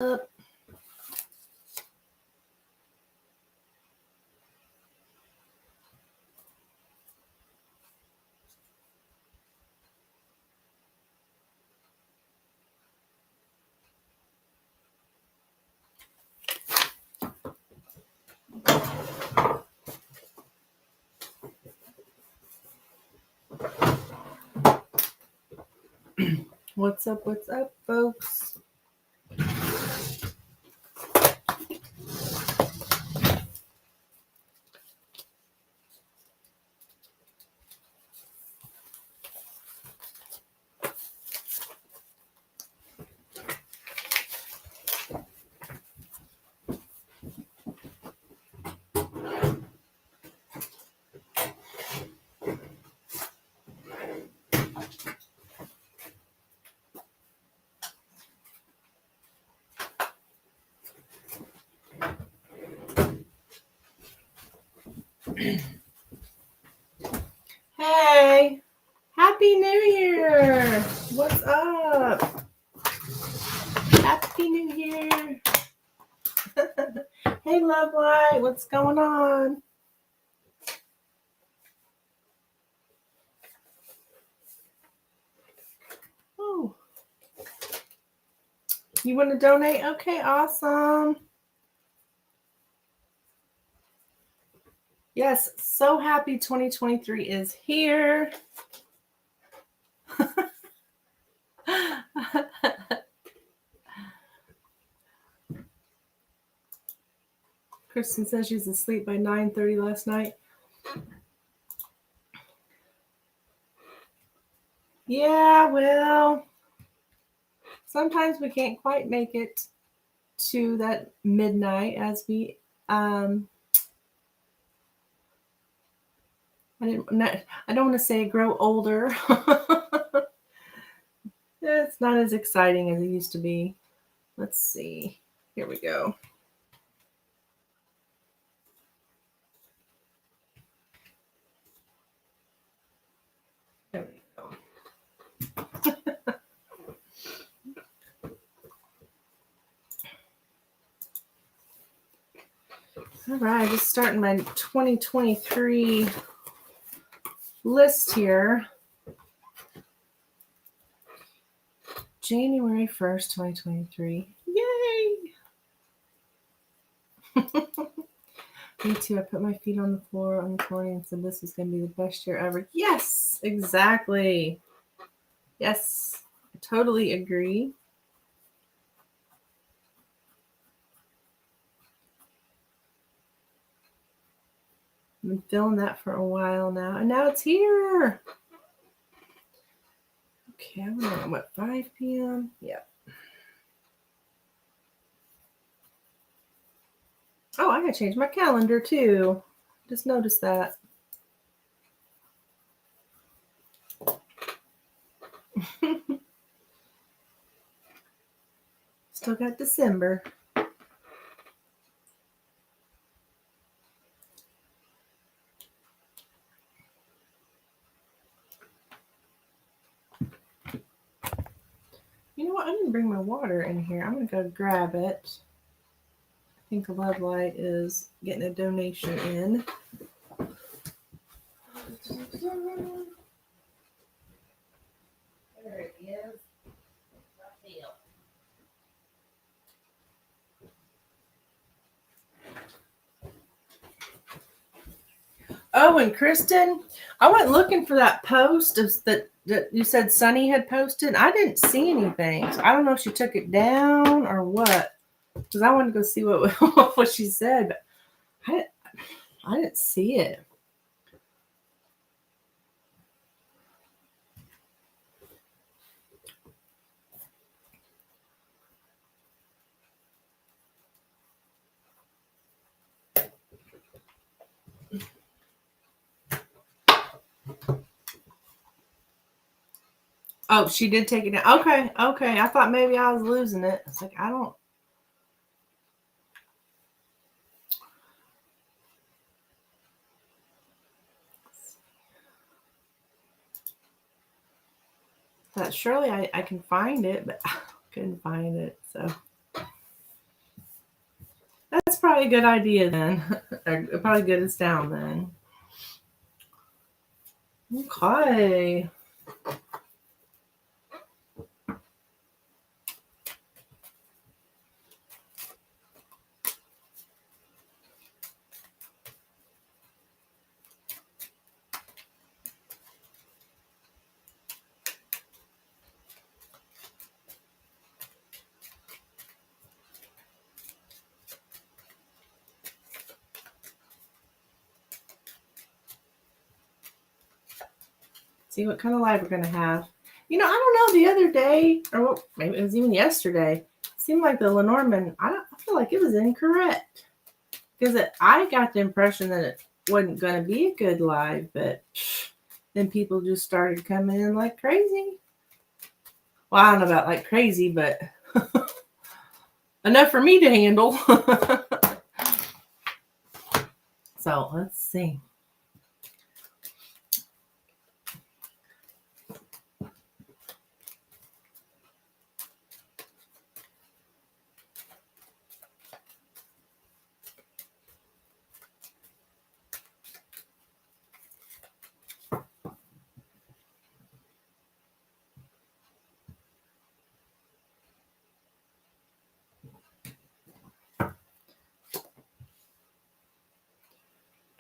Up. What's up, folks? Hey, Happy New Year! What's up? Happy New Year! Hey, Love Light, what's going on? Oh, you want to donate? Okay, awesome. Yes, so happy 2023 is here. Kristen says she's asleep by 9:30 last night. Yeah, well, sometimes we can't quite make it to that midnight as we I don't want to say grow older. It's not as exciting as it used to be. Let's see. Here we go. There we go. All right, just starting my 2023 list here. January 1st, 2023. Yay! Me too. I put my feet on the floor on the morning and said this was going to be the best year ever. Yes, exactly. Yes, I totally agree. I've been feeling that for a while now, and now it's here. Okay, I'm on what, 5 p.m.? Yep. Oh, I gotta change my calendar too. Just noticed that. Still got December. You know what? I didn't bring my water in here. I'm gonna go grab it. I think the Love Light is getting a donation in. There it is. Oh, and Kristen, I went looking for that post that you said Sunny had posted. I didn't see anything. So I don't know if she took it down or what. Because I wanted to go see what she said, but I didn't see it. Oh, she did take it down. Okay. I thought maybe I was losing it. It's like, I don't. Thought surely I can find it, but I couldn't find it. So probably a good idea then. Probably good as down then. Okay. See what kind of live we're going to have. I don't know, the other day, or maybe it was even yesterday, it seemed like the Lenormand, I feel like it was incorrect. Because I got the impression that it wasn't going to be a good live, but then people just started coming in like crazy. Well, I don't know about like crazy, but enough for me to handle. So let's see.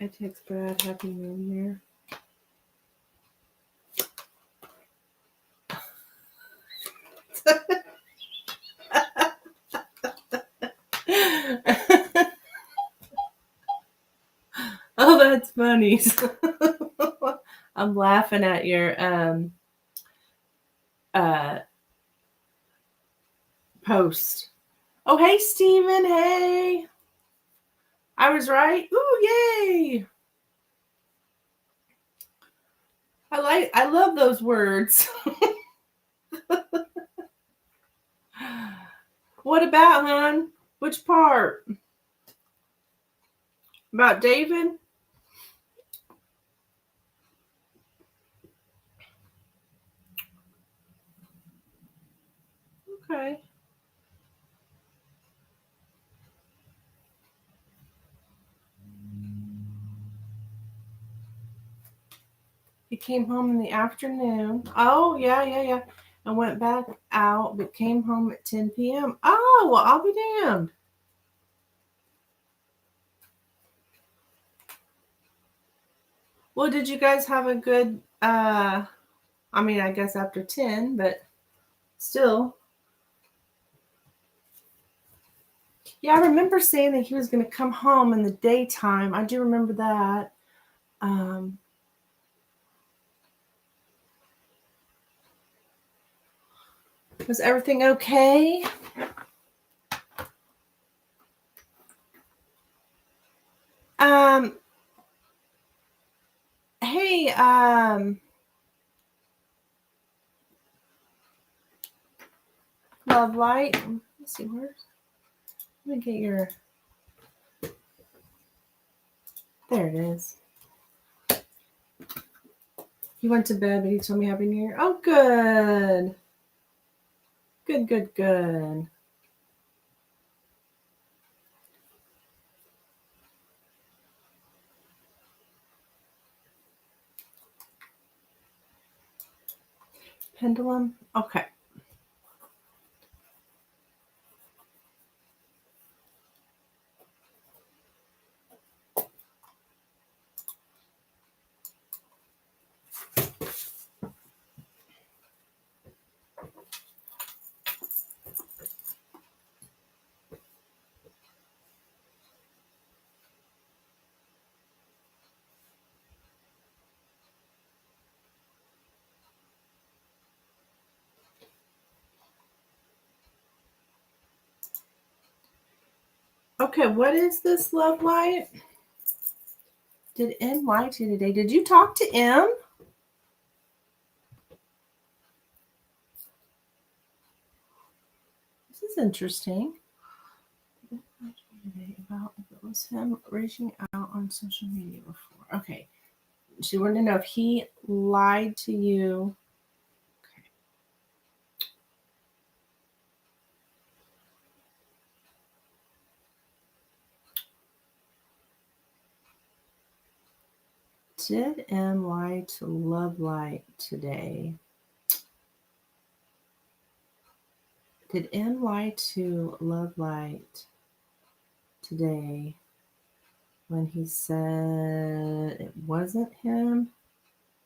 I text Brad, Happy New Year. Oh, that's funny. I'm laughing at your post. Oh, hey, Steven. Hey. I was right. Ooh, yay. I love those words. What about, hon? Which part? About David? Okay. He came home in the afternoon. Oh, yeah. And went back out, but came home at 10 p.m. Oh, well, I'll be damned. Well, did you guys have a good, I guess after 10, but still. Yeah, I remember saying that he was going to come home in the daytime. I do remember that. Was everything okay? Hey, Love Light. Let's see, let me get your, there it is. He went to bed, but he told me Happy New Year. Oh, good. Good. Pendulum? Okay. Okay, what is this, Love Light? Did M lie to you today? Did you talk to M? This is interesting. About if it was him reaching out on social media before. Okay. She wanted to know if he lied to you. Okay. Did M lie to Love Light today? Did M lie to Love Light today when he said it wasn't him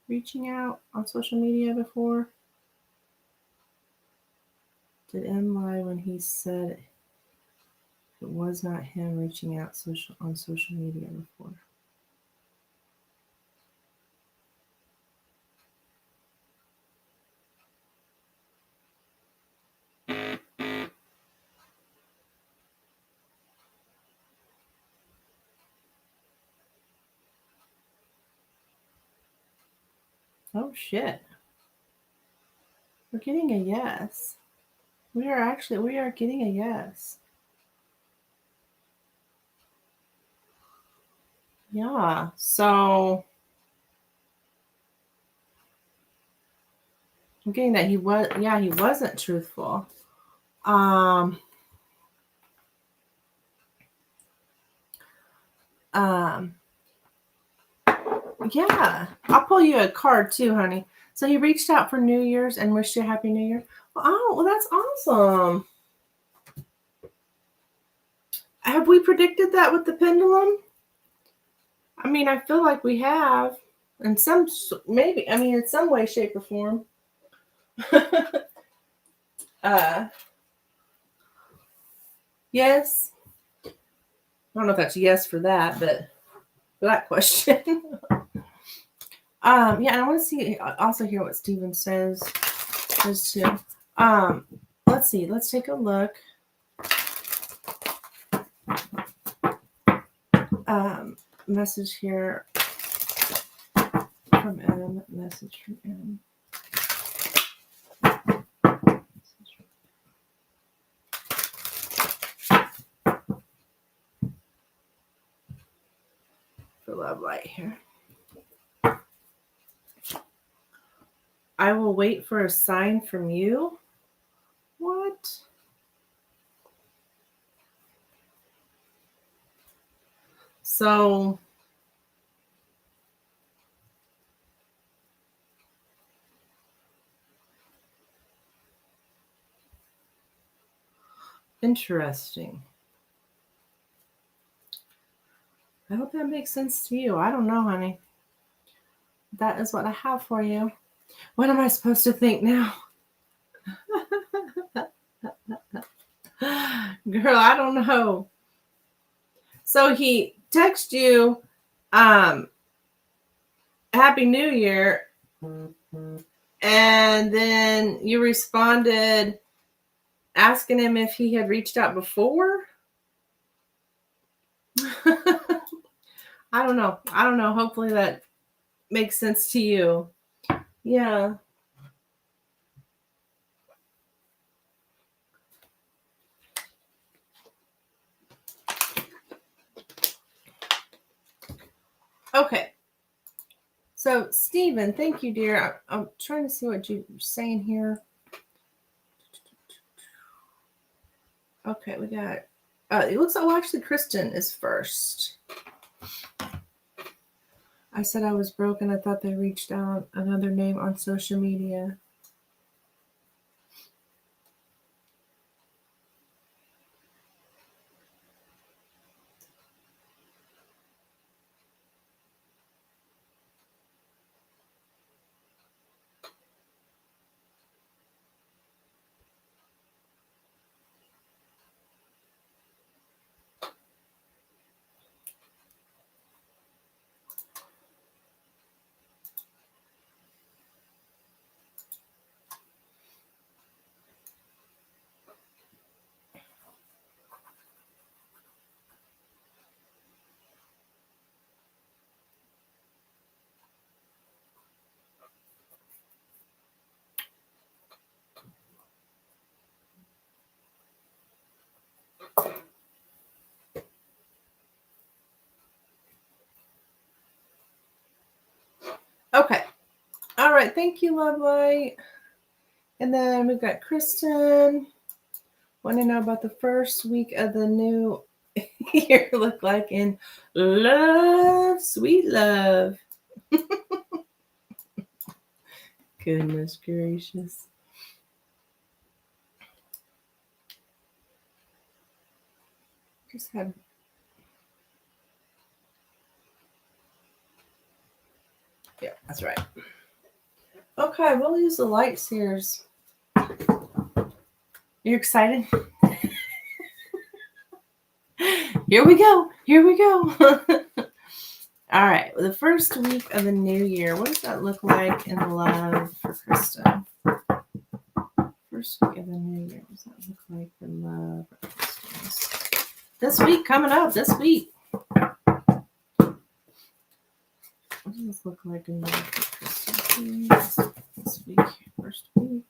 reaching out on social media before? Did M lie when he said it was not him reaching out on social media before? Oh shit. We're getting a yes. We are getting a yes. Yeah. So I'm getting that he wasn't truthful. Um yeah. I'll pull you a card too, honey. So he reached out for New Year's and wished you a happy New Year. Well, that's awesome. Have we predicted that with the pendulum? I mean, I feel like we have. In some way, shape, or form. Yes. I don't know if that's yes for that, but for that question. Yeah, I want to see also hear what Steven says too. Let's see. Let's take a look. Message here from M. Message from M. For Love Light here. I will wait for a sign from you. What? So interesting. I hope that makes sense to you. I don't know, honey. That is what I have for you. What am I supposed to think now? Girl, I don't know. So he texted you, Happy New Year, and then you responded asking him if he had reached out before. I don't know. Hopefully that makes sense to you. Yeah. Okay. So, Stephen, thank you, dear. I'm trying to see what you're saying here. Okay, we got. It looks like, actually, Kristen is first. I said I was broken. I thought they reached out another name on social media. Okay. All right. Thank you, Lovely. And then we've got Kristen. Want to know about the first week of the new year look like in love, sweet love. Goodness gracious. Just had. Yeah, that's right. Okay, we'll use the light seers. You excited? Here we go. Here we go. All right. Well, the first week of the new year, what does that look like in love for Krista? First week of the new year, what does that look like for love for Krista? This week coming up, this week. What does this look like in love for Krista? This week, first week.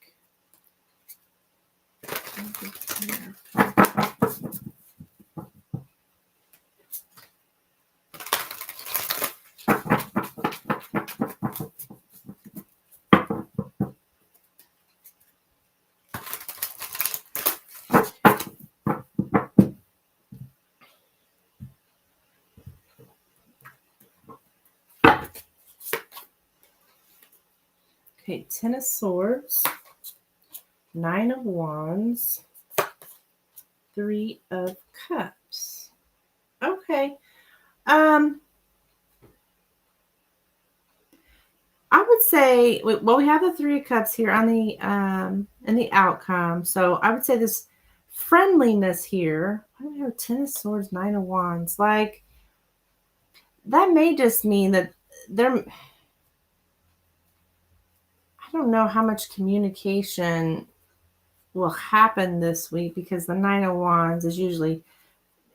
Okay, 10 of Swords, 9 of Wands, 3 of Cups. Okay. I would say, well, we have the 3 of Cups here on the in the outcome. So I would say this friendliness here. Why do we have 10 of Swords, 9 of Wands? Like, that may just mean that there, I don't know how much communication will happen this week, because the 9 of Wands is usually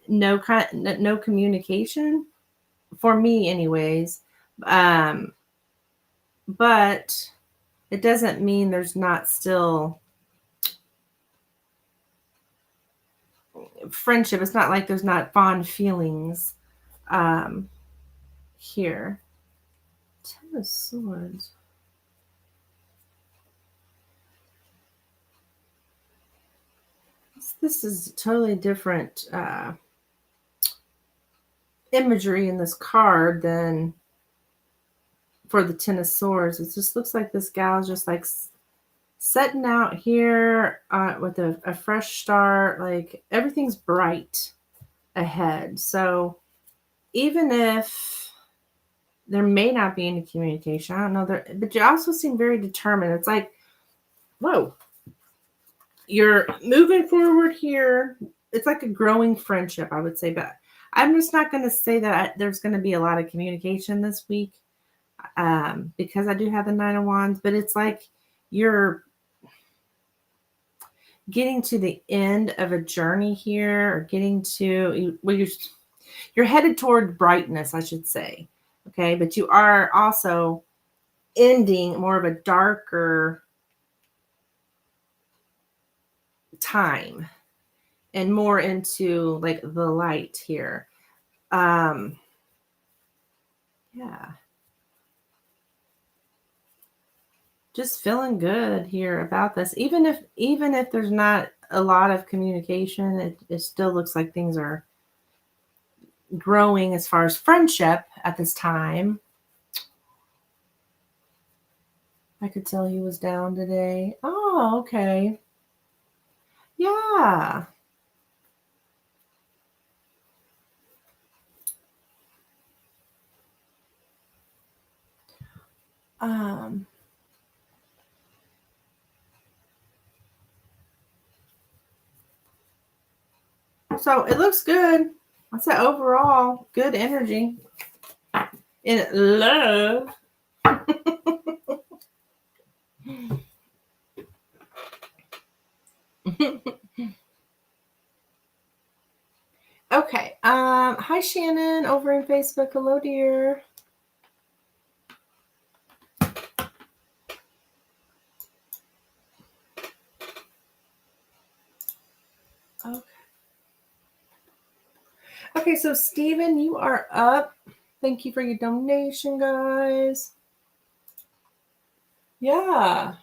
no communication for me anyways. But it doesn't mean there's not still friendship. It's not like there's not fond feelings here. 10 of Swords. This is totally different imagery in this card than for the 10 of Swords. It just looks like this gal's just like setting out here with a fresh start. Like, everything's bright ahead. So even if there may not be any communication, I don't know, but you also seem very determined. It's like, whoa, you're moving forward here. It's like a growing friendship, I would say. But I'm just not going to say that there's going to be a lot of communication this week because I do have the 9 of Wands. But it's like you're getting to the end of a journey here, or getting to, well, you're headed toward brightness, I should say. Okay, but you are also ending more of a darker time and more into like the light here. Yeah. Just feeling good here about this. Even if there's not a lot of communication, it still looks like things are growing as far as friendship at this time. I could tell he was down today. Oh, okay. Yeah. So it looks good. I said overall good energy in love. Okay. Hi Shannon over in Facebook. Hello, dear. Okay. Okay, so Steven, you are up. Thank you for your donation, guys. Yeah.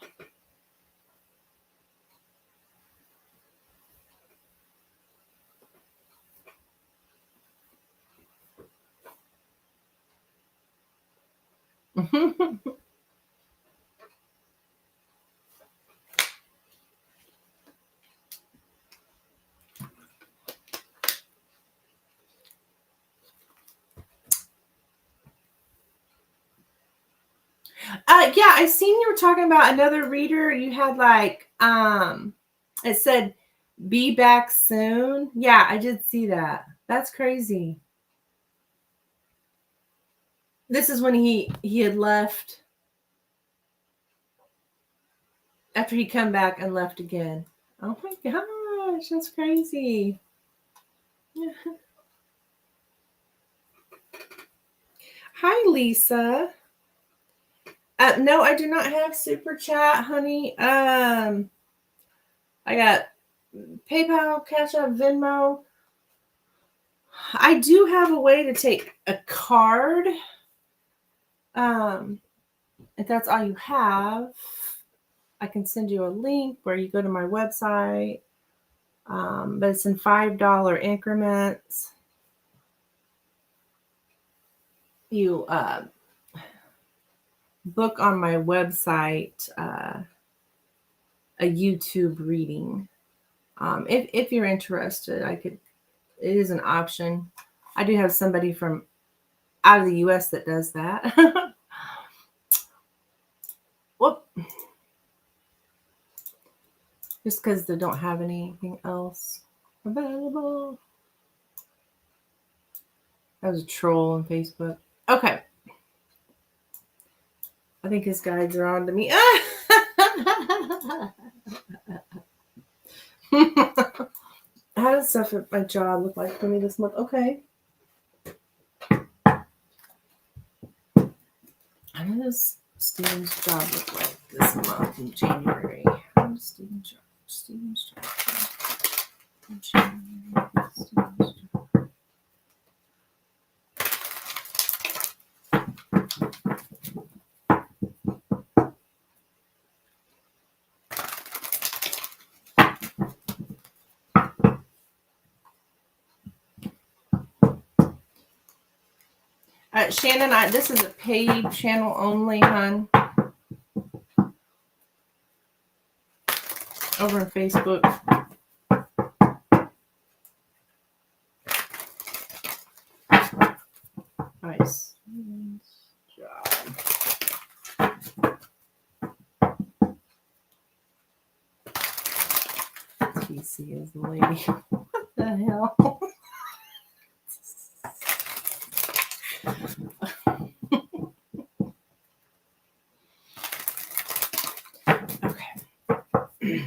Yeah, I seen you were talking about another reader. You had like, it said, "Be back soon." Yeah, I did see that. That's crazy. This is when he had left after he come back and left again. Oh my gosh, that's crazy. Hi, Lisa. No, I do not have super chat, honey. I got PayPal, Cash App, Venmo. I do have a way to take a card. If that's all you have, I can send you a link where you go to my website. But it's in $5 increments. You book on my website a YouTube reading. If you're interested, it is an option. I do have somebody from out of the US that does that. Whoop. Just because they don't have anything else available. That was a troll on Facebook. Okay. I think his guides are on to me. How does stuff at my job look like for me this month? Okay. How does Steven's job look like this month in January? How does Steven's job in January? Steven's job. Shannon, this is a paid channel only, hon. Over on Facebook. Nice. Job. TC is the lady. What the hell? Okay.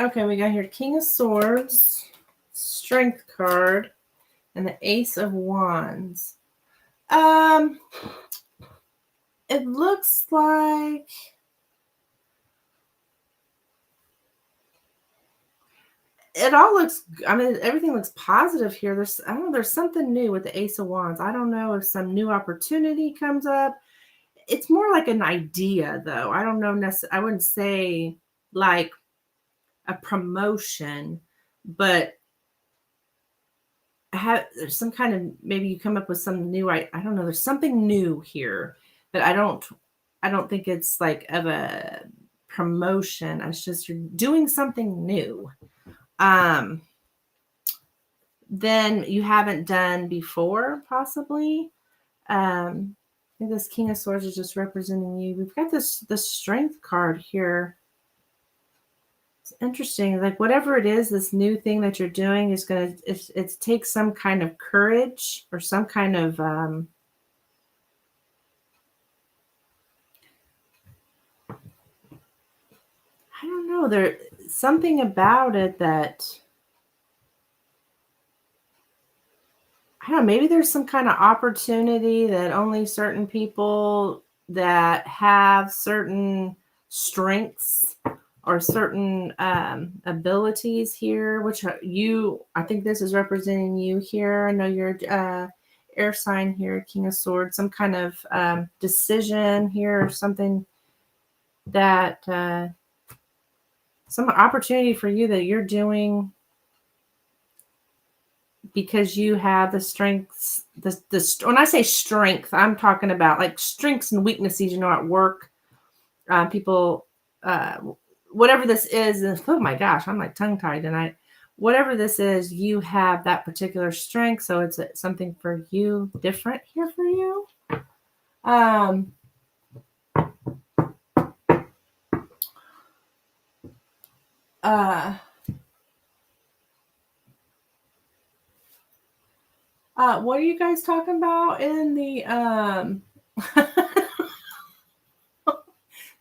Okay, we got here King of Swords, Strength card, and the Ace of Wands. It looks like it all looks, I mean, everything looks positive here. I don't know, there's something new with the Ace of Wands. I don't know if some new opportunity comes up. It's more like an idea, though. I don't know, I wouldn't say like a promotion, but there's some kind of, maybe you come up with some new, I don't know, there's something new here, but I don't think it's like of a promotion. It's just you're doing something new. Then you haven't done before, possibly. I think this King of Swords is just representing you. We've got this Strength card here. It's interesting. Like whatever it is, this new thing that you're doing is going to, it takes some kind of courage or some kind of, I don't know. There's something about it that, I don't know, maybe there's some kind of opportunity that only certain people that have certain strengths or certain abilities here, which are I think this is representing you here. I know you're air sign here, King of Swords, some kind of decision here or something that some opportunity for you that you're doing because you have the strengths, when I say strength, I'm talking about like strengths and weaknesses, at work. People, whatever this is, oh my gosh, I'm like tongue tied tonight. Whatever this is, you have that particular strength. So it's something for you, different here for you. What are you guys talking about in the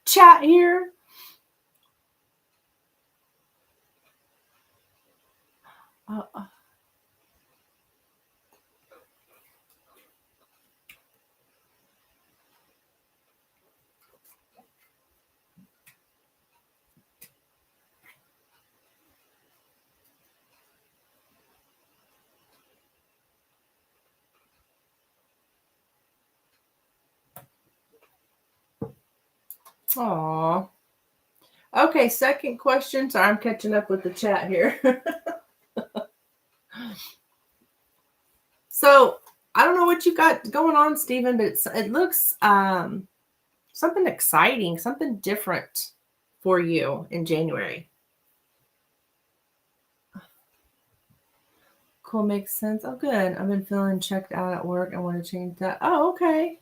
chat here? Aw. Okay, second question. Sorry, I'm catching up with the chat here. So I don't know what you got going on, Stephen, but it looks something exciting, something different for you in January. Cool, makes sense. Oh, good. I've been feeling checked out at work. I want to change that. Oh, okay.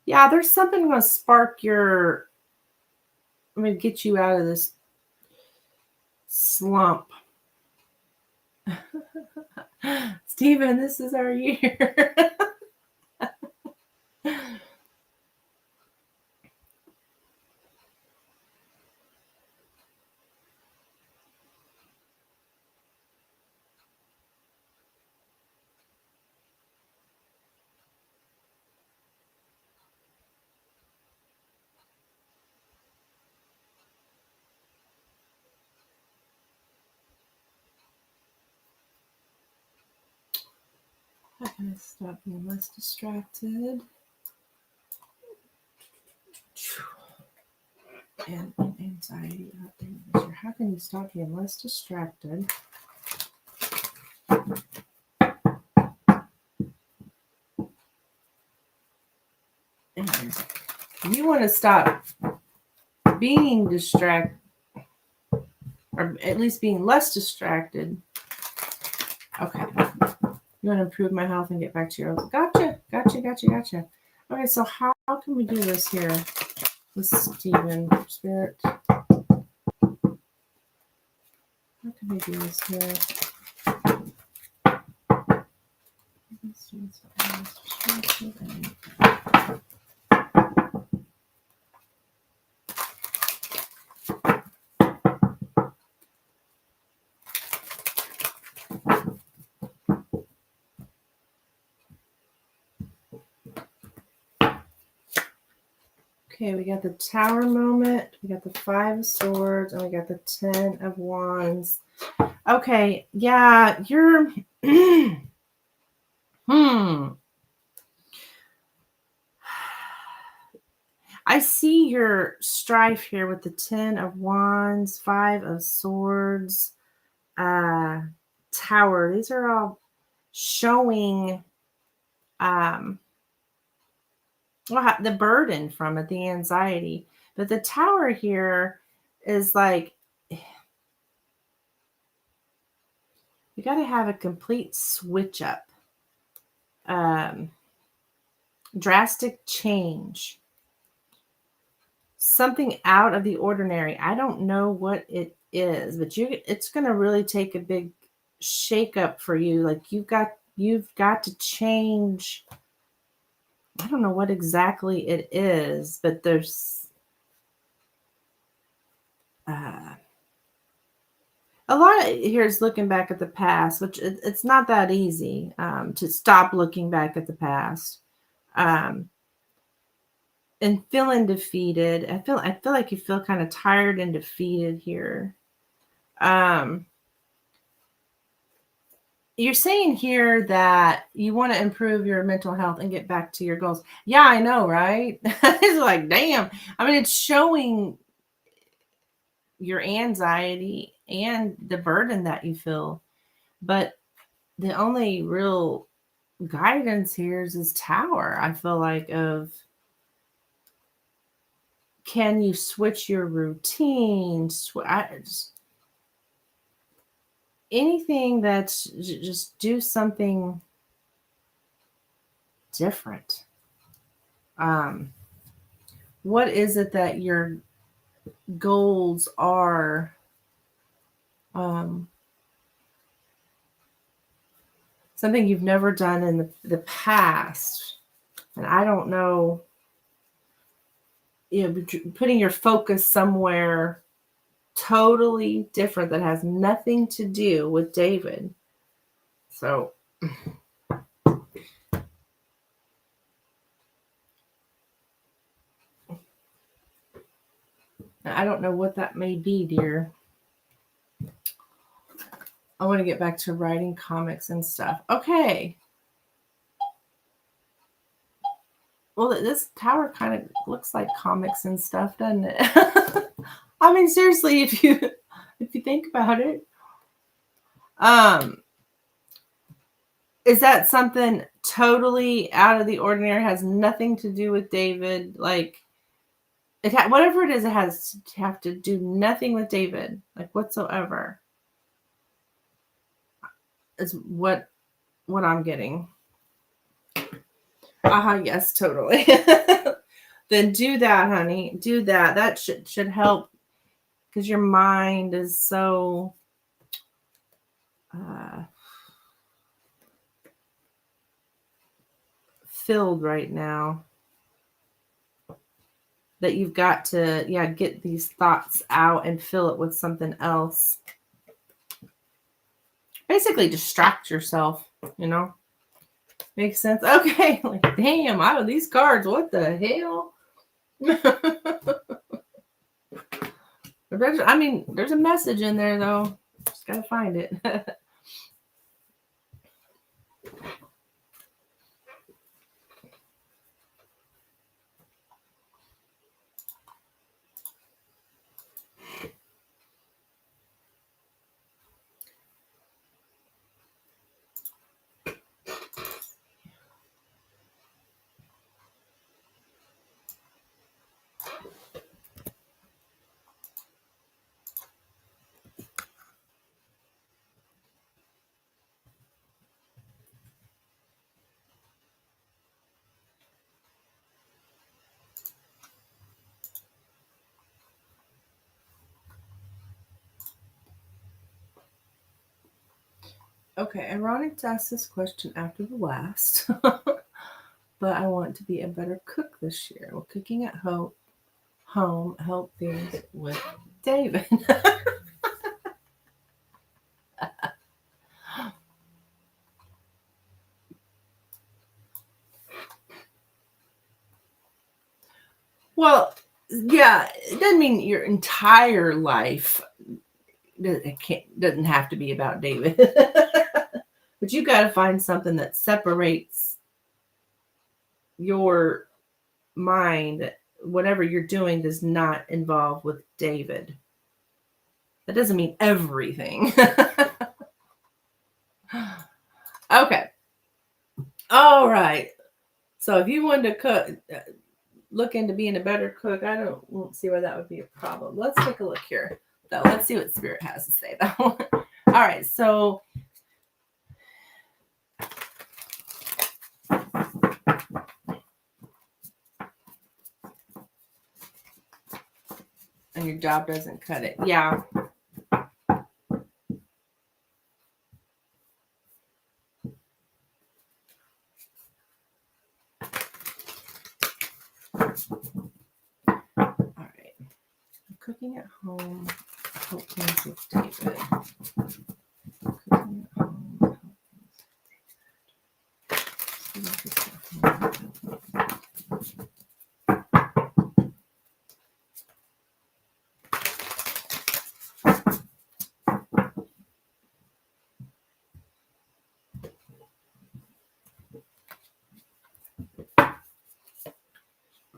Yeah, there's something going to spark your, I'm going to get you out of this slump. Stephen, this is our year. How can I stop being less distracted? And anxiety out there this year. How can you stop being less distracted? And you want to stop being distracted, or at least being less distracted. Okay. You want to improve my health and get back to your gotcha. Okay, so how can we do this here with Stephen Spirit? How can we do this here? Okay, we got the Tower moment, we got the 5 of Swords, and we got the 10 of Wands. Okay, yeah, you're I see your strife here with the 10 of Wands, 5 of Swords, Tower. These are all showing the burden from it, the anxiety. But the Tower here is like, you got to have a complete switch up. Drastic change. Something out of the ordinary. I don't know what it is, but it's going to really take a big shake up for you. Like you've got to change. I don't know what exactly it is, but there's a lot of here is looking back at the past, which it's not that easy to stop looking back at the past. And feeling defeated. I feel like you feel kind of tired and defeated here. You're saying here that you want to improve your mental health and get back to your goals. Yeah, I know, right? It's like, damn. I mean, it's showing your anxiety and the burden that you feel. But the only real guidance here is this Tower. I feel like of, can you switch your routine? Anything that's just do something different. What is it that your goals are? Something you've never done in the past. And I don't know, putting your focus somewhere totally different that has nothing to do with David. So I don't know what that may be, dear. I want to get back to writing comics and stuff. Okay. Well, this Tower kind of looks like comics and stuff, doesn't it? I mean, seriously, if you think about it. Is that something totally out of the ordinary? Has nothing to do with David? Like, whatever it is, it has to have to do nothing with David, like whatsoever. Is what I'm getting. Yes, totally. Then do that, honey. Do that. That should help, because your mind is so filled right now that you've got to get these thoughts out and fill it with something else. Basically distract yourself, Makes sense. Okay. Like, damn, out of these cards, what the hell? I mean, there's a message in there though. Just gotta find it. Okay, ironic to ask this question after the last, but I want to be a better cook this year. Will cooking at home help things with David? Well, yeah, it doesn't mean your entire life. It doesn't have to be about David. But you got to find something that separates your mind. Whatever you're doing does not involve with David. That doesn't mean everything. Okay. All right. So if you wanted to cook, look into being a better cook, won't see why that would be a problem. Let's take a look here. So let's see what Spirit has to say though. All right. So and your job doesn't cut it. Yeah. All right. Cooking at home. Help things with David. Cooking at home.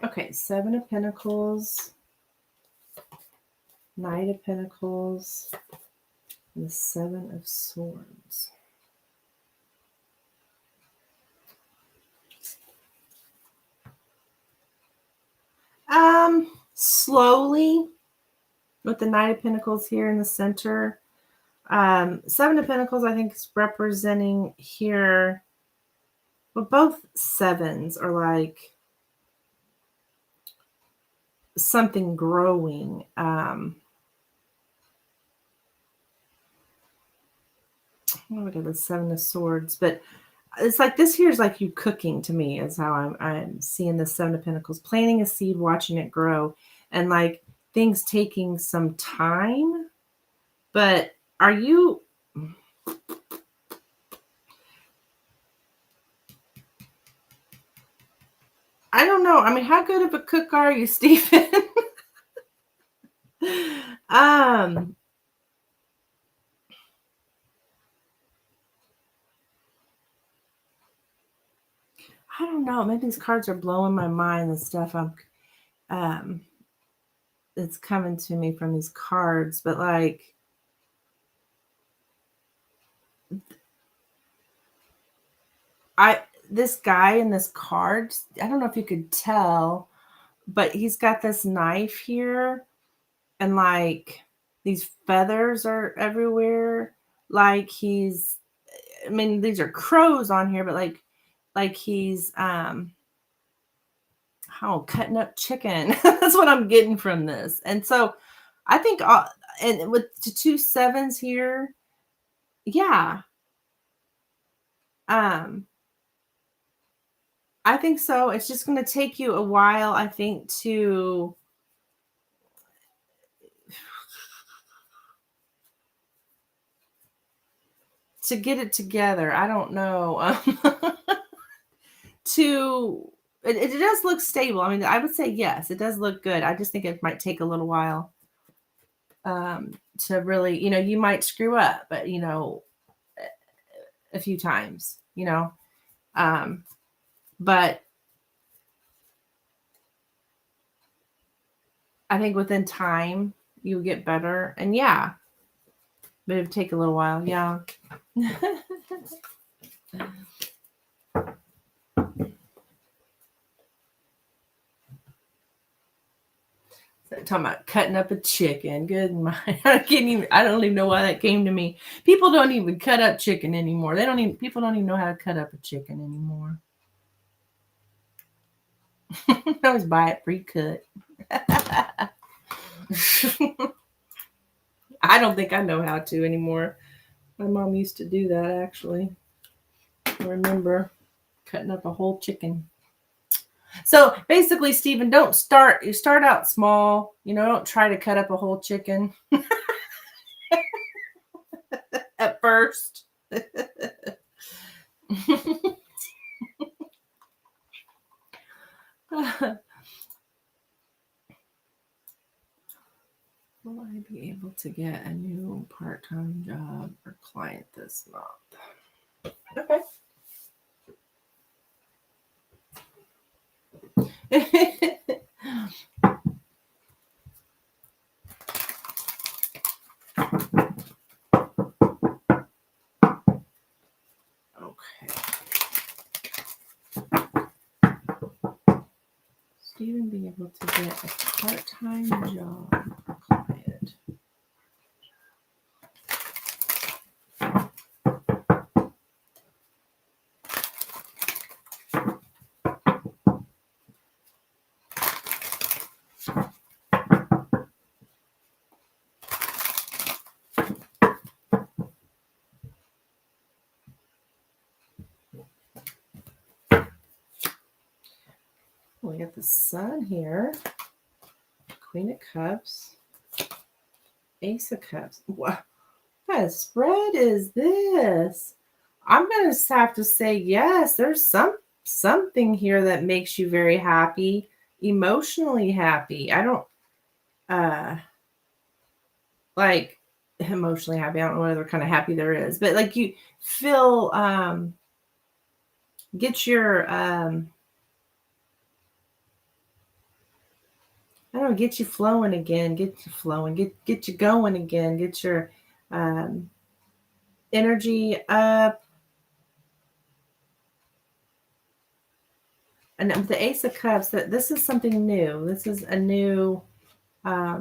Okay, 7 of Pentacles, Knight of Pentacles, And the Seven of Swords. Slowly, with the Knight of Pentacles here in the center. Seven of Pentacles, I think, is representing here. But both sevens are like something growing. Look at the Seven of Swords, but it's like this here is like you cooking to me is how I'm seeing the Seven of Pentacles, planting a seed, watching it grow, and like things taking some time. But are you? I don't know. I mean, how good of a cook are you, Stephen? I don't know. Maybe these cards are blowing my mind and stuff. It's coming to me from these cards, but like, this guy in this card, I don't know if you could tell, but he's got this knife here, and like these feathers are everywhere. Like he's, I mean, these are crows on here, but like he's cutting up chicken. That's what I'm getting from this. And so I think and with the two sevens here, yeah. I think so. It's just going to take you a while, I think, to get it together. I don't know. It does look stable. I mean, I would say yes, it does look good. I just think it might take a little while to really, you might screw up, but a few times, but I think within time you'll get better. And yeah, but it'd take a little while. Yeah. Talking about cutting up a chicken. Good mind. I don't even know why that came to me. People don't even cut up chicken anymore. People don't even know how to cut up a chicken anymore. I always buy it pre-cut. I don't think I know how to anymore. My mom used to do that, actually. I remember cutting up a whole chicken. So basically, Stephen, you start out small, don't try to cut up a whole chicken at first. Will I be able to get a new part-time job or client this month? Okay. Okay. Stephen be able to get a part-time job or client. We got the Sun here, Queen of Cups, Ace of Cups. What kind of spread is this? I'm going to have to say yes. There's something here that makes you very happy, emotionally happy. I don't like emotionally happy. I don't know what other kind of happy there is, but like you feel get your I don't know, get you flowing again, get you flowing, get you going again, get your Energy up. And with the Ace of Cups, that this is something new. This is a new I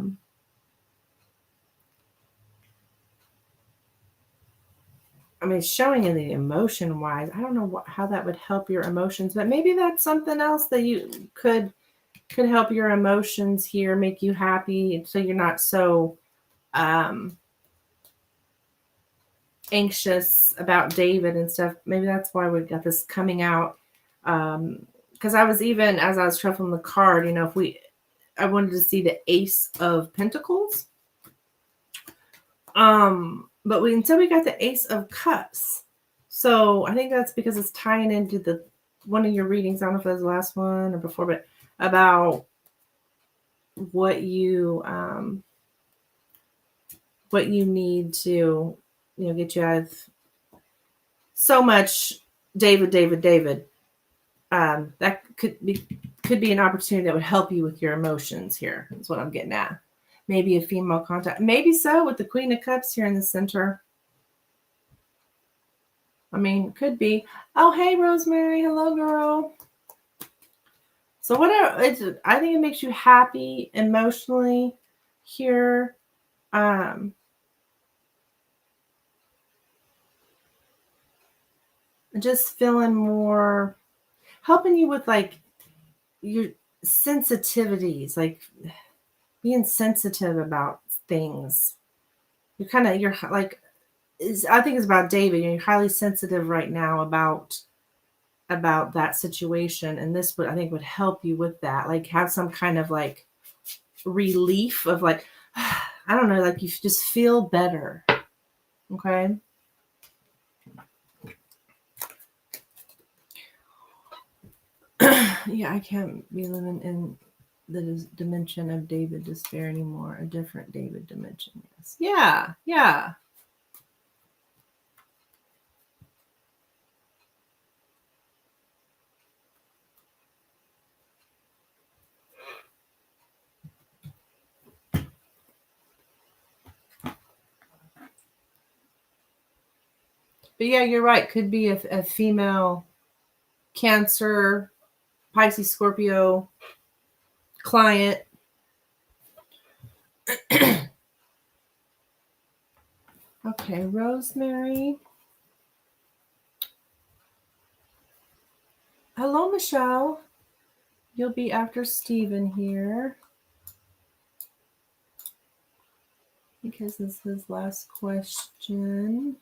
mean, showing in the emotion wise, I don't know how that would help your emotions, but maybe that's something else that you could help your emotions here, make you happy, so you're not so anxious about David and stuff. Maybe that's why we got this coming out. Because I was even, as I was shuffling the card, I wanted to see the Ace of Pentacles. But instead we got the Ace of Cups. So I think that's because it's tying into one of your readings. I don't know if that was the last one or before, but about what you need to, get you out of so much David. That could be an opportunity that would help you with your emotions here, is what I'm getting at. Maybe a female contact. Maybe so, with the Queen of Cups here in the center. I mean, could be. Oh, hey, Rosemary. Hello, girl. So whatever, I think it makes you happy emotionally here. Just feeling more, helping you with like your sensitivities, like being sensitive about things. You're like, I think it's about David. You're highly sensitive right now about that situation, and this would, I think, would help you with that. Like, have some kind of like relief of like, I don't know, like you just feel better. Okay. Yeah, I can't be living in the dimension of David despair anymore. A different David dimension. Yes. Yeah. But yeah, you're right. Could be a female Cancer, Pisces, Scorpio client. Okay, Rosemary. Hello, Michelle. You'll be after Stephen here, because this is his last question.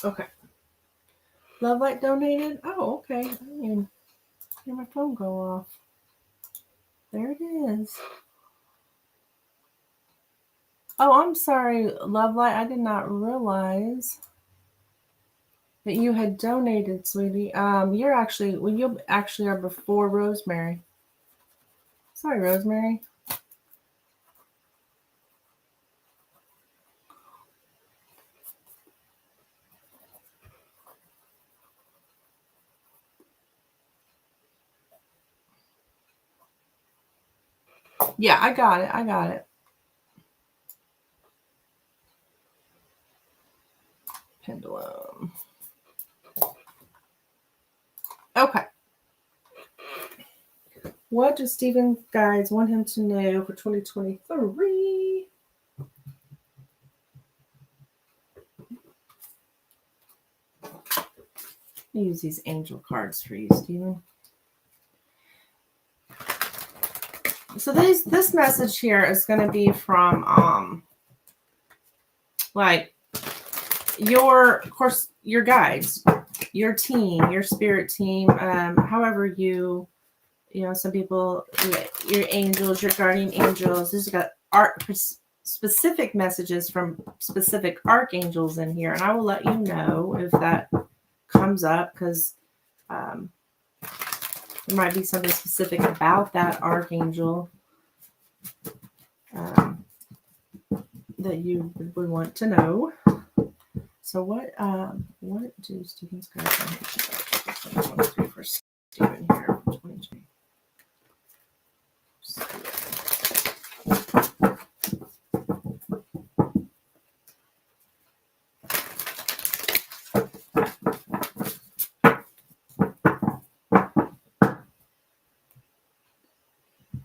Okay. Love Light donated. Oh, okay. I didn't even hear my phone go off. There it is. Oh, I'm sorry, Love Light. I did not realize that you had donated, sweetie. You actually are before Rosemary. Sorry, Rosemary. Yeah, I got it. Pendulum. Okay. What does Stephen Guides want him to know for 2023? Use these angel cards for you, Stephen. So this message here is going to be from like your guides, your team, your spirit team, however some people, your angels, your guardian angels. This has got specific messages from specific archangels in here, and I will let you know if that comes up, because there might be something specific about that archangel that you would want to know. So what do Stephen's cards for Stephen here for 2020?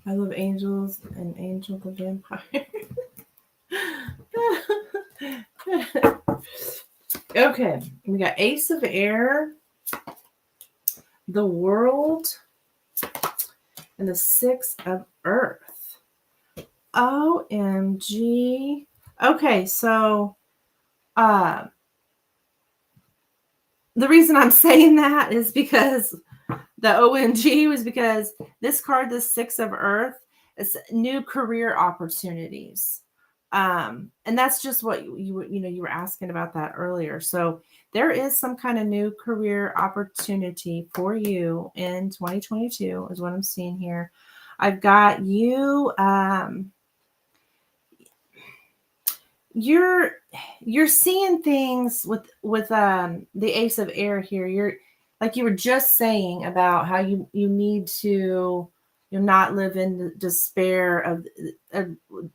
I love angels and Angel the Vampire. Okay, we got Ace of Air, the World, and the Six of Earth. OMG. Okay, so the reason I'm saying that is because the OMG was because this card, the Six of Earth, is new career opportunities. And that's just what you were asking about that earlier. So there is some kind of new career opportunity for you in 2022 is what I'm seeing here. I've got you, you're seeing things with the Ace of Air here. You're like you were just saying about how you need to not live in despair of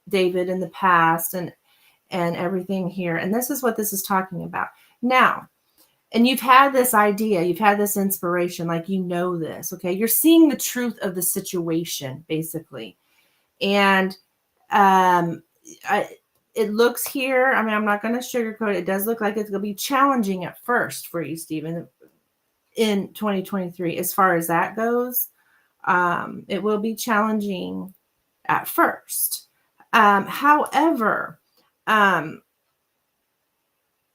David in the past and everything here. And this is what this is talking about now. And you've had this idea, you've had this inspiration, like this. Okay, you're seeing the truth of the situation basically, and it looks here, I mean, I'm not going to sugarcoat it. It does look like it's going to be challenging at first for you, Stephen, in 2023. As far as that goes, it will be challenging at first. However,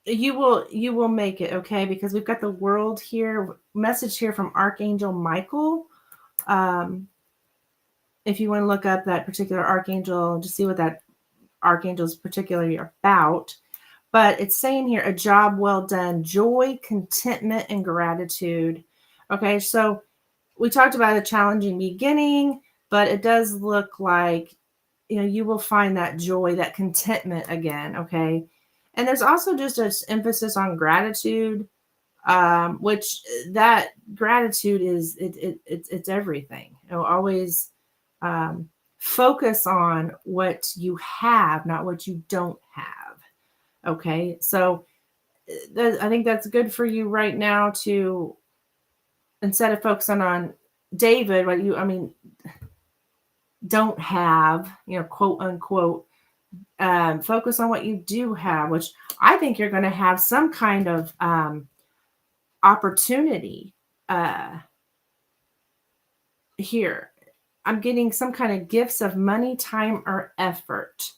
you will make it, okay? Because we've got the World here, message here from Archangel Michael. If you want to look up that particular archangel, just see what that archangel is particularly about, but it's saying here a job well done, joy, contentment, and gratitude. Okay, so we talked about a challenging beginning, but it does look like you will find that joy, that contentment again. Okay, and there's also just an emphasis on gratitude, which that gratitude is it's everything. Always focus on what you have, not what you don't have. Okay, so I think that's good for you right now to, instead of focusing on David, what don't have, quote unquote, focus on what you do have, which I think you're going to have some kind of opportunity here. I'm getting some kind of gifts of money, time, or effort.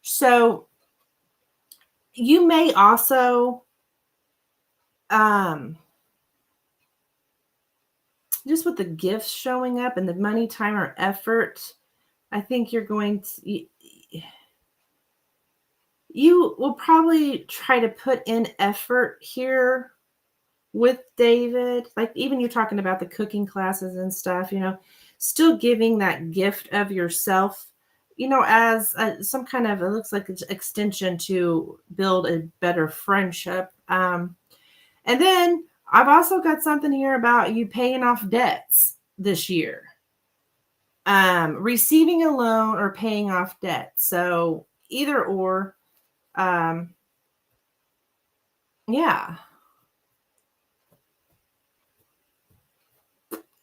So you may also just with the gifts showing up and the money, time, or effort, I think you're going to, you will probably try to put in effort here with David. Like even you're talking about the cooking classes and stuff, still giving that gift of yourself, as some kind of, it looks like an extension to build a better friendship. And then I've also got something here about you paying off debts this year, receiving a loan or paying off debt. So either or, yeah.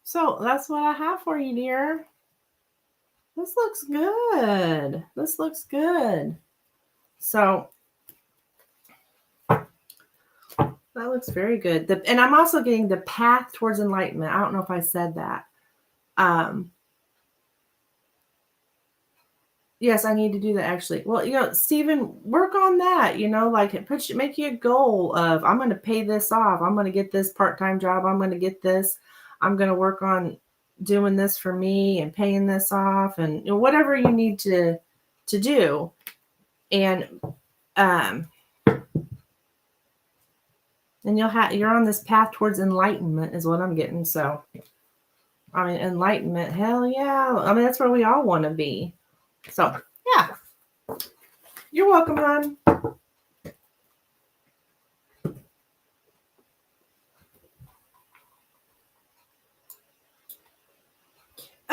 So that's what I have for you, dear. This looks good. This looks good. So that looks very good. And I'm also getting the path towards enlightenment. I don't know if I said that. Yes, I need to do that actually. Well, Stephen, work on that, like make you a goal of, I'm going to pay this off. I'm going to get this part-time job. I'm going to get this. I'm going to work on doing this for me and paying this off and whatever you need to do. And you're on this path towards enlightenment is what I'm getting. So, enlightenment, hell yeah. That's where we all want to be. So, yeah. You're welcome, hon.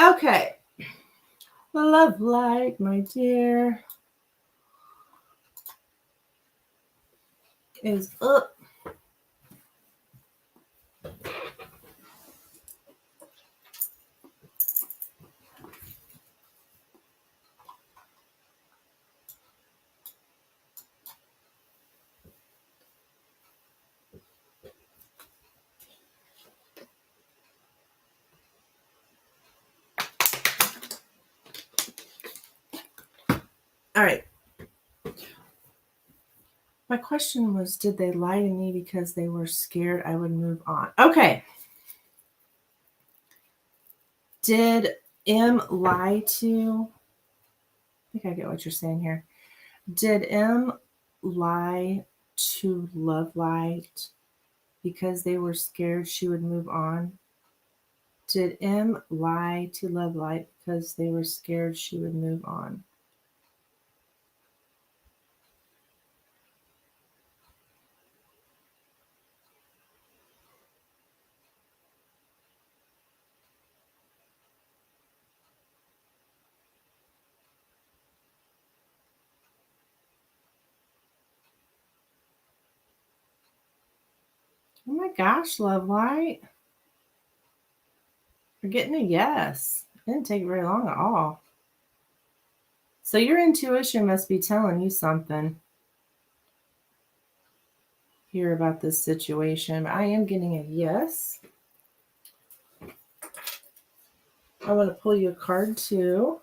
Okay. The love light, my dear, is up. All right. My question was, did they lie to me because they were scared I would move on? Okay. Did M lie to? I think I get what you're saying here. Did M lie to Love Light because they were scared she would move on? Did M lie to Love Light because they were scared she would move on? Oh my gosh, Love Light. You're getting a yes. It didn't take very long at all. So your intuition must be telling you something here about this situation. I am getting a yes. I want to pull you a card too.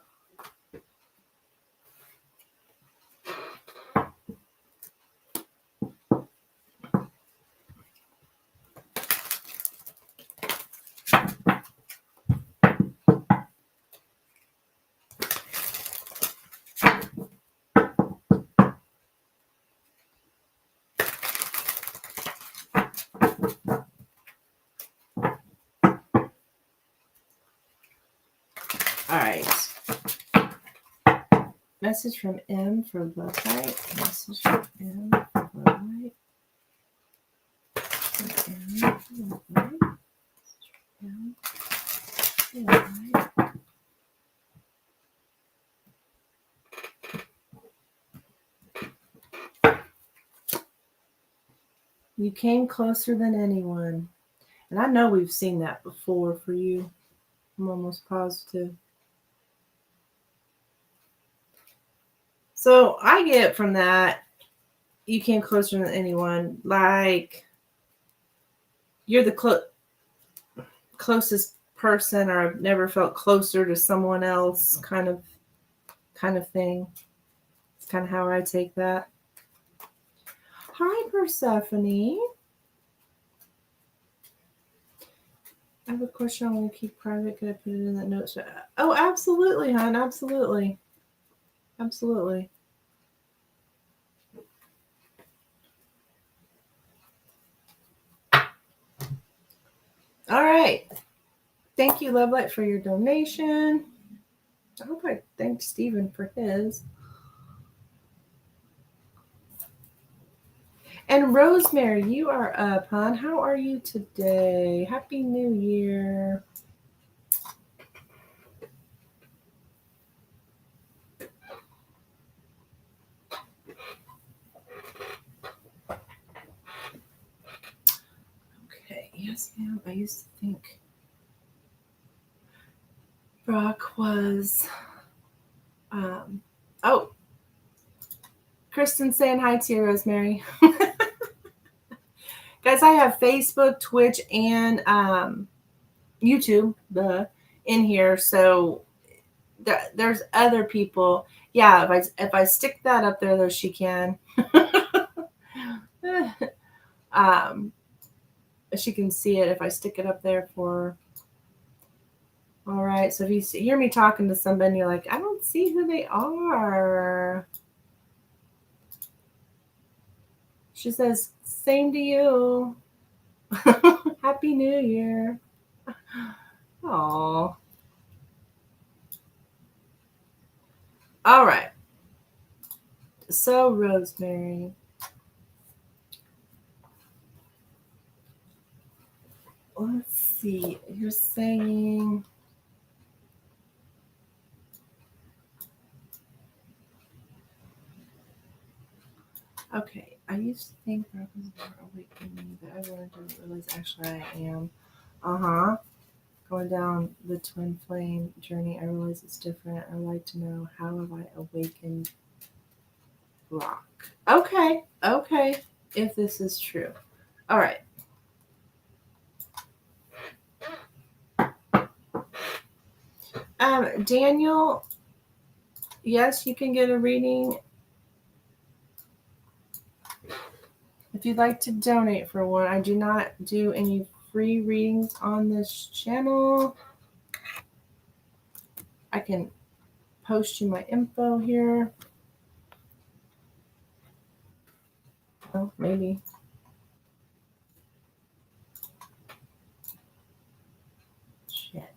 All right. Message from M for Love Light. Message from M for Love Light. M for Love Light. M for Love Light. You came closer than anyone. And I know we've seen that before for you. I'm almost positive. So I get from that, you came closer than anyone. Like, you're the closest person, or I've never felt closer to someone else kind of thing. It's kind of how I take that. Hi, Persephone. I have a question I want to keep private. Could I put it in that note? Oh, absolutely, hon. Absolutely. Absolutely. All right. Thank you, Love Light, for your donation. I hope I thanked Stephen for his. And Rosemary, you are up, hon. How are you today? Happy New Year. Okay, yes, ma'am. I used to think Brock was. Oh, Kristen saying hi to you, Rosemary. Guys, I have Facebook, Twitch, and YouTube in here, so there's other people. Yeah, if I stick that up there, though, she can. She can see it if I stick it up there for her. All right, so if you hear me talking to somebody, you're like, I don't see who they are. She says, same to you. Happy New Year. Aw. All right. So, Rosemary. Let's see. You're saying Okay, I used to think that was more awakening, but I learned to realize actually I am. Going down the twin flame journey, I realize it's different. I'd like to know, how have I awakened rock? Okay, if this is true. All right. Daniel, yes, you can get a reading. If you'd like to donate for one, I do not do any free readings on this channel. I can post you my info here. Oh, maybe. Shit.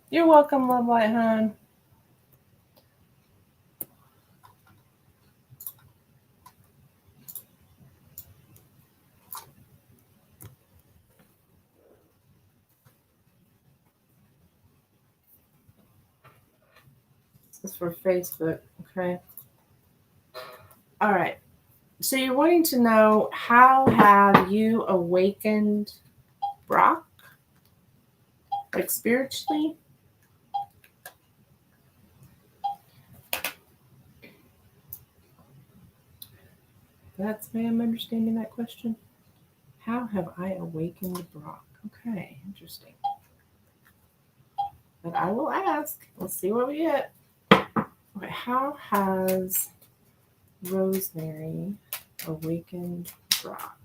You're welcome, Love Light Hun. This is for Facebook, okay? All right. So you're wanting to know, how have you awakened Brock? Like spiritually? That's the way I'm understanding that question. How have I awakened Brock? Okay, interesting. But I will ask. Let's see what we get. Okay, how has Rosemary awakened Brock?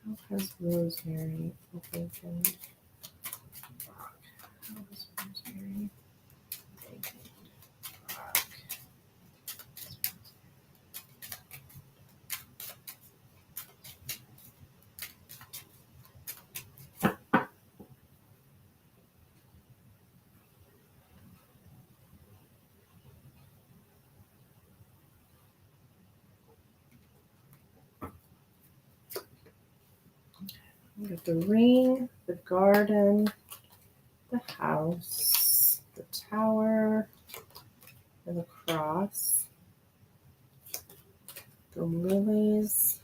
How has Rosemary awakened Brock? How has Rosemary awakened Brock? We got the ring, the garden, the house, the tower, and the cross, the lilies,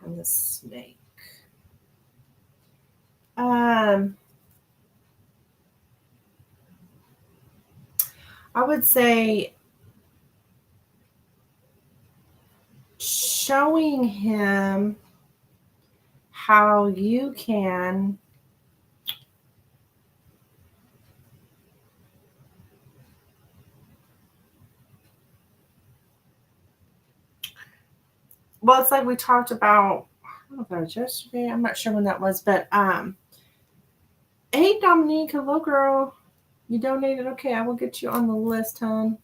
and the snake. I would say showing him how you can well, it's like we talked about, I don't know if that was yesterday, I'm not sure when that was, but hey Dominique, hello girl. You donated, okay, I will get you on the list, hon.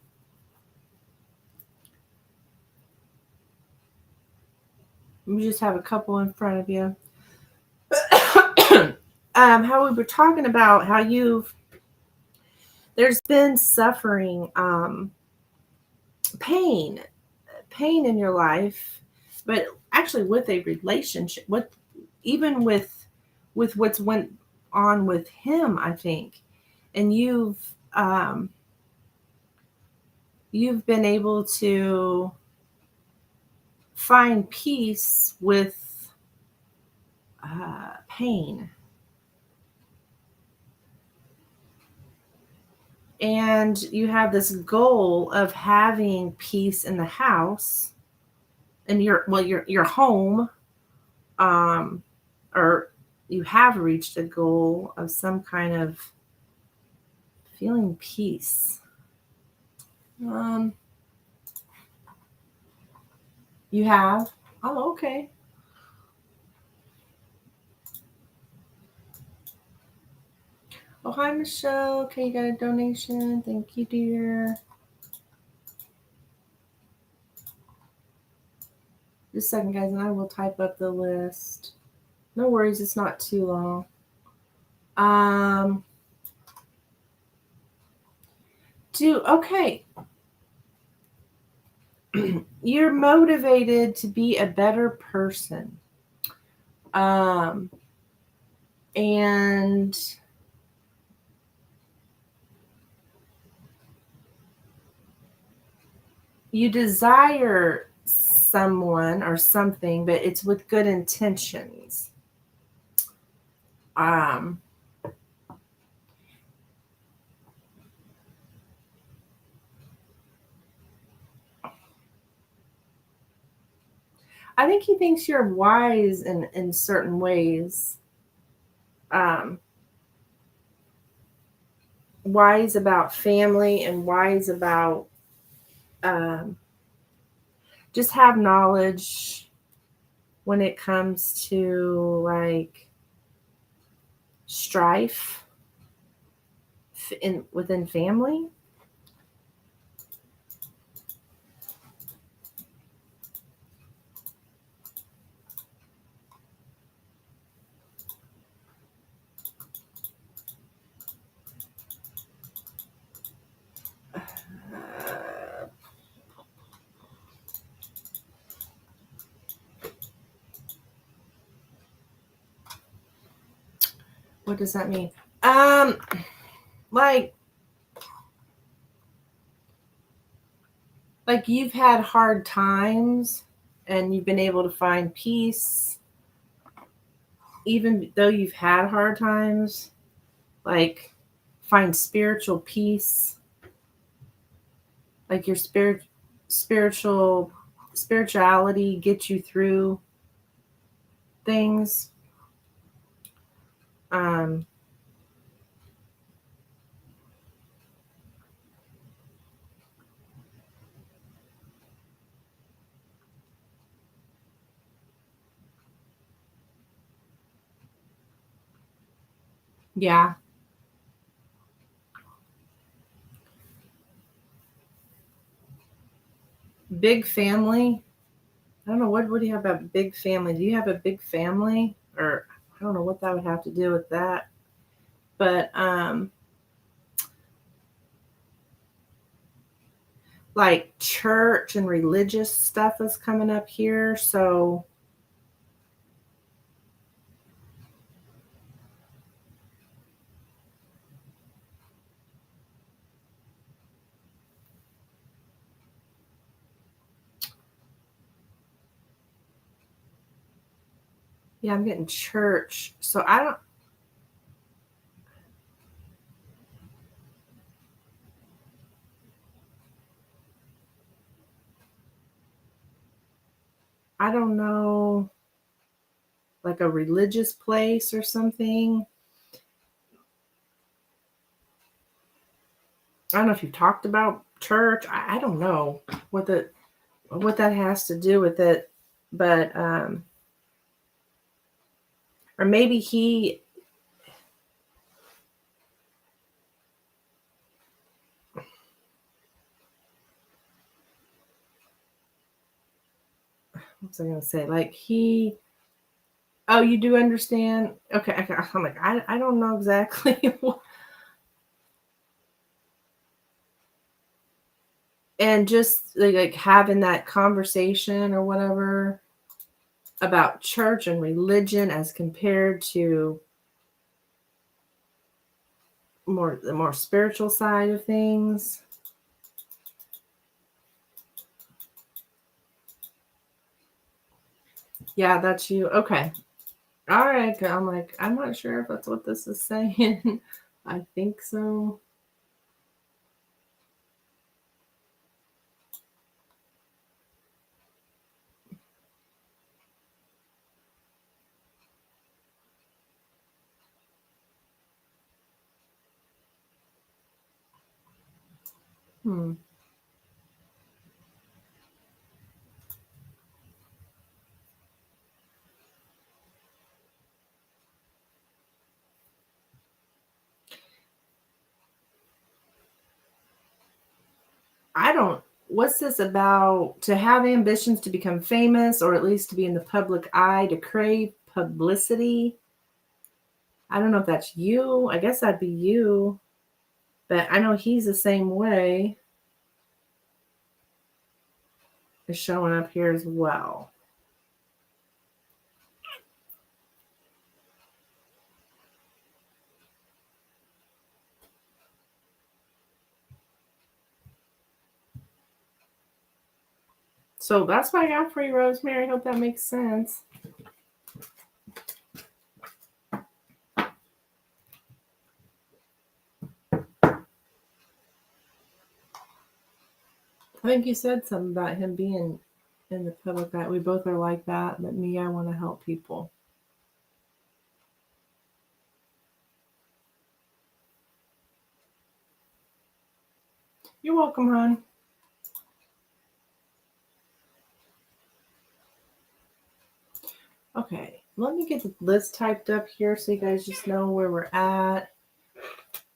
You just have a couple in front of you. How we were talking about how there's been suffering, pain in your life, but actually with a relationship, even with what's went on with him, I think, and you've been able to find peace with pain. And you have this goal of having peace in the house, and your home, or you have reached a goal of some kind of feeling peace. You have? Oh, okay. Oh, hi, Michelle. Okay, you got a donation. Thank you, dear. Just a second, guys, and I will type up the list. No worries, it's not too long. Okay. You're motivated to be a better person. And you desire someone or something, but it's with good intentions. Um, I think he thinks you're wise in certain ways. Um, wise about family and wise about um, just have knowledge when it comes to like strife within family. What does that mean? Um, like you've had hard times and you've been able to find peace even though you've had hard times, like find spiritual peace, like your spiritual spirituality gets you through things. um yeah, big family. I don't know, what do you have about big family? Do you have a big family? Or I don't know what that would have to do with that. But like church and religious stuff is coming up here. So yeah, I'm getting church. So I don't know, like a religious place or something. I don't know if you've talked about church. I don't know what that has to do with it, but or maybe he. What's I gonna say? Like he. Oh, you do understand? Okay, I'm like I don't know exactly. And just like having that conversation or whatever about church and religion as compared to the more spiritual side of things. Yeah, that's you. Okay. All right. I'm like, I'm not sure if that's what this is saying. I think so. Hmm. I don't. What's this about? To have ambitions to become famous or at least to be in the public eye, to crave publicity. I don't know if that's you. I guess that'd be you. But I know he's the same way. Is showing up here as well. So that's what I got for you, Rosemary. I hope that makes sense. I think you said something about him being in the public eye. We both are like that, but me, I want to help people. You're welcome, hon. Okay, let me get the list typed up here so you guys just know where we're at.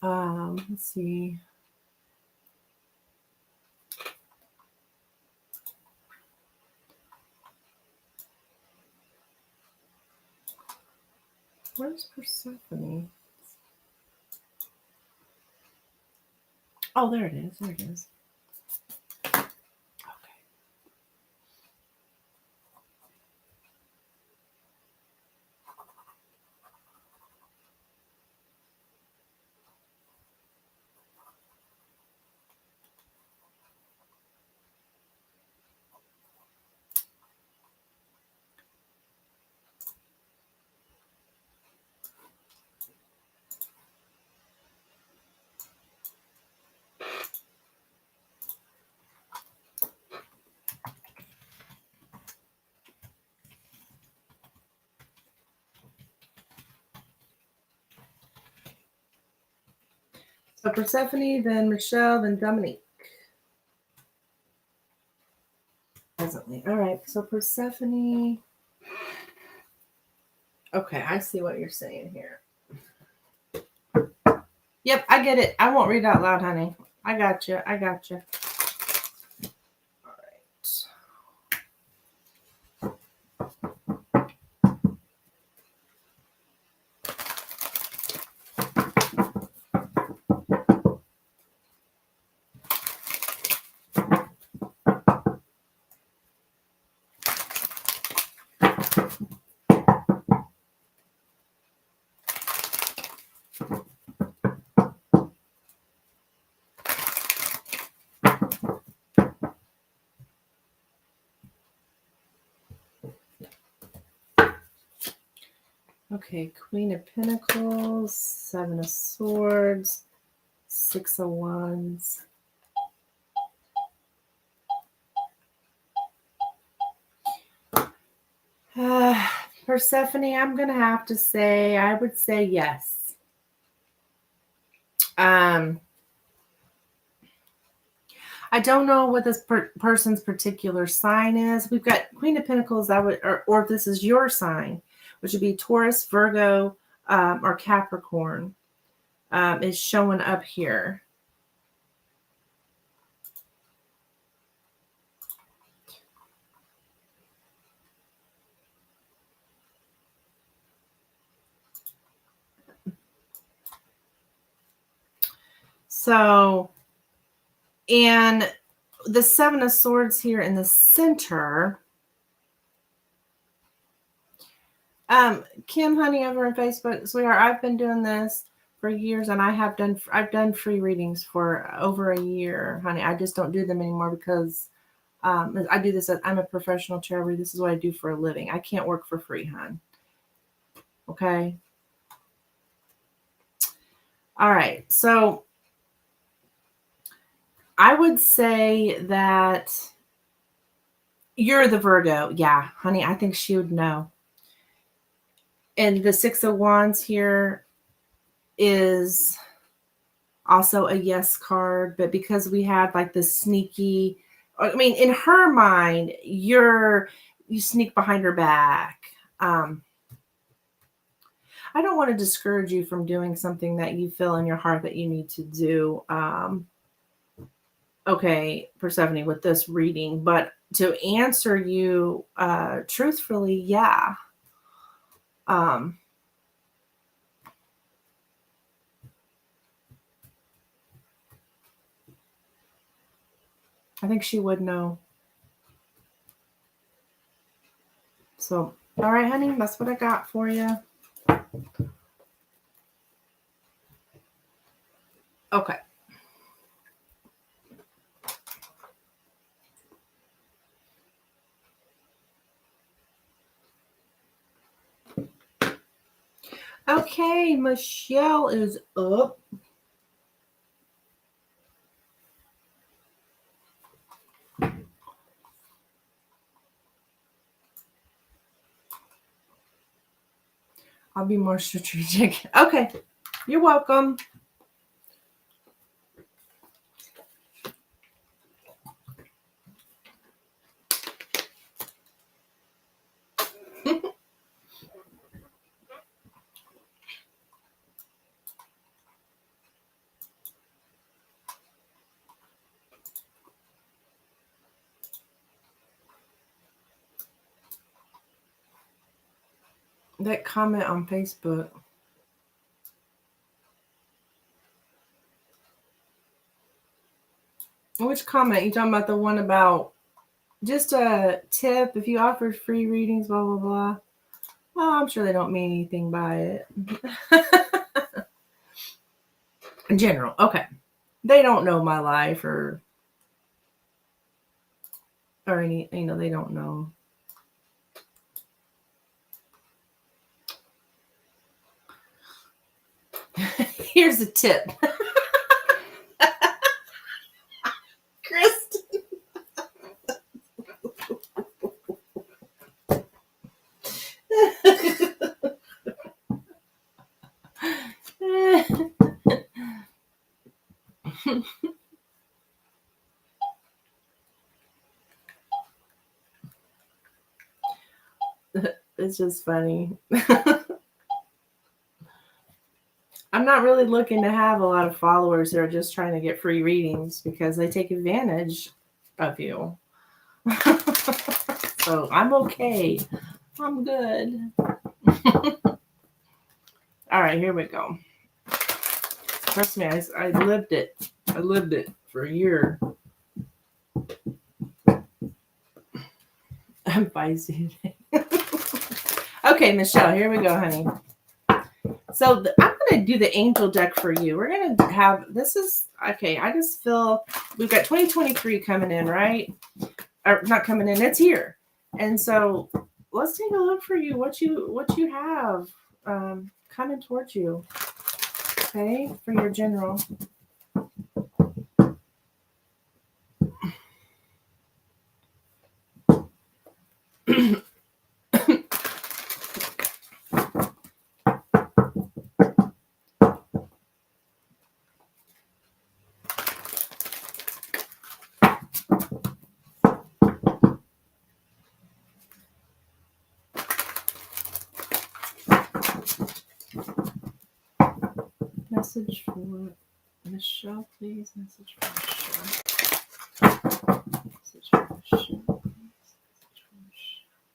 Let's see. Where's Persephone? Oh, there it is. There it is. Okay. So Persephone, then Michelle, then Dominique. Presently. All right. So Persephone. Okay, I see what you're saying here. Yep, I get it. I won't read out loud, honey. I got you. I got you. All right. Okay, Queen of Pentacles, Seven of Swords, Six of Wands. Persephone, I'm going to have to say, I would say yes. I don't know what this person's particular sign is. We've got Queen of Pentacles, or if this is your sign, which would be Taurus, Virgo, or Capricorn, is showing up here. So, and the Seven of Swords here in the center. Kim, honey, over on Facebook, sweetheart, I've been doing this for years, and I've done free readings for over a year, honey. I just don't do them anymore because I do this. I'm a professional tarot reader. This is what I do for a living. I can't work for free, hon. Okay. All right. So I would say that you're the Virgo. Yeah, honey, I think she would know. And the Six of Wands here is also a yes card, but because we had like this sneaky, I mean, in her mind, you sneak behind her back. I don't want to discourage you from doing something that you feel in your heart that you need to do. Okay, Persephone, with this reading, but to answer you truthfully, yeah. I think she would know. So, all right, honey, that's what I got for you. Okay. Okay, Michelle is up. I'll be more strategic. Okay, you're welcome. That comment on Facebook. Which comment? You talking about the one about just a tip if you offer free readings, blah, blah, blah? Oh, I'm sure they don't mean anything by it. In general, okay. They don't know my life or any, they don't know. Here's a tip. Kristen. It's just funny. I'm not really looking to have a lot of followers that are just trying to get free readings because they take advantage of you. So I'm okay. I'm good. All right, here we go. Trust me, I lived it. I lived it for a year. I'm feisty today. Okay, Michelle, here we go, honey. So I'm going to do the angel deck for you. We're going to have, this is, okay, I just feel we've got 2023 coming in, right? Or not coming in, it's here. And so let's take a look for you, what you have coming towards you, okay, for your general. Message for Michelle, please. Message for Michelle. Message for Michelle, please. Message for Michelle.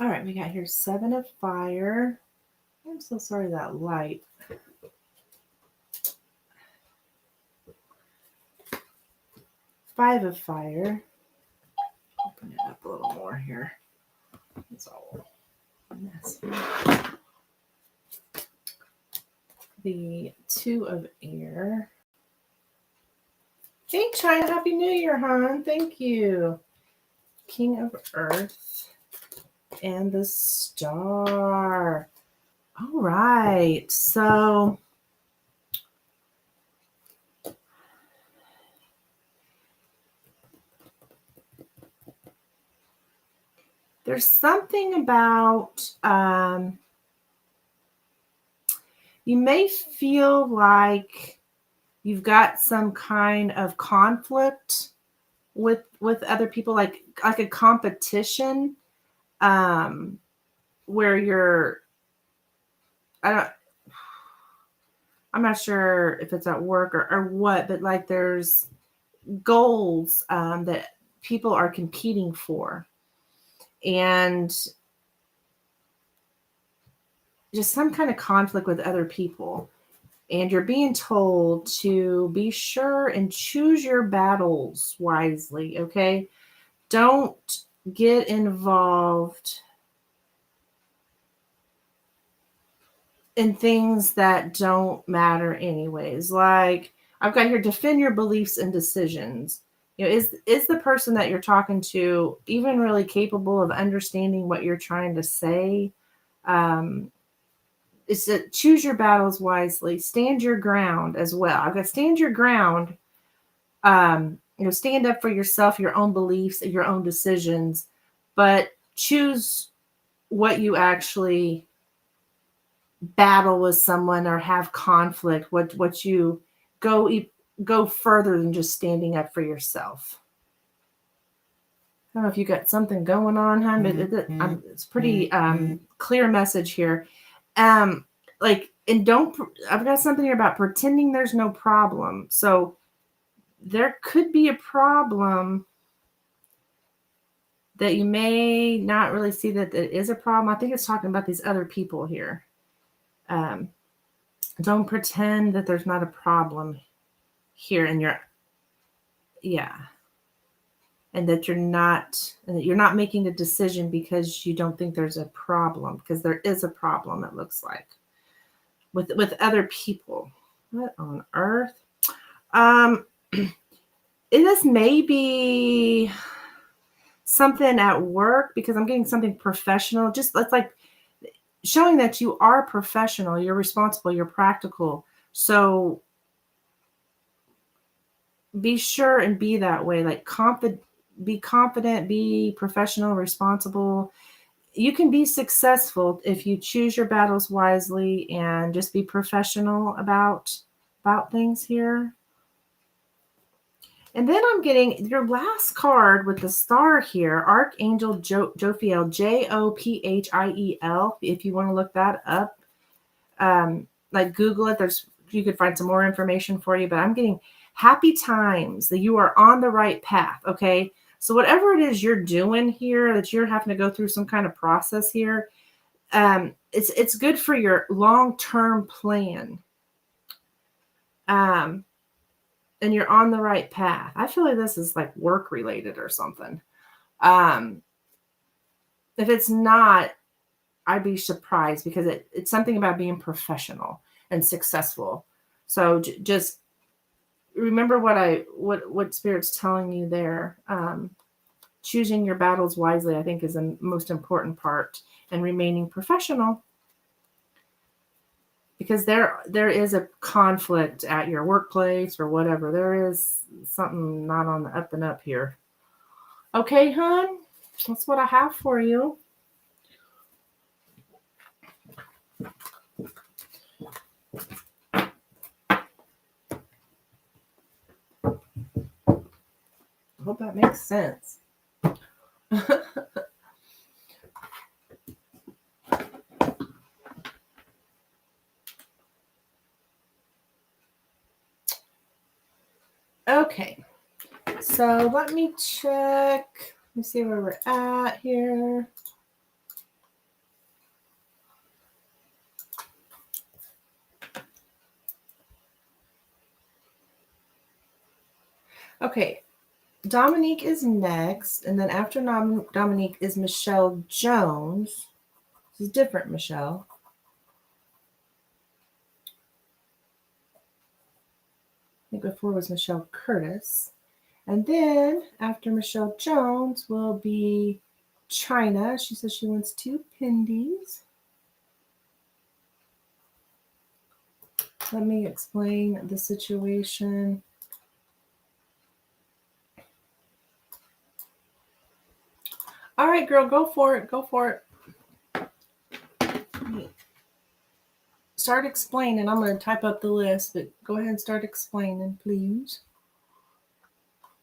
All right, we got here 7 of Fire. I'm so sorry that light. 5 of Fire. Open it up a little more here. It's all messy. The 2 of Air. Hey, China, Happy New Year, hon. Thank you. King of Earth and the Star. All right, so there's something about you may feel like you've got some kind of conflict with other people, like a competition, where you're, I'm not sure if it's at work or what, but like there's goals that people are competing for, and just some kind of conflict with other people. And you're being told to be sure and choose your battles wisely, okay? Don't get involved in things that don't matter anyways. Like, I've got here, defend your beliefs and decisions. Is the person that you're talking to even really capable of understanding what you're trying to say? Is to choose your battles wisely, stand your ground as well. I've got stand your ground. Stand up for yourself, your own beliefs, your own decisions, but choose what you actually battle with someone or have conflict. What you go further than just standing up for yourself. I don't know if you got something going on, hon, but it's pretty clear message here. And I've got something here about pretending there's no problem. So there could be a problem that you may not really see that it is a problem. I think it's talking about these other people here. Don't pretend that there's not a problem here in your, and that you're not making a decision because you don't think there's a problem, because there is a problem, it looks like, with other people. What on earth? This may be something at work, because I'm getting something professional. Just it's like showing that you are professional, you're responsible, you're practical. So be sure and be that way, like be confident, be professional, responsible. You can be successful if you choose your battles wisely and just be professional about things here. And then I'm getting your last card with the star here, Archangel Jophiel, Jophiel. If you want to look that up, like Google it. You could find some more information for you. But I'm getting happy times, that you are on the right path. Okay, so whatever it is you're doing here, that you're having to go through some kind of process here, it's good for your long-term plan. And you're on the right path. I feel like this is like work related or something. If it's not, I'd be surprised, because it's something about being professional and successful. So just remember what Spirit's telling you there. Choosing your battles wisely, I think, is the most important part, and remaining professional. Because there is a conflict at your workplace or whatever. There is something not on the up and up here. Okay, hon? That's what I have for you. I hope that makes sense. Okay, so let me check. Let me see where we're at here. Okay, Dominique is next, and then after Dominique is Michelle Jones. This is different, Michelle. I think before was Michelle Curtis. And then after Michelle Jones will be China. She says she wants 2 pindies. Let me explain the situation. All right, girl, go for it. Go for it. Start explaining. I'm going to type up the list, but go ahead and start explaining, please.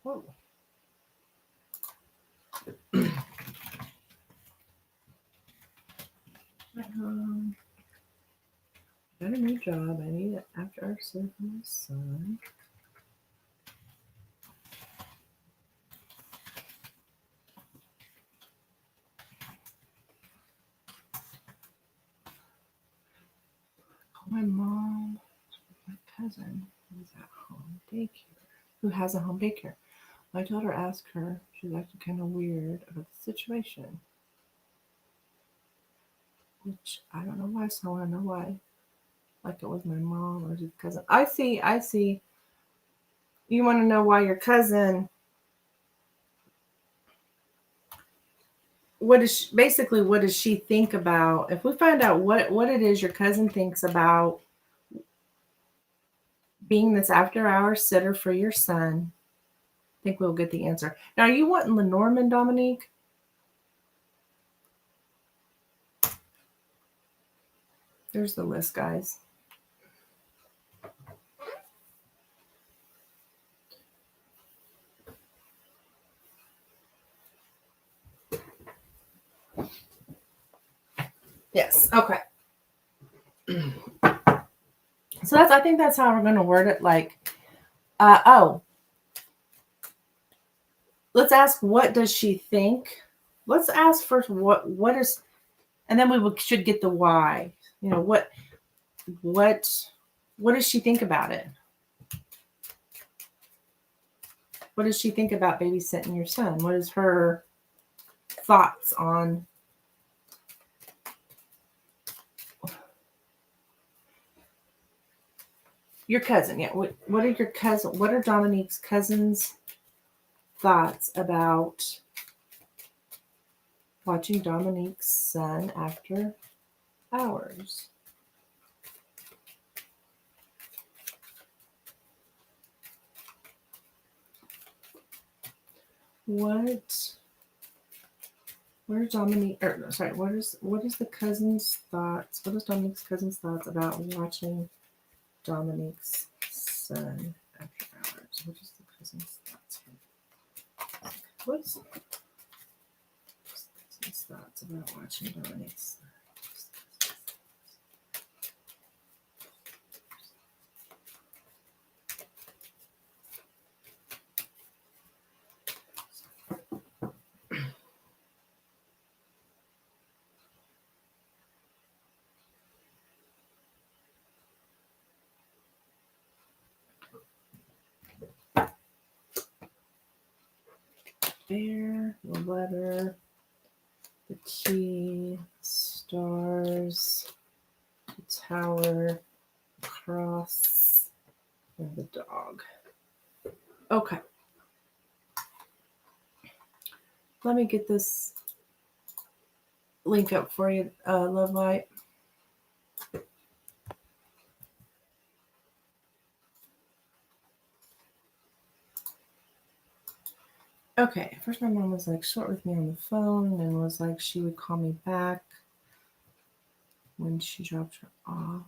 Whoa. Got a new job. I need it after I serve my son. Call my mom, my cousin, who's at home daycare, who has a home daycare. My daughter asked her, she's acting kind of weird about the situation. Which I don't know why, so I want to know why. Like it was my mom or his cousin. I see. You want to know why your cousin, what does she think about, if we find out what it is your cousin thinks about being this after hours sitter for your son, I think we'll get the answer. Now, are you wanting Lenormand, Dominique? There's the list, guys. Yes. Okay. So I think that's how we're going to word it. Like, let's ask, what does she think? Let's ask first, what is, and then should get the why. You know, what does she think about it? What does she think about babysitting your son? What is her thoughts on your cousin? Yeah. What are Dominique's cousin's thoughts about watching Dominique's son after hours? What is Dominique, or no, sorry, what is the cousin's thoughts? What is Dominique's cousin's thoughts about watching Dominique's son after hours? What is the cousin's thoughts? What's the cousin's thoughts about watching Dominique's son? Bear, the letter, the key, stars, the tower, cross, and the dog. Okay. Let me get this link up for you, Love Light. Okay, first my mom was like short with me on the phone and was like she would call me back when she dropped her off.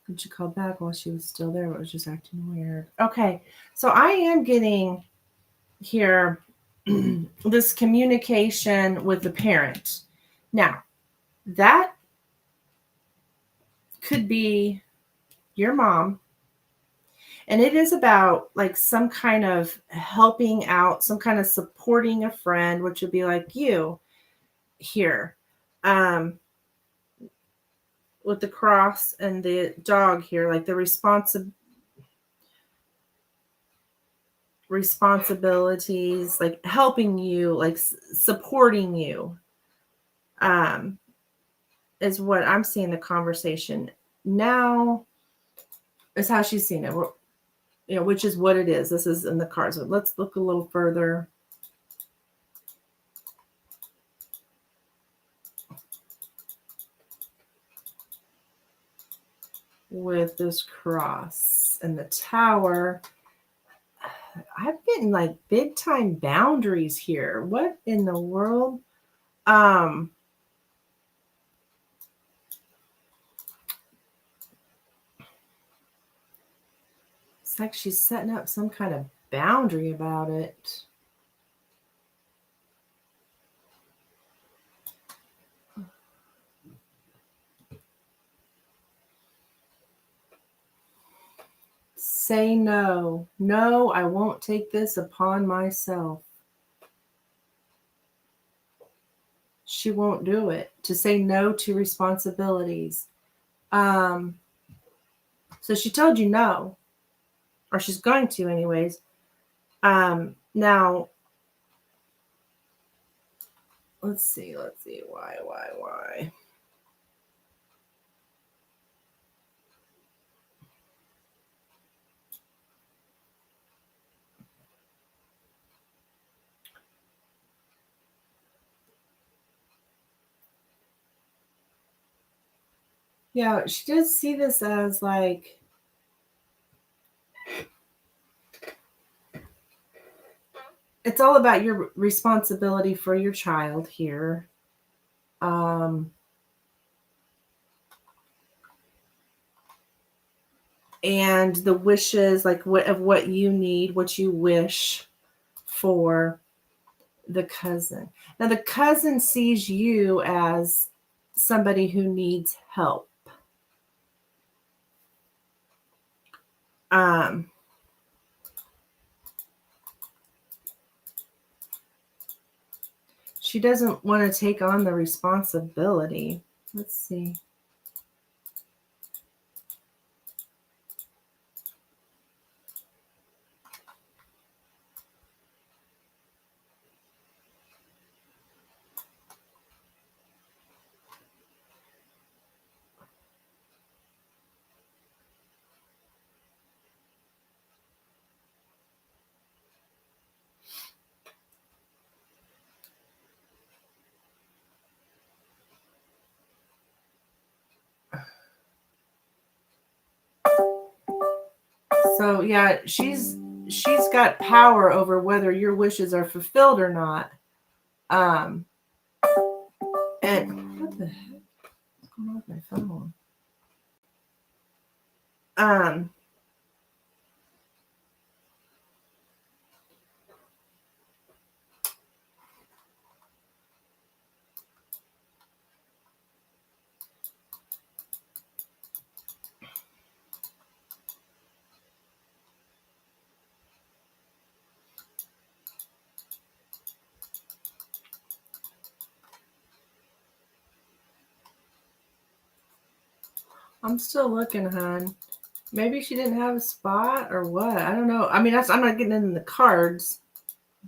And she called back while she was still there, but was just acting weird. Okay, so I am getting here this communication with the parent. Now, that could be your mom. And it is about like some kind of helping out, some kind of supporting a friend, which would be like you here, with the cross and the dog here, like the responsibilities, like helping you, like supporting you, is what I'm seeing the conversation now is how she's seen it. You know, which is what it is. This is in the cards. So let's look a little further. With this cross and the tower, I'm getting like big time boundaries here. What in the world? It's like she's setting up some kind of boundary about it. Say no. No, I won't take this upon myself. She won't do it. To say no to responsibilities. So she told you no, or she's going to anyways. Now, let's see. Why? Yeah, she does see this as like it's all about your responsibility for your child here. And the wishes, like what you need, what you wish for the cousin. Now the cousin sees you as somebody who needs help. Um, she doesn't want to take on the responsibility. Let's see. So yeah, she's got power over whether your wishes are fulfilled or not. And what the heck? What's going on with my phone? Um, I'm still looking, hon. Maybe she didn't have a spot or what? I don't know. I mean, I'm not getting into the cards,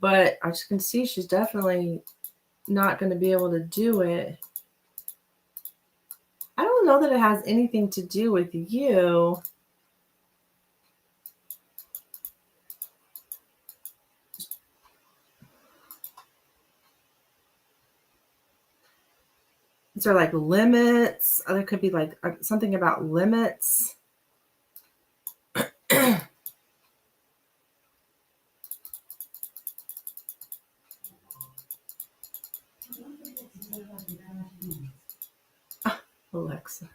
but I just can see she's definitely not going to be able to do it. I don't know that it has anything to do with you. Is there like limits? There could be like something about limits. Alexa.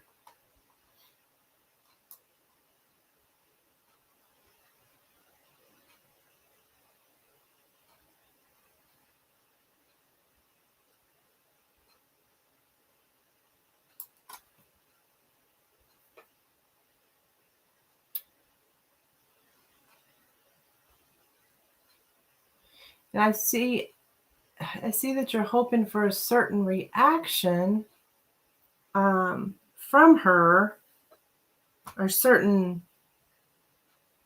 And I see that you're hoping for a certain reaction from her or certain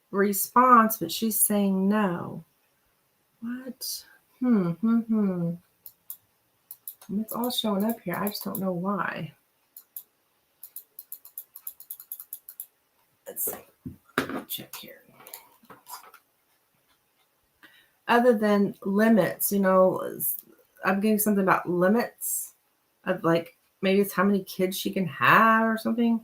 response, but she's saying no. What? It's all showing up here. I just don't know why. Let's see. Check here. Other than limits, I'm getting something about limits of like maybe it's how many kids she can have or something.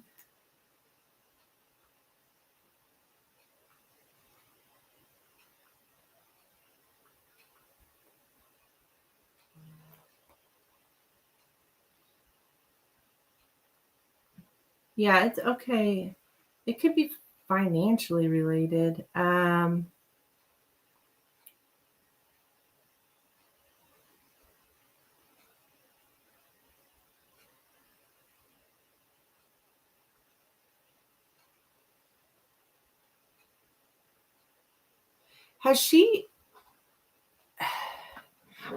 Yeah, it's okay. It could be financially related. Has she?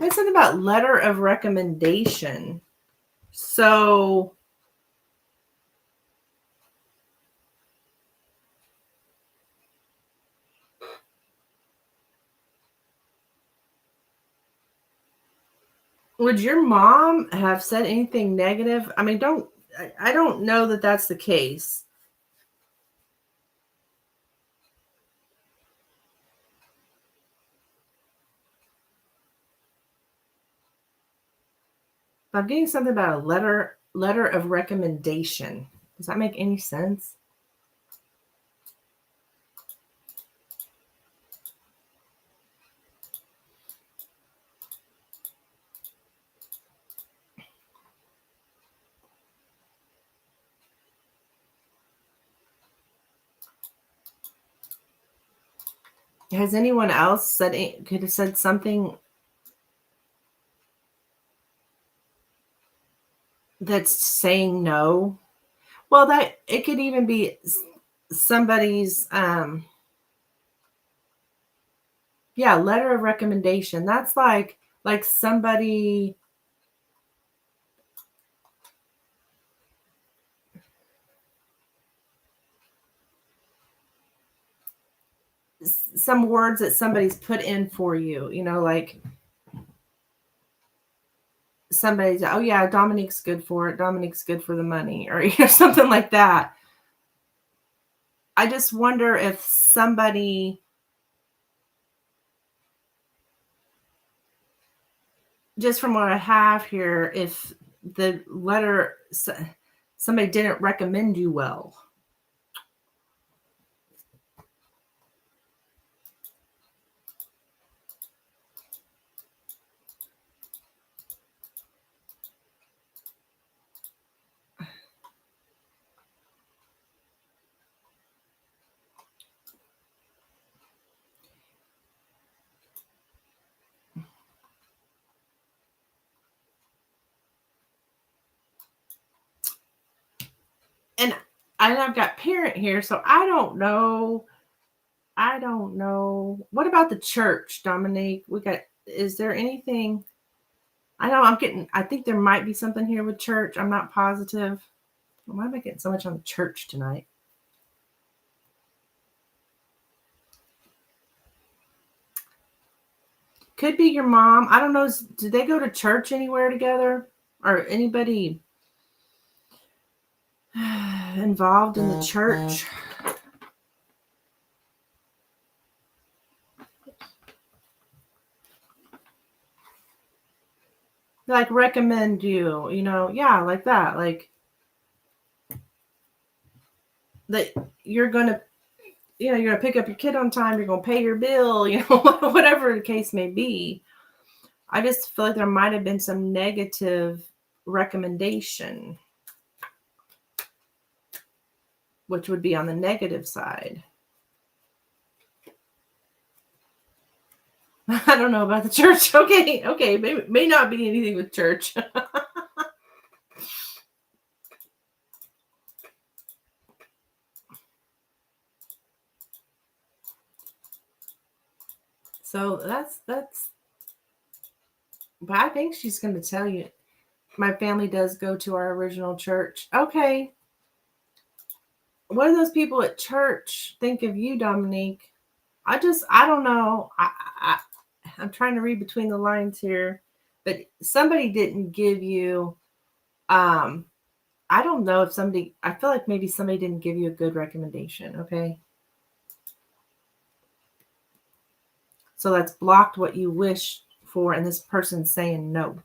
There's something about letter of recommendation. So would your mom have said anything negative? I mean, I don't know that that's the case. I'm getting something about a letter of recommendation. Does that make any sense? Has anyone else could have said something that's saying no? Well, that it could even be somebody's letter of recommendation. That's like somebody, some words that somebody's put in for you, like somebody's, oh yeah, Dominique's good for it. Dominique's good for the money, or something like that. I just wonder if somebody, just from what I have here, if the letter, somebody didn't recommend you well. And I've got parent here, so I don't know. What about the church, Dominique? Is there anything? I think there might be something here with church. I'm not positive. Why am I getting so much on the church tonight? Could be your mom. I don't know. Did they go to church anywhere together? Or anybody involved in the church? Like recommend you, yeah, like that. Like that you're gonna pick up your kid on time, you're gonna pay your bill, whatever the case may be. I just feel like there might have been some negative recommendation, which would be on the negative side. I don't know about the church. Okay, may not be anything with church. So that's but I think she's going to tell you my family does go to our original church. Okay. What do those people at church think of you, Dominique? I don't know. I'm trying to read between the lines here, but somebody didn't give you, I don't know if I feel like maybe somebody didn't give you a good recommendation. Okay. So that's blocked what you wish for, and this person's saying no.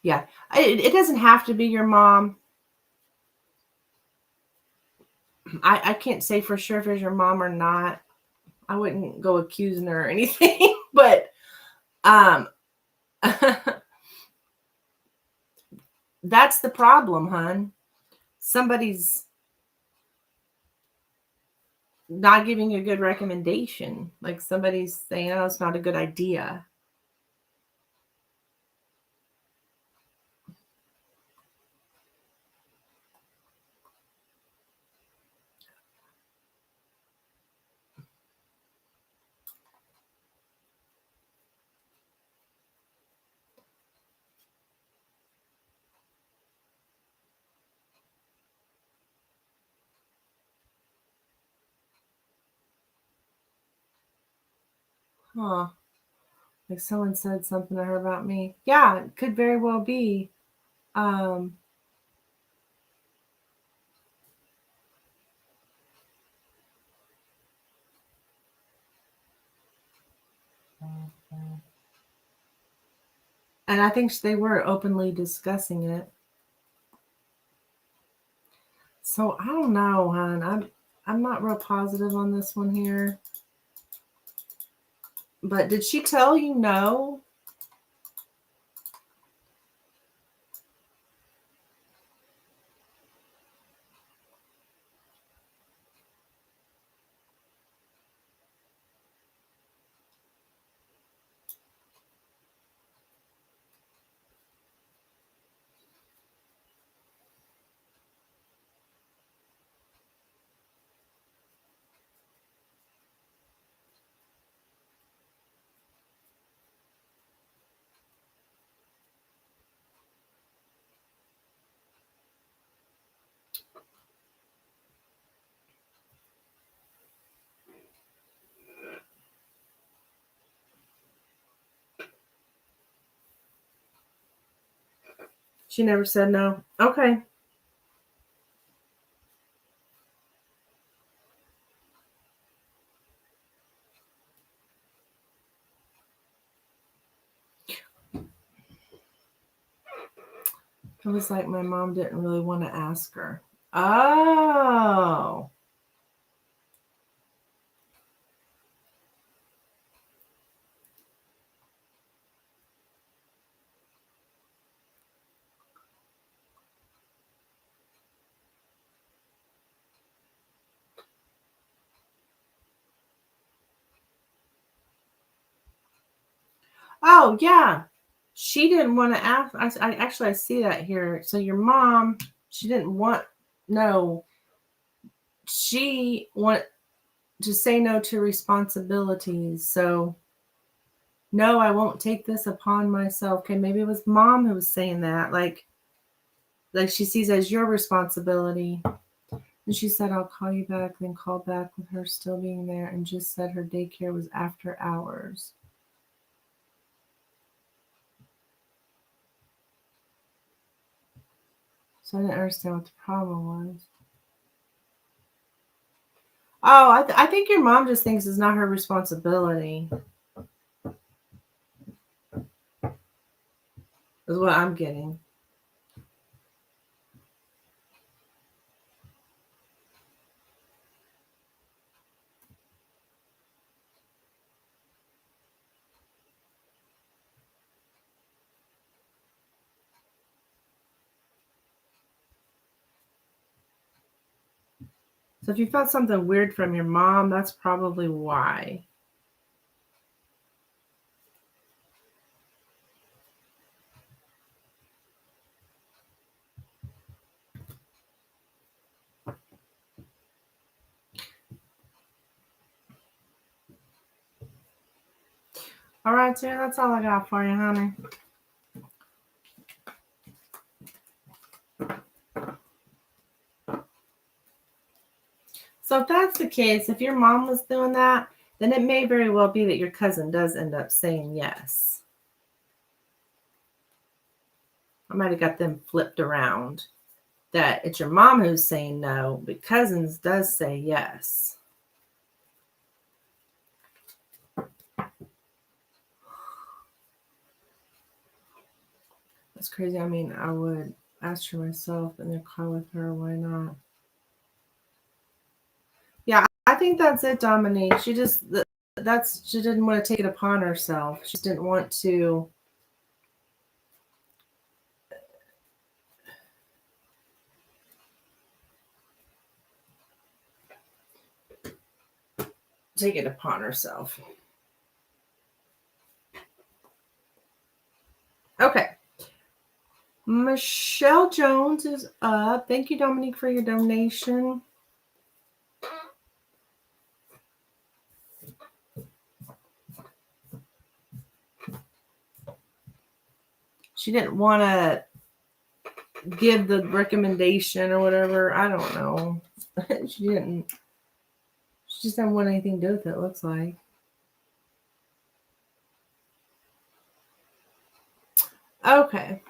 Yeah. It doesn't have to be your mom. I can't say for sure if it's your mom or not. I wouldn't go accusing her or anything, but that's the problem, hon. Somebody's not giving you a good recommendation. Like somebody's saying, oh, it's not a good idea. Huh. Like someone said something to her about me. Yeah, it could very well be. Um, and I think they were openly discussing it. So I don't know, hon. I'm not real positive on this one here. But did she tell you no? She never said no. Okay. It was like my mom didn't really want to ask her. Oh. Oh, yeah. She didn't want to ask. I actually I see that here. So your mom, she didn't want no. She want to say no to responsibilities. So no, I won't take this upon myself. Okay, maybe it was mom who was saying that. Like she sees as your responsibility. And she said, I'll call you back, then called back with her still being there and just said her daycare was after hours. So I didn't understand what the problem was. Oh, I think your mom just thinks it's not her responsibility. Is what I'm getting. So if you felt something weird from your mom, that's probably why. All right, Sarah, that's all I got for you, honey. So if that's the case, if your mom was doing that, then it may very well be that your cousin does end up saying yes. I might have got them flipped around. That it's your mom who's saying no, but cousins does say yes. That's crazy. I mean, I would ask her myself in the car with her. Why not? Yeah, I think that's it, Dominique. She just she didn't want to take it upon herself. She just didn't want to take it upon herself. Okay. Michelle Jones is up. Thank you, Dominique, for your donation. She didn't want to give the recommendation or whatever. I don't know. She didn't. She just didn't want anything to do with it, looks like. Okay.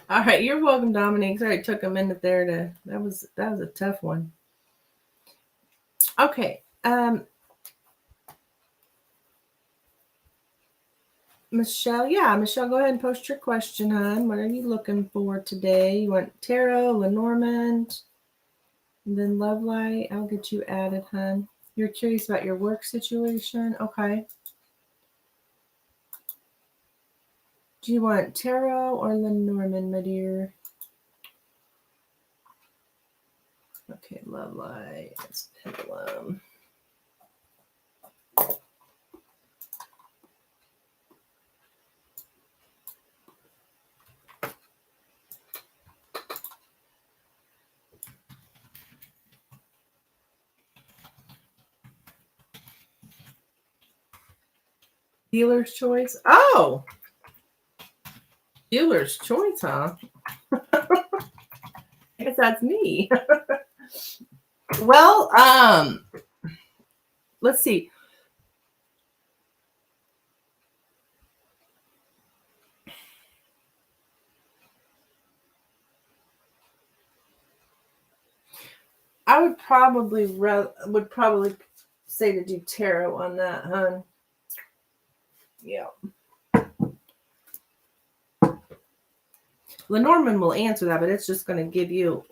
All right, you're welcome, Dominique. Sorry, it took a minute there to. That was a tough one. Okay. Michelle, Michelle, go ahead and post your question, hon. What are you looking for today? You want tarot, Lenormand, and then love light. I'll get you added, hon. You're curious about your work situation? Okay. Do you want tarot or Lenormand, my dear? Okay, love light. It's Pendulum. Dealer's choice. Oh, dealer's choice, huh? I guess that's me. Well, let's see. I would probably say to do tarot on that, hon. Yeah. Lenormand will answer that, but it's just going to give you,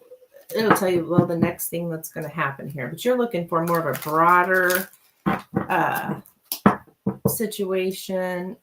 it'll tell you, well, the next thing that's going to happen here. But you're looking for more of a broader situation.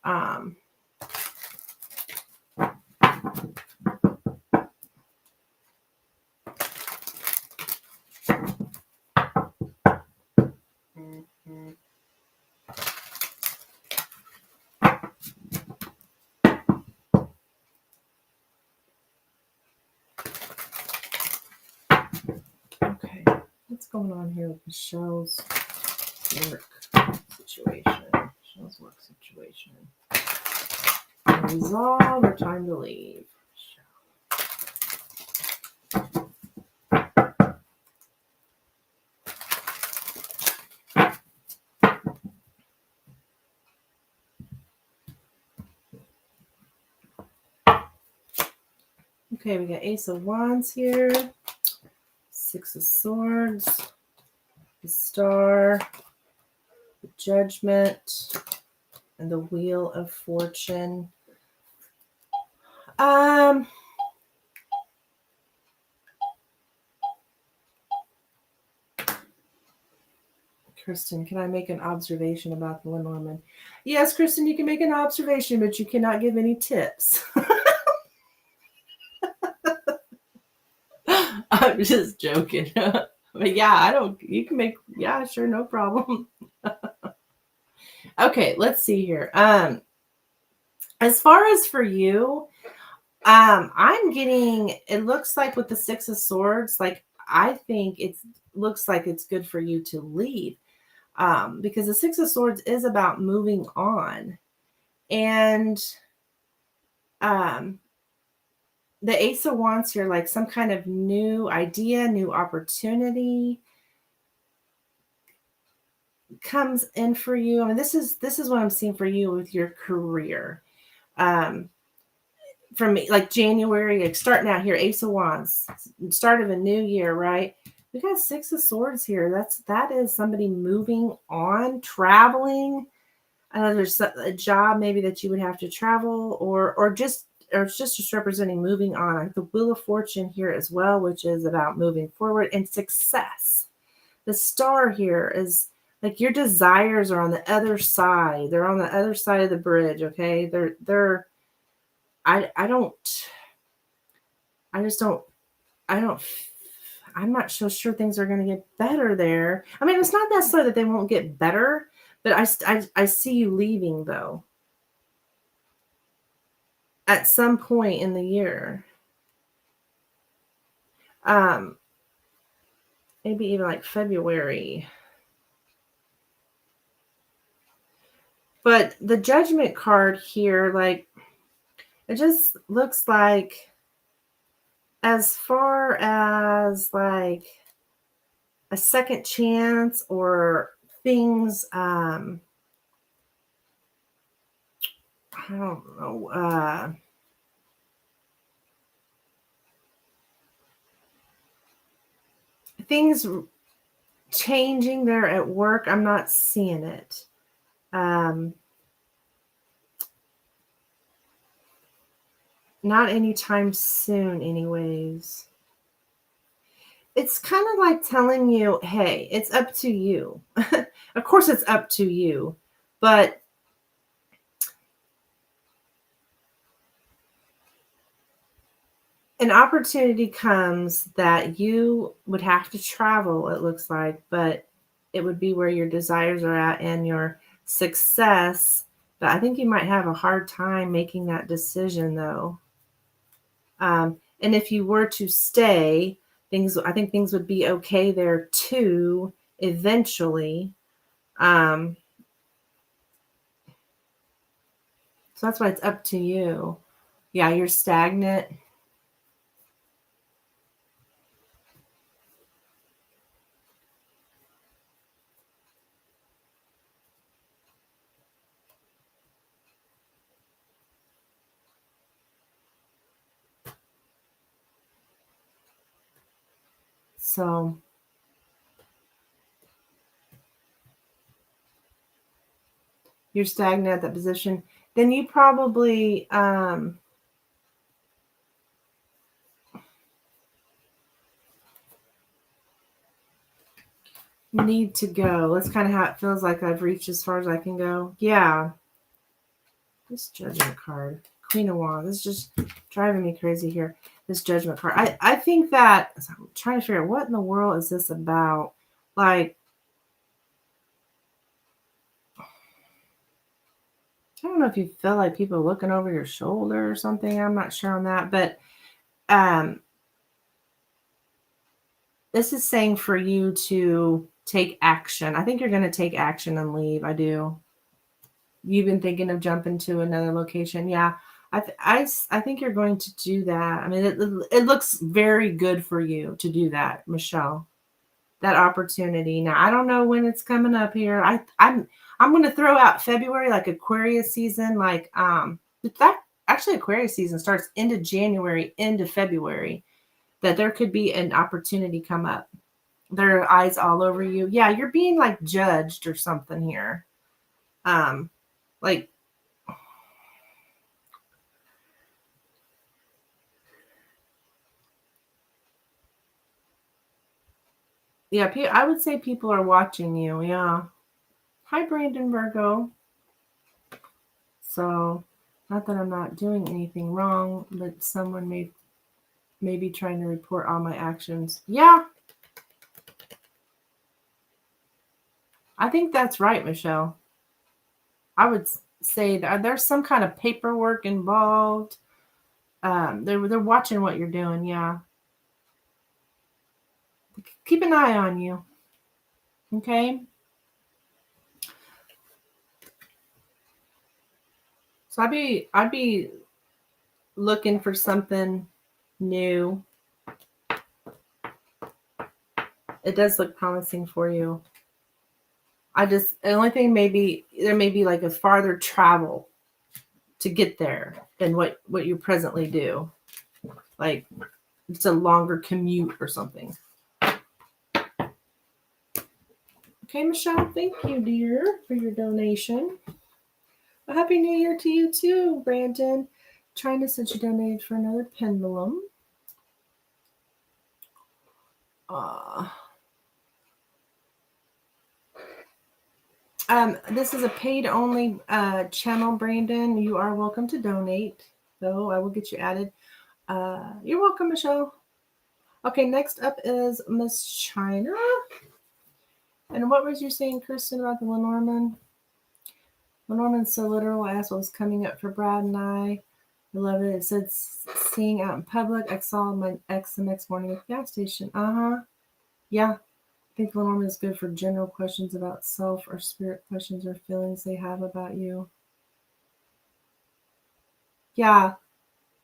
Okay, what's going on here with Michelle's work situation? Michelle's work situation. Resolve or time to leave? Okay, we got Ace of Wands here, Six of Swords, the Star, the Judgment, and the Wheel of Fortune. Kristen, can I make an observation about the Lenormand? Yes, Kristen, you can make an observation, but you cannot give any tips. I'm just joking. But yeah, you can make, yeah, sure, no problem. Okay, let's see here. As far as for you, I'm getting, it looks like with the Six of Swords, like I think it looks like it's good for you to leave. Because the Six of Swords is about moving on. And the Ace of Wands here, like some kind of new idea, new opportunity comes in for you. I mean, this is what I'm seeing for you with your career. From like January, like starting out here, Ace of Wands, start of a new year, right? We got Six of Swords here. That is somebody moving on, traveling. There's a job maybe that you would have to travel, or it's just representing moving on. Like the Wheel of Fortune here as well, which is about moving forward and success. The Star here is like your desires are on the other side. They're on the other side of the bridge. Okay, I'm not so sure things are going to get better there. I mean, it's not necessarily that they won't get better, but I see you leaving though at some point in the year. Maybe even like February. But the Judgment card here, like, it just looks like as far as like a second chance or things, I don't know, things changing there at work, I'm not seeing it. Not anytime soon, anyways. It's kind of like telling you, hey, it's up to you. Of course, it's up to you, but an opportunity comes that you would have to travel, it looks like, but it would be where your desires are at and your success. But I think you might have a hard time making that decision, though. And if you were to stay, I think things would be okay there too, eventually. So that's why it's up to you. Yeah, you're stagnant. So you're stagnant at that position. Then you probably need to go. That's kind of how it feels like I've reached as far as I can go. Yeah. This judgment card. Queen of Wands. This is just driving me crazy here. This judgment card. I think that I'm trying to figure out what in the world is this about. Like, I don't know if you feel like people looking over your shoulder or something. I'm not sure on that. But this is saying for you to take action. I think you're going to take action and leave. I do. You've been thinking of jumping to another location. Yeah. I think you're going to do that. I mean, it looks very good for you to do that, Michelle. That opportunity. Now, I don't know when it's coming up here. I'm going to throw out February, like Aquarius season. Like that actually Aquarius season starts into January, into February. That there could be an opportunity come up. There are eyes all over you. Yeah, you're being like judged or something here. Like, yeah, I would say people are watching you. Yeah. Hi, Brandon Virgo. So, not that I'm not doing anything wrong, but someone may be trying to report all my actions. Yeah. I think that's right, Michelle. I would say that there's some kind of paperwork involved. They're watching what you're doing. Yeah. Keep an eye on you. Okay. So I'd be looking for something new. It does look promising for you. The only thing maybe there may be like a farther travel to get there than what you presently do. Like it's a longer commute or something. Okay, Michelle, thank you, dear, for your donation. A happy New Year to you too, Brandon. China said she donated for another pendulum. This is a paid only channel, Brandon. You are welcome to donate, though. I will get you added. You're welcome, Michelle. Okay, next up is Miss China. And what was you saying, Kristen, about the Lenormand? Lenormand's so literal. I asked what was coming up for Brad and I. I love it. It said seeing out in public. I saw my ex the next morning at the gas station. Yeah. I think Lenormand is good for general questions about self or spirit questions or feelings they have about you. Yeah,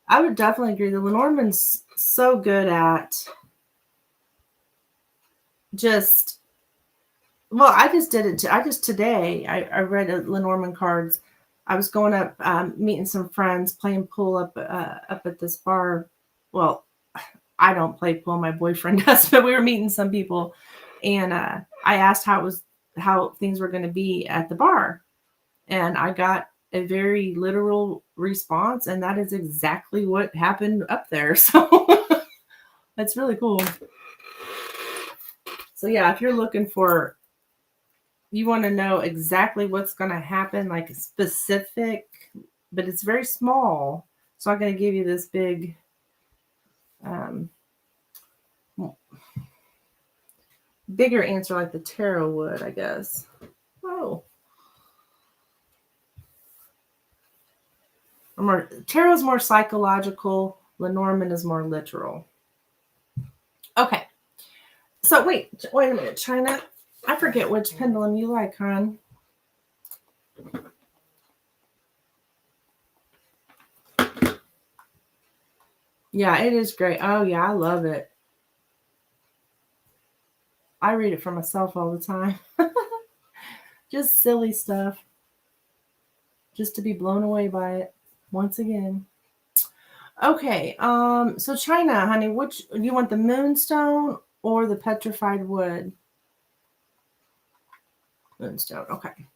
I would definitely agree. The Lenormand's so good at just, well, I just did it. I just today, I read Lenormand cards. I was going up, meeting some friends, playing pool up at this bar. Well, I don't play pool, my boyfriend does, but we were meeting some people, and I asked how things were going to be at the bar, and I got a very literal response, and that is exactly what happened up there. So that's really cool. So yeah, if you're looking for, you want to know exactly what's going to happen, like specific, but it's very small. So I'm going to give you this big, bigger answer like the tarot would, I guess. Oh, tarot is more psychological. Lenormand is more literal. Okay. So wait a minute, China. I forget which pendulum you like, hon. Yeah, it is great. Oh yeah, I love it. I read it for myself all the time. Just silly stuff. Just to be blown away by it once again. Okay, so China, honey, which do you want, the moonstone or the petrified wood? Moonstone, okay.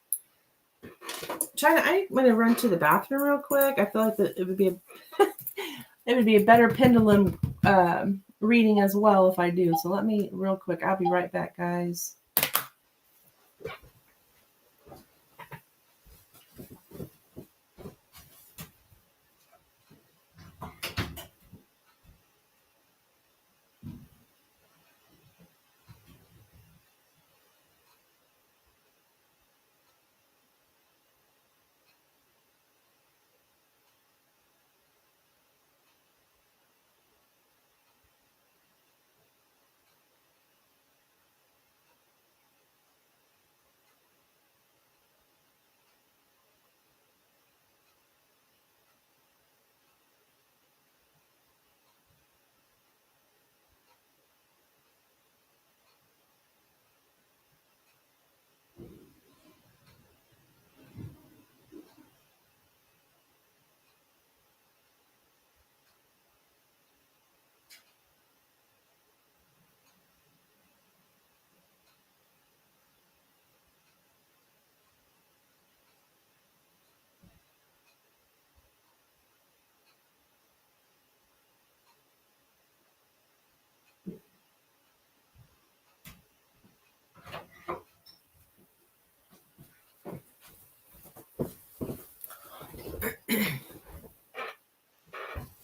China, I'm gonna run to the bathroom real quick. I feel like it would be it would be a better pendulum reading as well if I do. So let me real quick. I'll be right back, guys.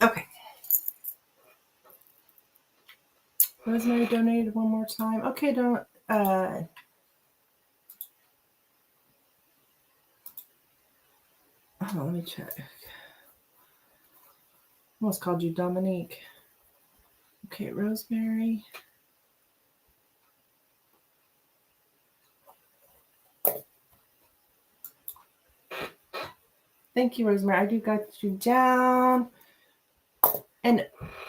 Okay. Rosemary donated one more time. Okay, don't. Hold on, let me check. Almost called you Dominique. Okay, Rosemary. Thank you, Rosemary. I do got you down. And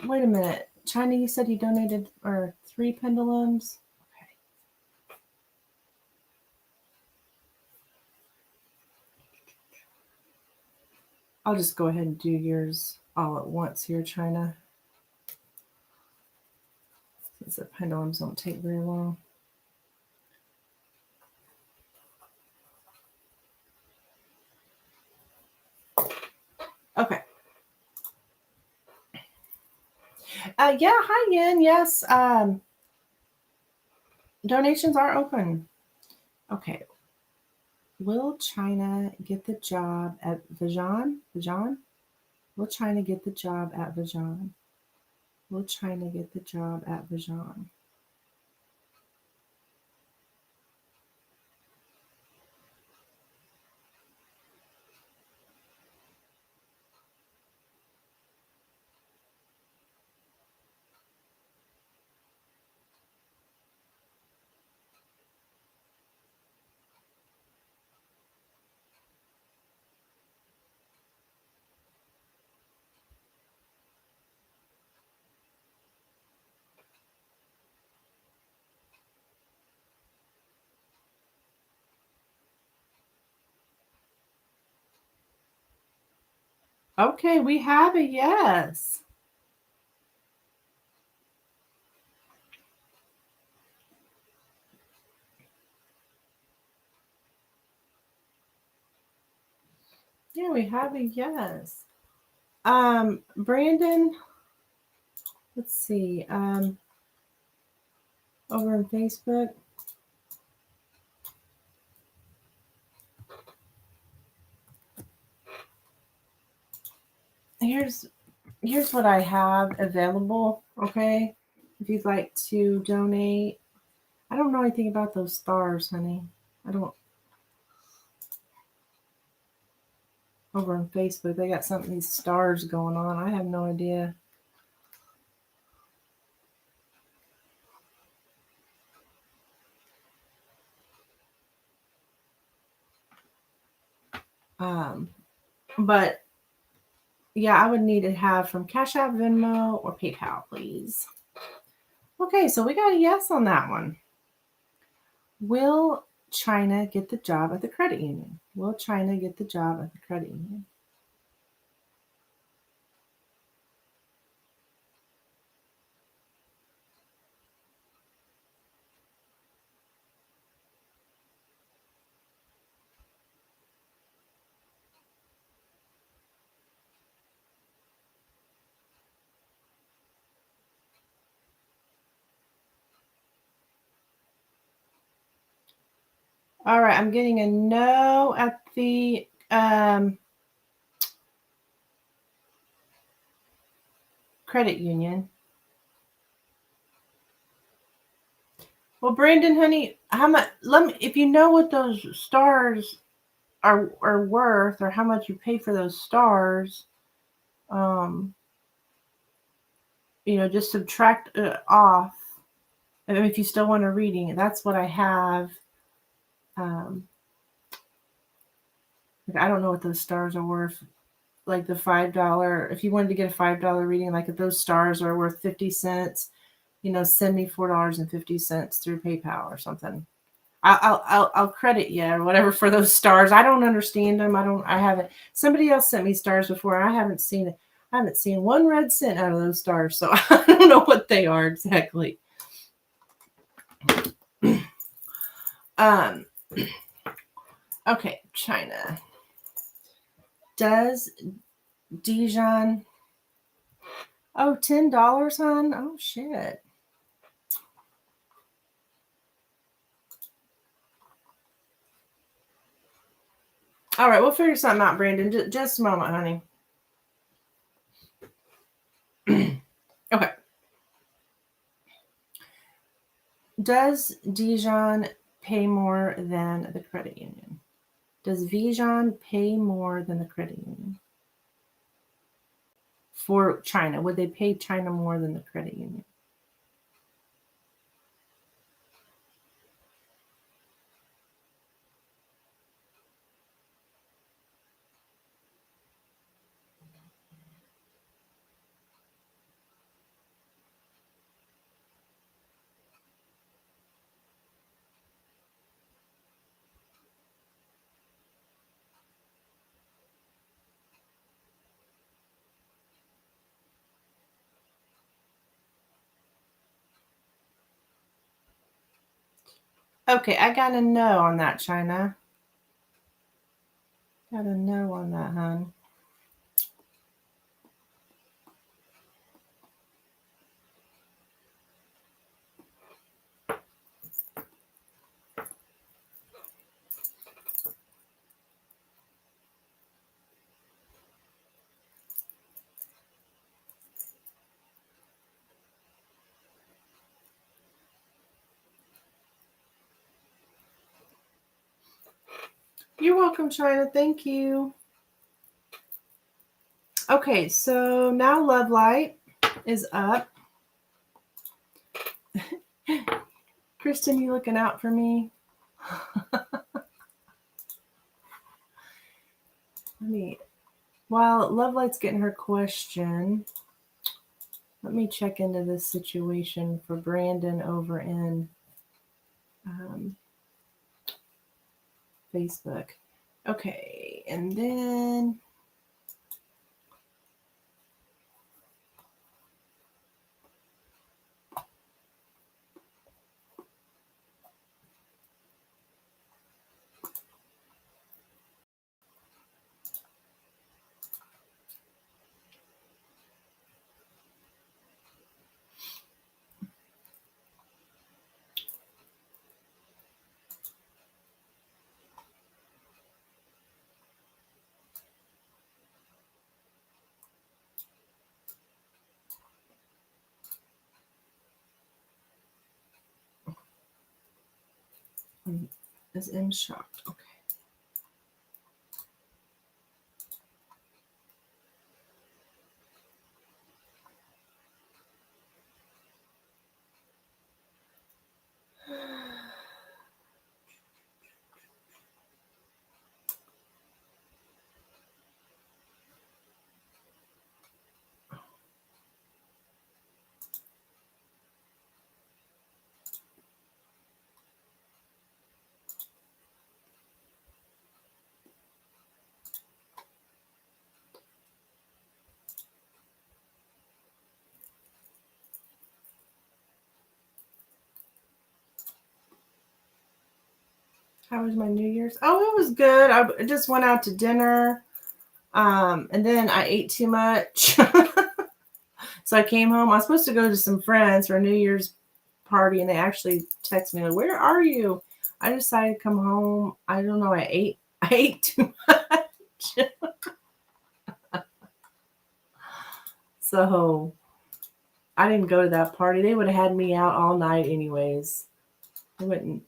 wait a minute. China, you said you donated 3 pendulums? Okay. I'll just go ahead and do yours all at once here, China. Since the pendulums don't take very long. Okay. Yeah, hi, Yin. Yes. Donations are open. Okay. Will China get the job at Vajan? Vajan? Will China get the job at Vajan? Will China get the job at Vajan? Okay, we have a yes. Yeah, we have a yes. Brandon, let's see. Over on Facebook. Here's what I have available, okay? If you'd like to donate. I don't know anything about those stars, honey. I don't. Over on Facebook, they got something, these stars going on. I have no idea. But yeah, I would need to have from Cash App, Venmo, or PayPal, please. Okay, so we got a yes on that one. Will China get the job at the credit union? Will China get the job at the credit union? All right, I'm getting a no at the credit union. Well, Brandon, honey, how much? Let me, if you know what those stars are worth, or how much you pay for those stars, um, just subtract it off. I mean, if you still want a reading, that's what I have. Um, like, I don't know what those stars are worth. Like the $5, if you wanted to get a $5 reading, like if those stars are worth 50 cents, send me $4.50 through PayPal or something. I'll credit you or whatever for those stars. I don't understand them. I haven't. Somebody else sent me stars before. I haven't seen it. I haven't seen one red cent out of those stars, so I don't know what they are exactly. Um. Okay, China. Does Dijon? Oh, $10, hon. Oh shit. All right, we'll figure something out, Brandon. Just a moment, honey. Okay. Does Dijon pay more than the credit union? Does Vision pay more than the credit union? For China, would they pay China more than the credit union? Okay, I got a no on that, China. Got a no on that, hon. You're welcome, China. Thank you. Okay, so now Love Light is up. Kristen, you looking out for me? While Love Light's getting her question, let me check into this situation for Brandon over in Facebook. Okay, and then Is M shocked? Okay. How was my New Year's? Oh, it was good. I just went out to dinner. And then I ate too much. So I came home. I was supposed to go to some friends for a New Year's party, and they actually texted me, like, "Where are you?" I decided to come home. I don't know. I ate too much. So I didn't go to that party. They would have had me out all night anyways. I wouldn't.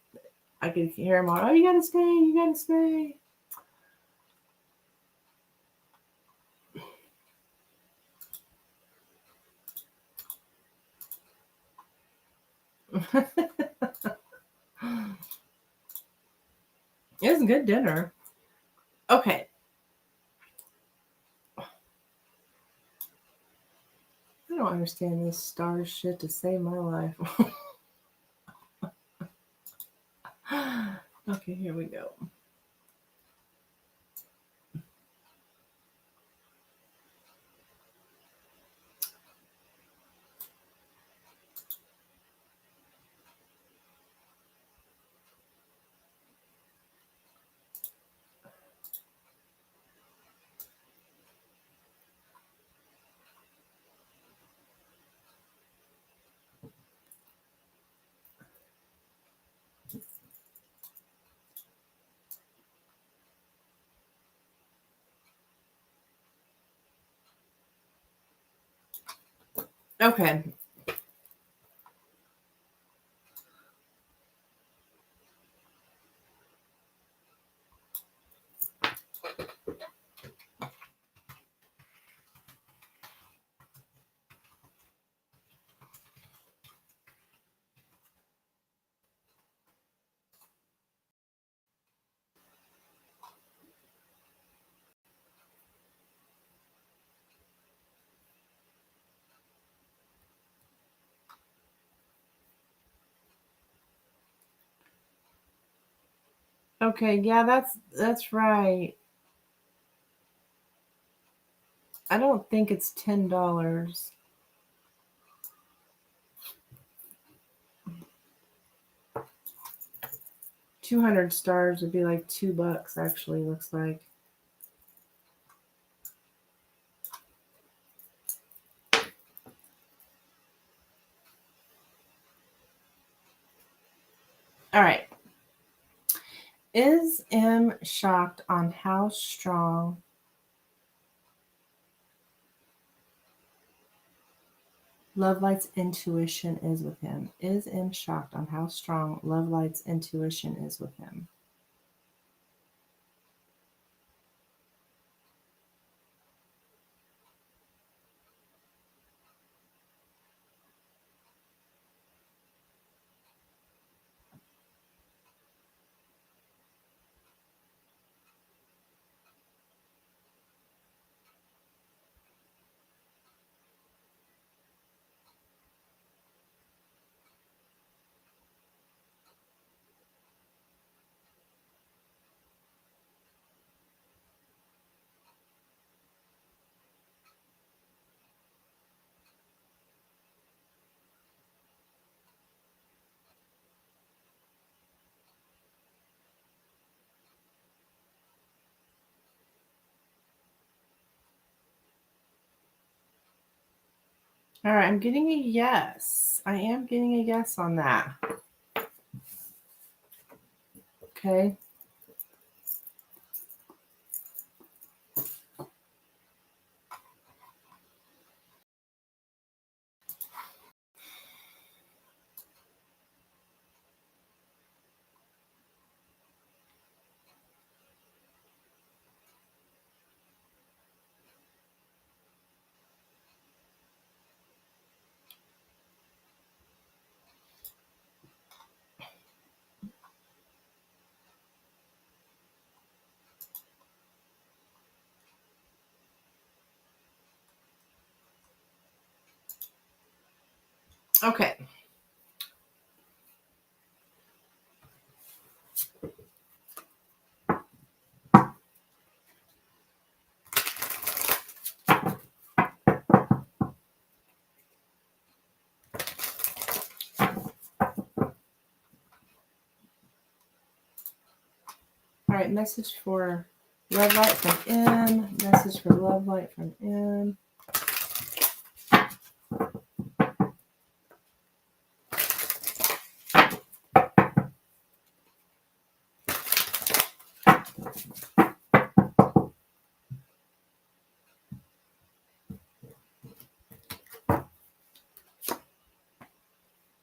I could hear them all. Oh, you gotta stay. You gotta stay. It was a good dinner. Okay. I don't understand this star shit to save my life. Okay, here we go. Okay. Okay, yeah, that's right. I don't think it's $10. 200 stars would be like $2 actually, looks like. All right. Is M shocked on how strong Love Light's intuition is with him? Is M shocked on how strong Love Light's intuition is with him? All right, I'm getting a yes. I am getting a yes on that. Okay. Okay. All right, message for love light from M. Message for love light from M.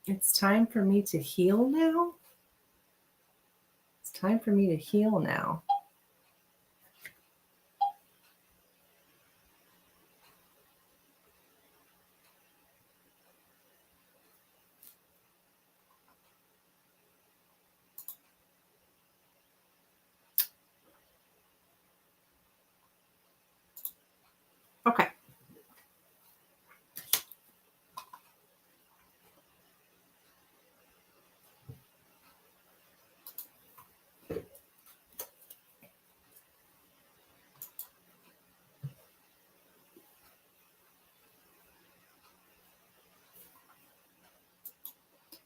It's time for me to heal now. It's time for me to heal now. Okay.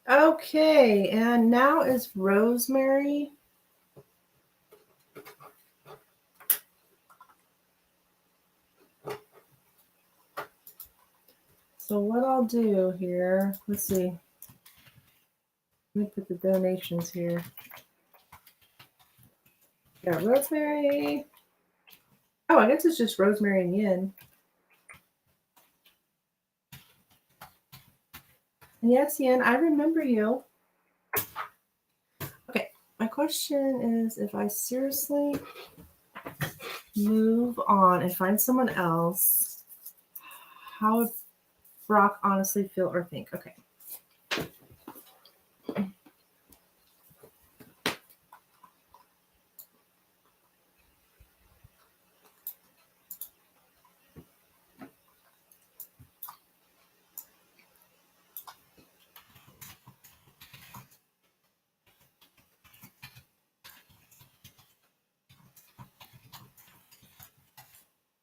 Okay, and now is Rosemary. So what I'll do here, let's see. Let me put the donations here. Got Rosemary. Oh, I guess it's just Rosemary and Yin. Yes, Yin, I remember you. Okay, my question is, if I seriously move on and find someone else, how would Brock honestly feel or think? Okay.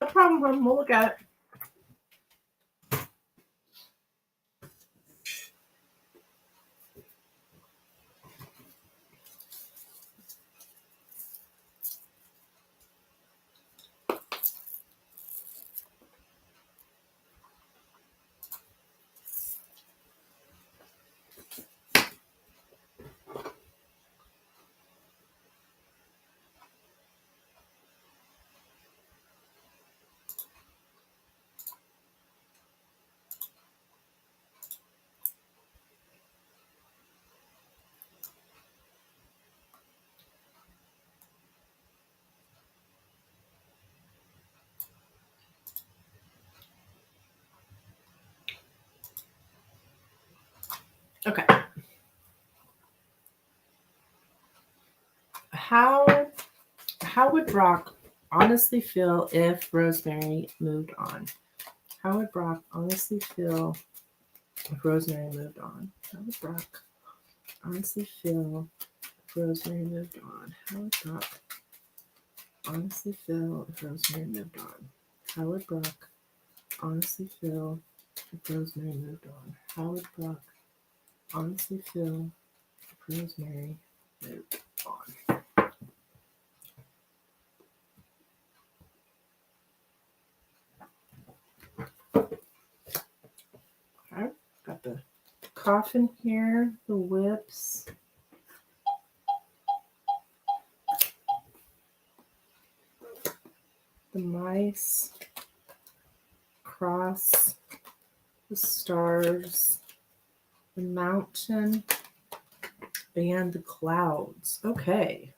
No problem, we'll look at it. Okay. How would Brock honestly feel if Rosemary moved on? How would Brock honestly feel if Rosemary moved on? How would Brock honestly feel if Rosemary moved on? How would Brock honestly feel if Rosemary moved on? How would Brock honestly feel if Rosemary moved on? How would Brock honestly feel if Rosemary moved on? Okay, got the coffin here, the whips. The mice, cross, the stars, the mountain, and the clouds. Okay.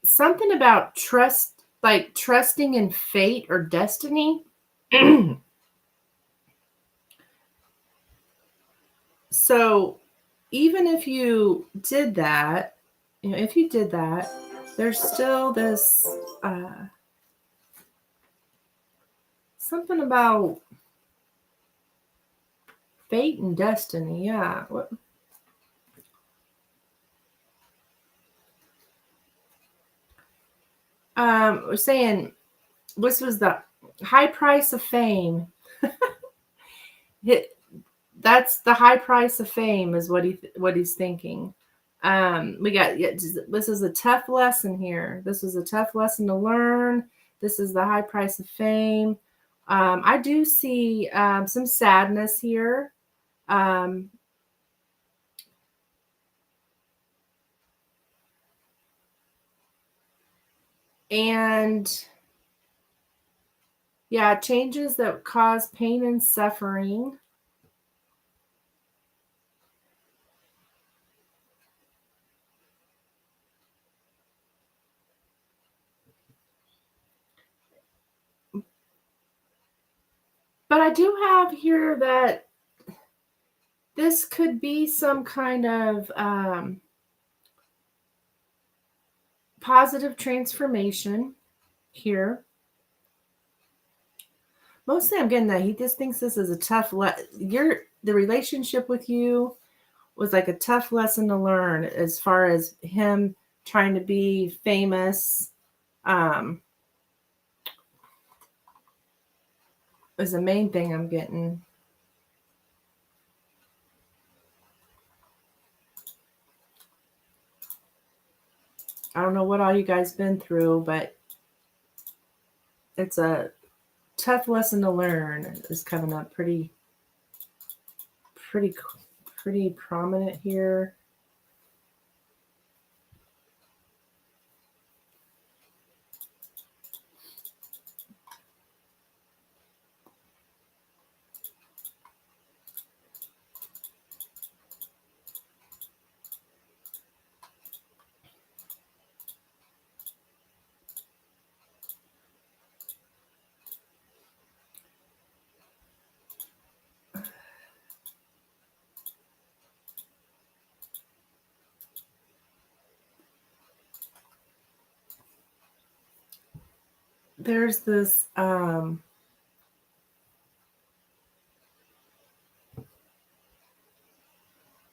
something about trust, like trusting in fate or destiny. So even if you did that, if you did that, there's still this something about fate and destiny. Yeah. We're saying this was the high price of fame. That's the high price of fame is what he's thinking. We got, this is a tough lesson here. This is a tough lesson to learn. This is the high price of fame. I do see some sadness here. And yeah, changes that cause pain and suffering. But I do have here that this could be some kind of positive transformation here. Mostly I'm getting that he just thinks this is a tough the relationship with you was like a tough lesson to learn as far as him trying to be famous. Is the main thing I'm getting. I don't know what all you guys been through, but it's a tough lesson to learn is coming up pretty prominent here. There's this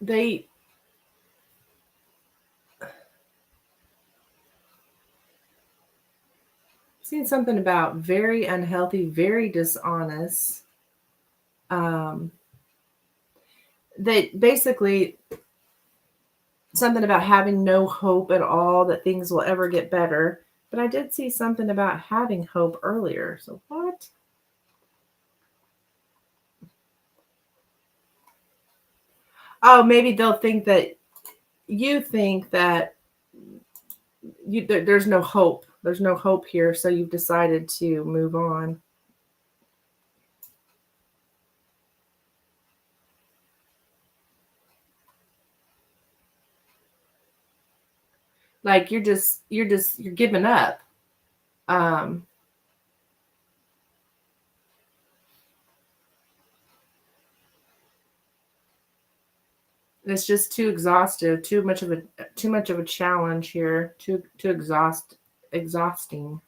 they seen something about very unhealthy, very dishonest. They basically something about having no hope at all that things will ever get better. But I did see something about having hope earlier. So what? Oh, maybe they'll think that you think that there's no hope. There's no hope here, so you've decided to move on. Like you're giving up. Um, it's just too exhaustive, too much of a challenge here, too exhausting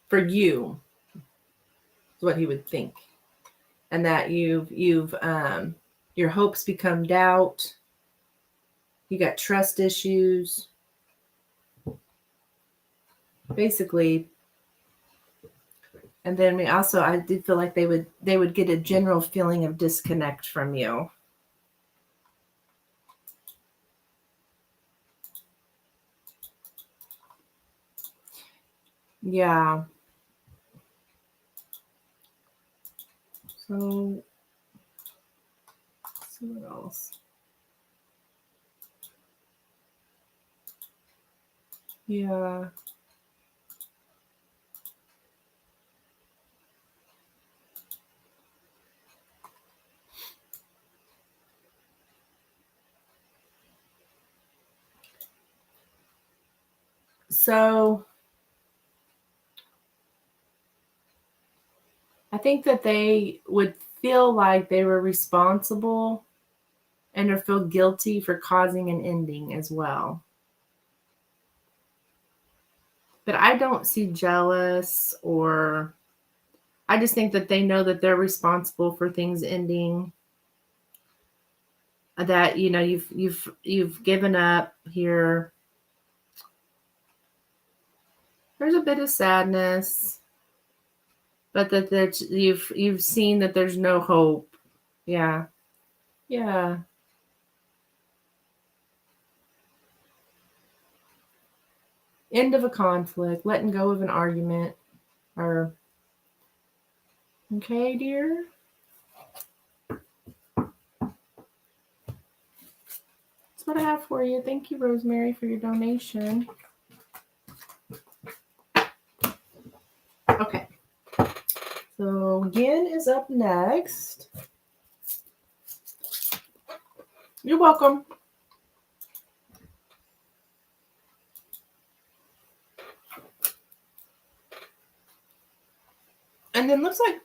for you. Is what he would think, and that you've your hopes become doubt. You got trust issues. Basically, and then I did feel like they would get a general feeling of disconnect from you. Yeah. So what else? Yeah. So I think that they would feel like they were responsible and or feel guilty for causing an ending as well. But I don't see jealous, or I just think that they know that they're responsible for things ending. That, you know, you've given up here. There's a bit of sadness, but that you've seen that there's no hope. Yeah. Yeah. End of a conflict, letting go of an argument, or okay, dear. That's what I have for you. Thank you, Rosemary, for your donation. Okay. So Yin is up next. You're welcome. And then looks like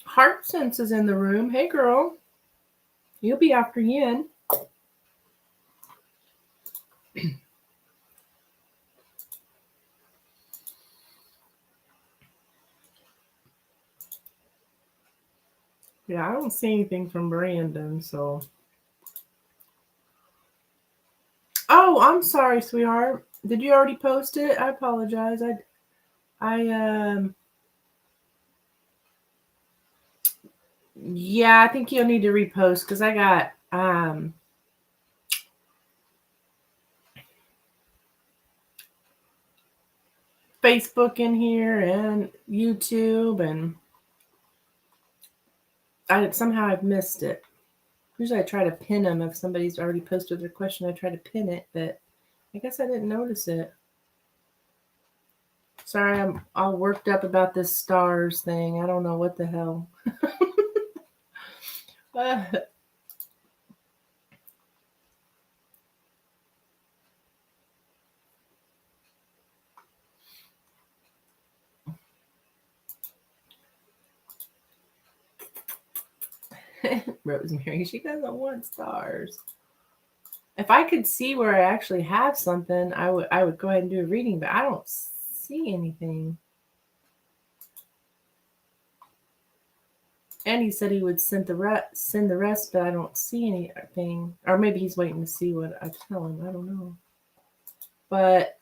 Heart Sense is in the room. Hey, girl. You'll be after Yin. Yeah, I don't see anything from Brandon, so. Oh, I'm sorry, sweetheart. Did you already post it? I apologize. Yeah, I think you'll need to repost because I got Facebook in here and YouTube, and I've missed it. Usually I try to pin them if somebody's already posted their question. I try to pin it, but I guess I didn't notice it. Sorry, I'm all worked up about this stars thing. I don't know what the hell. Rosemary, she doesn't want stars. If I could see where I actually have something, I would go ahead and do a reading, but I don't see anything. And he said he would send the rest, but I don't see anything. Or maybe he's waiting to see what I tell him. I don't know. But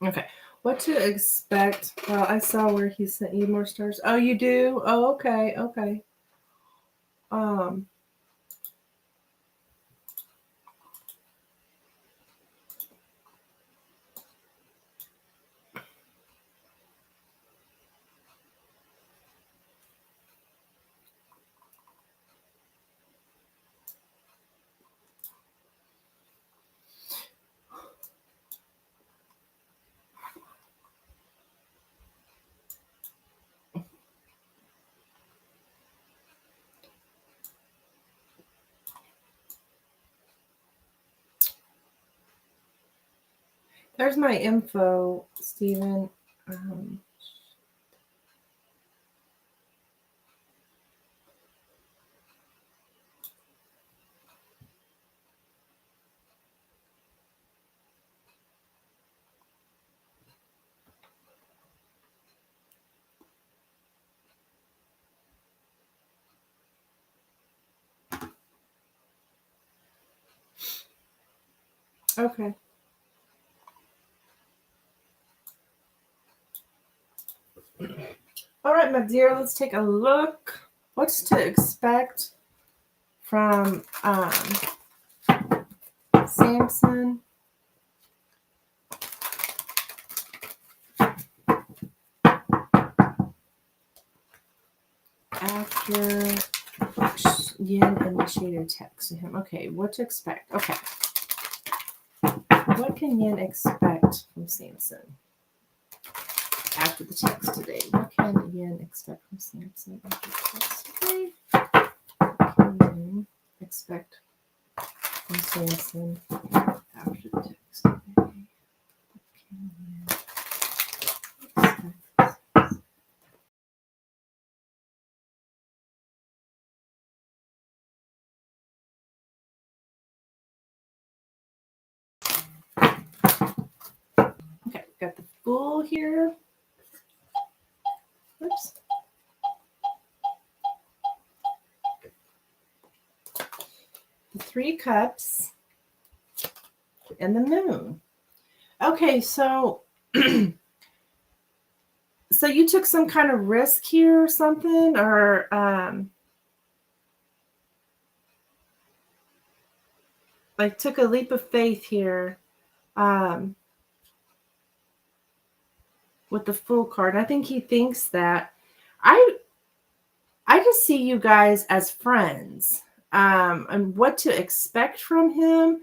okay. What to expect? Well, I saw where he sent you more stars. Oh, you do? Oh, okay, okay. There's my info, Stephen. Okay. All right, my dear, let's take a look. What's to expect from Samson after Yin initiated text to him. Okay, what to expect? Okay. What can Yin expect from Samson after the text today? What can Yin expect from Samson after the text today? What can Yin expect from Samson after the text today? What can Yin expect? Okay, got the Fool here. Oops. The Three Cups and the Moon. Okay, so so you took some kind of risk here or something, or like took a leap of faith here with the Fool card. I think he thinks that I just see you guys as friends, and what to expect from him.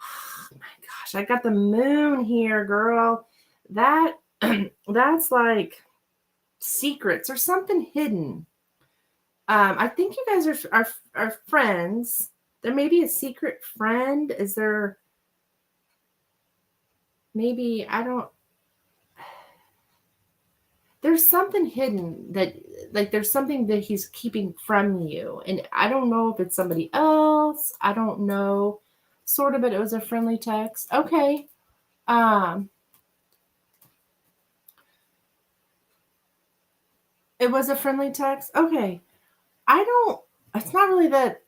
Oh my gosh, I got the Moon here, girl. That that's like secrets or something hidden. I think you guys are friends. There may be a secret friend. Is there maybe I don't there's something hidden that like there's something that he's keeping from you. And I don't know if it's somebody else. I don't know. Sort of, but it was a friendly text. Okay. Um it was a friendly text. Okay. I don't it's not really that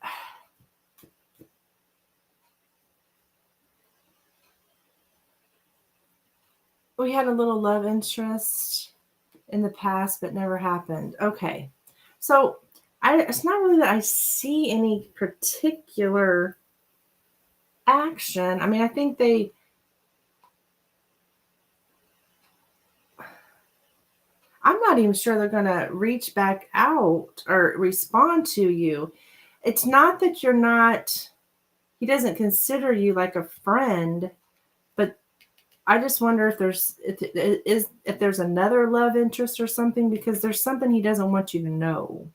we had a little love interest in the past, but never happened. Okay. So it's not really that I see any particular action. I mean, I think I'm not even sure they're going to reach back out or respond to you. It's not that you're not, he doesn't consider you like a friend, but I just wonder if there's another love interest or something, because there's something he doesn't want you to know.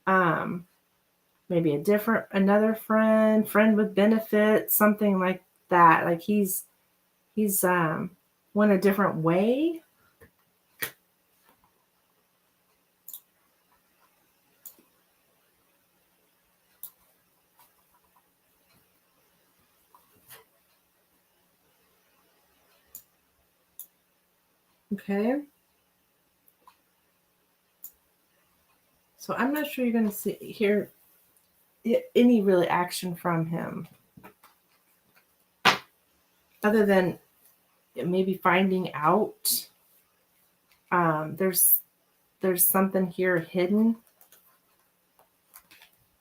Um, Maybe another friend with benefits, something like that. Like he's went a different way. Okay. So I'm not sure you're going to hear any really action from him, other than maybe finding out there's something here hidden.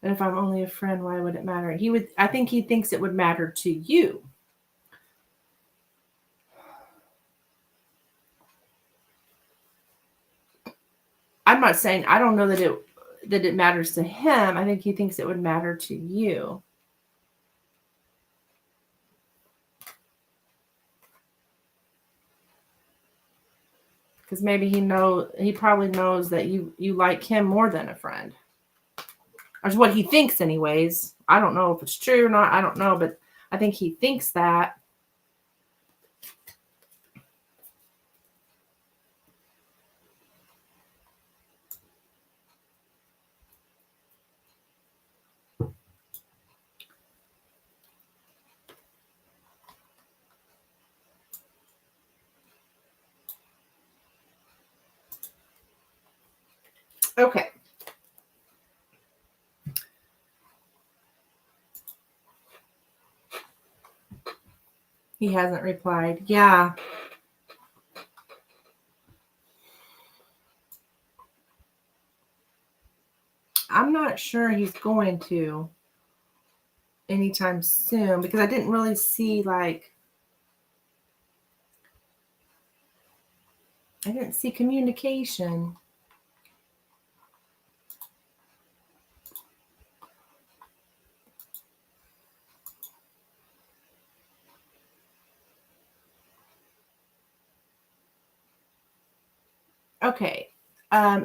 And if I'm only a friend, why would it matter? I think he thinks it would matter to you. I'm not saying I don't know that it matters to him. I think he thinks it would matter to you. Because maybe he probably knows that you like him more than a friend. Or what he thinks anyways. I don't know if it's true or not. I don't know, but I think he thinks that. Okay. He hasn't replied. Yeah. I'm not sure he's going to anytime soon, because I didn't really see I didn't see communication. Okay.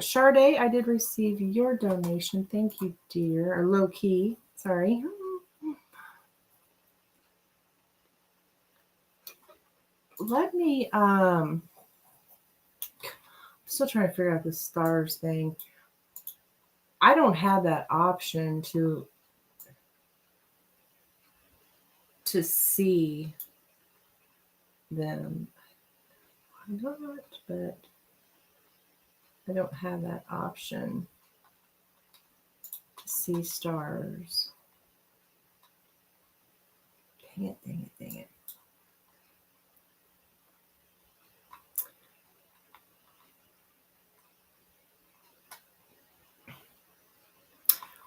Sade, I did receive your donation. Thank you, dear. Or low key. Sorry. Let me still trying to figure out the stars thing. I don't have that option to see them. Why not? But I don't have that option to see stars. Dang it, dang it, dang it.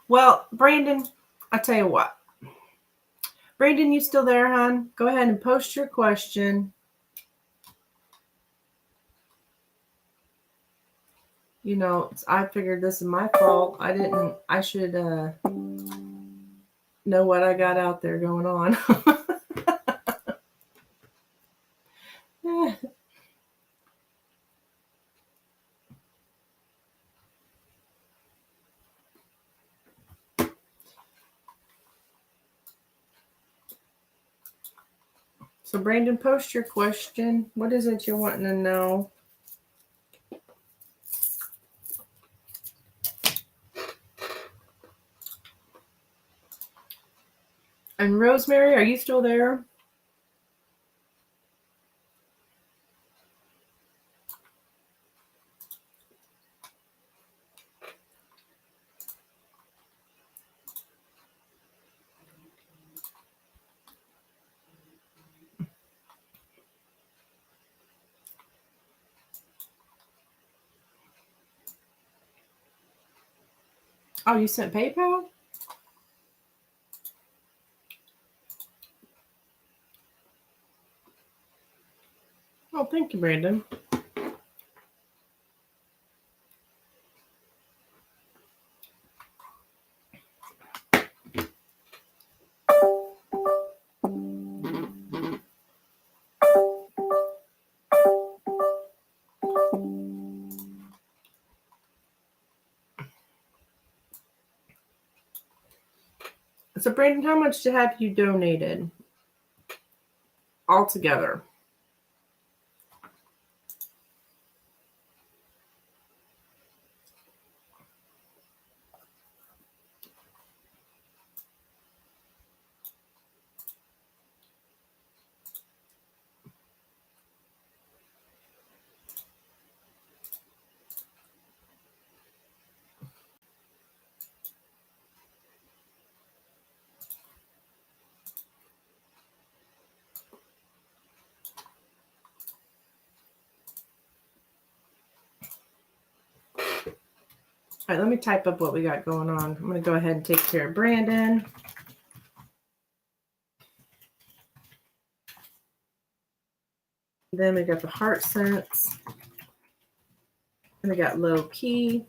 Well, Brandon, I tell you what. Brandon, you still there, hon? Go ahead and post your question. You know, I figured this is my fault. I should know what I got out there going on. So, Brandon, post your question. What is it you're wanting to know? And Rosemary, are you still there? Oh, you sent PayPal? Oh, thank you, Brandon. So, Brandon, how much have you donated altogether? All right, let me type up what we got going on. I'm going to go ahead and take care of Brandon. Then we got the heart sense. And we got low key.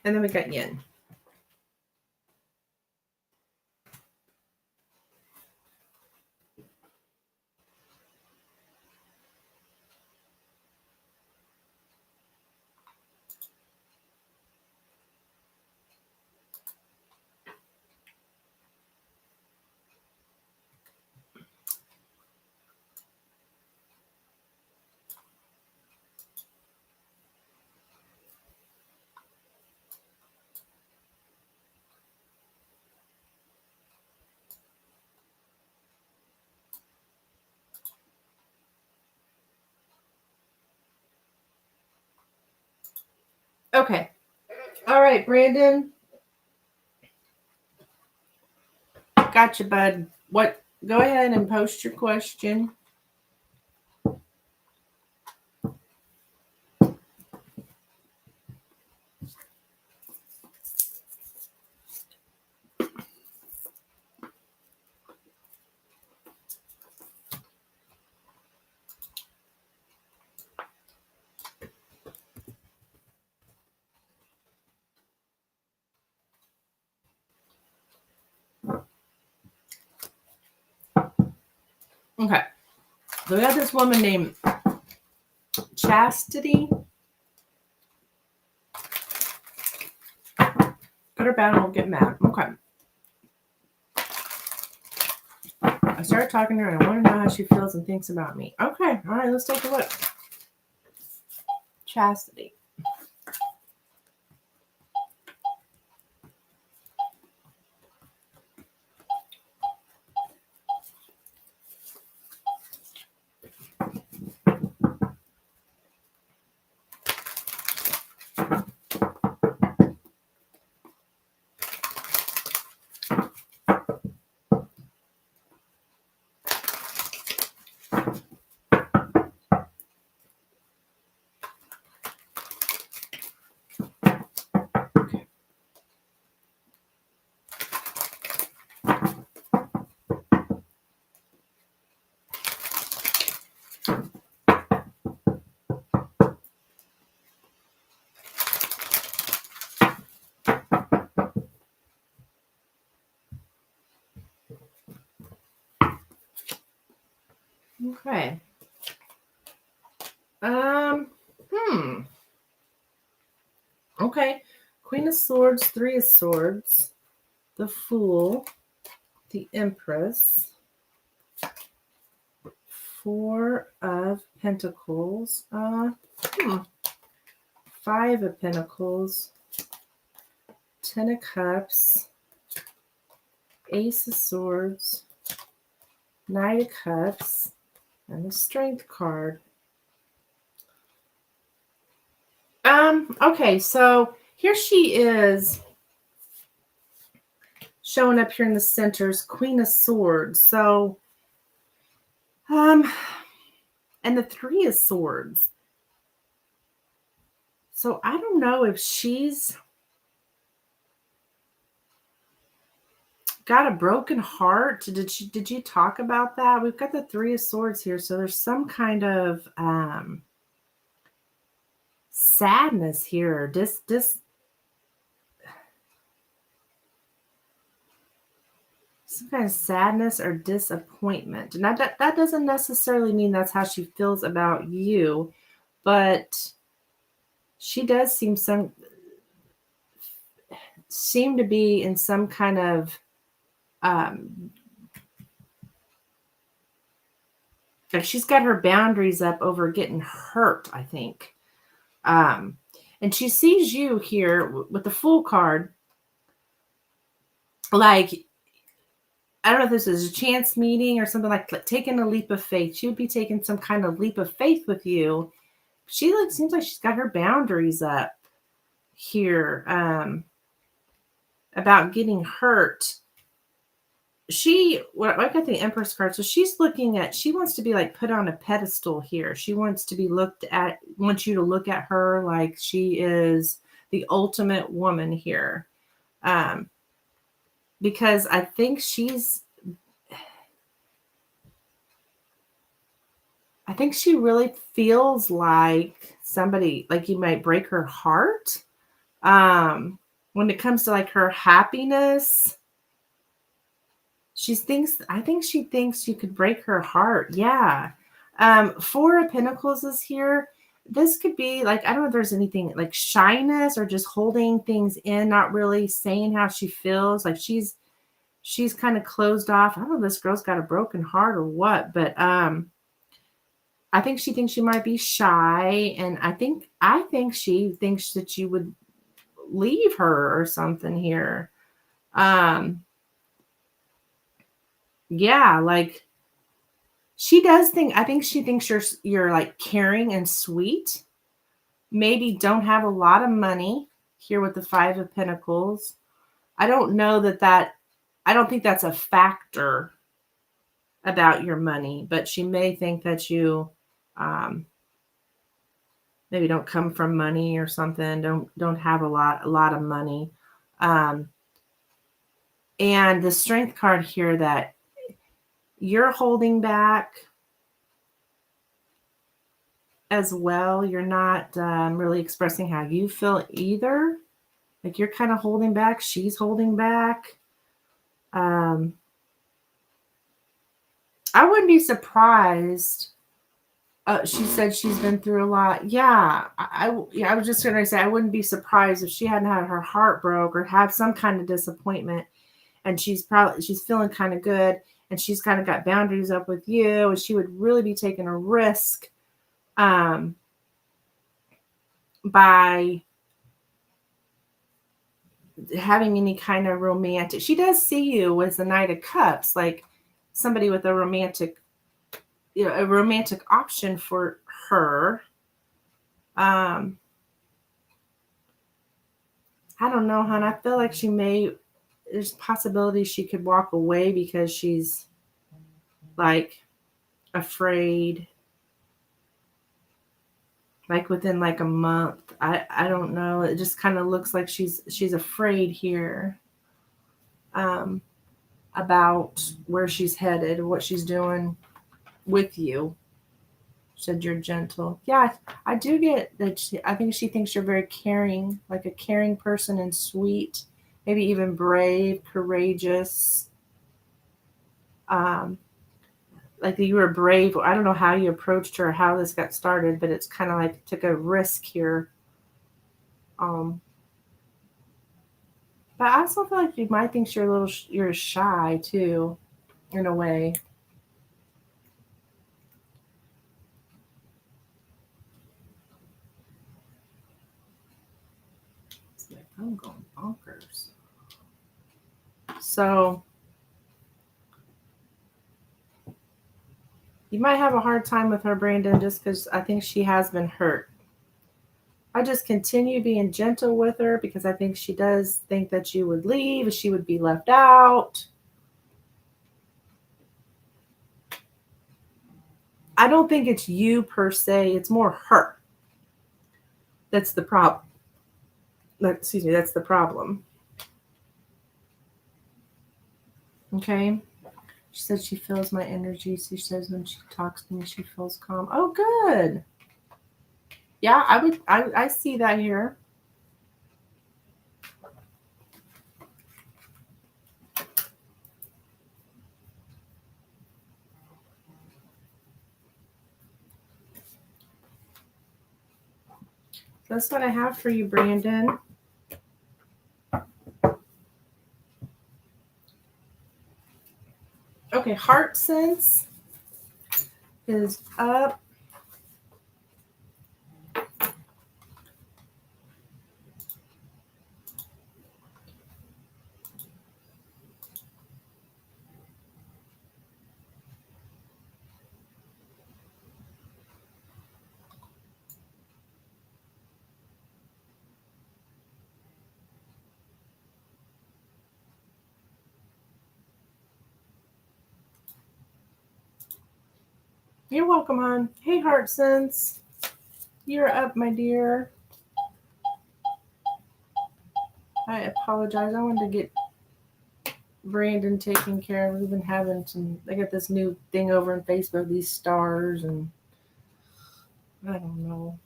And then we got yin. Okay. All right, Brandon. Gotcha, bud. What? Go ahead and post your question. Okay. So we got this woman named Chastity. Good or bad, I won't get mad. Okay. I started talking to her and I want to know how she feels and thinks about me. Okay. All right. Let's take a look. Chastity. Okay. Hmm. Okay. Queen of Swords, Three of Swords, the Fool, the Empress, Four of Pentacles, Five of Pentacles, Ten of Cups, Ace of Swords, Knight of Cups, and the Strength card. Okay, so here she is showing up here in the centers, Queen of Swords. So, and the Three of Swords. So I don't know if she's got a broken heart. Did you talk about that? We've got the Three of Swords here, so there's some kind of sadness here. Some kind of sadness or disappointment. And that doesn't necessarily mean that's how she feels about you, but she does seem to be in some kind of like she's got her boundaries up over getting hurt, I think. And she sees you here with the Fool card. Like, I don't know if this is a chance meeting or something, like taking a leap of faith. She would be taking some kind of leap of faith with you. She seems like she's got her boundaries up here about getting hurt. I got the Empress card, so she wants to be like put on a pedestal here. She wants to be wants you to look at her like she is the ultimate woman here. Because I think she really feels like somebody, like you might break her heart. When it comes to like her happiness, I think she thinks you could break her heart. Yeah. Four of Pentacles is here. This could be like, I don't know if there's anything like shyness or just holding things in, not really saying how she feels. Like she's kind of closed off. I don't know if this girl's got a broken heart or what, but I think she thinks she might be shy, and I think she thinks that you would leave her or something here. Yeah, like I think she thinks you're like caring and sweet. Maybe don't have a lot of money here with the Five of Pentacles. I don't know I don't think that's a factor about your money, but she may think that you maybe don't come from money or something, don't have a lot of money. And the Strength card here, that you're holding back as well. You're not really expressing how you feel either. Like you're kind of holding back. She's holding back. I wouldn't be surprised. She said she's been through a lot. Yeah, I was just gonna say I wouldn't be surprised if she hadn't had her heart broke or had some kind of disappointment, and she's feeling kind of good, and she's kind of got boundaries up with you, and she would really be taking a risk, um, by having any kind of romantic. She does see you as the Knight of Cups, like somebody with a romantic, a romantic option for her. Um, I don't know, hon. I feel like there's possibility she could walk away because she's like afraid, like within like a month. I don't know. It just kind of looks like she's afraid here, um, about where she's headed, what she's doing with you. Said you're gentle. Yeah, I do get that. I think she thinks you're very caring, like a caring person and sweet, maybe even brave, courageous. Um, like you were brave. I don't know how you approached her, or how this got started, but it's kind of like took a risk here. Um, but I also feel like you might think you're shy too, in a way. It's like I'm going bonkers. So you might have a hard time with her, Brandon, just because I think she has been hurt. I just continue being gentle with her because I think she does think that you would leave, she would be left out. I don't think it's you per se, it's more her. That's the problem. Excuse me, that's the problem. Okay. She said she feels my energy. She says when she talks to me, she feels calm. Oh, good. Yeah, I see that here. That's what I have for you, Brandon. Okay, heart sense is up. You're welcome, hon. Hey, heart sense. You're up, my dear. I apologize. I wanted to get Brandon taken care of. We've been having I got this new thing over on Facebook, these stars, and I don't know.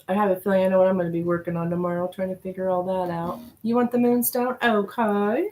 I have a feeling I know what I'm going to be working on tomorrow, trying to figure all that out. You want the moonstone? Okay.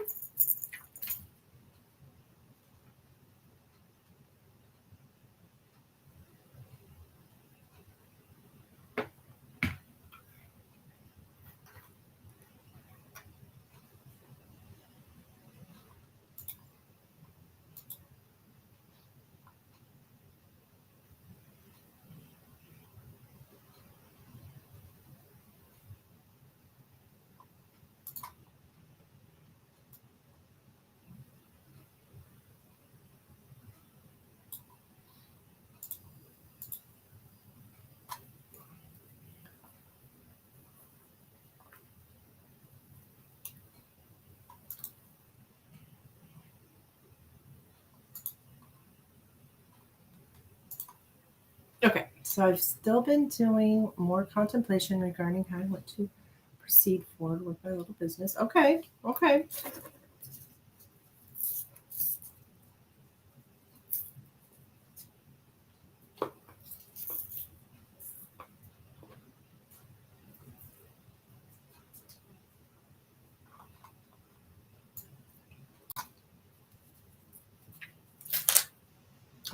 Okay. So I've still been doing more contemplation regarding how I want to proceed forward with my little business. Okay. Okay.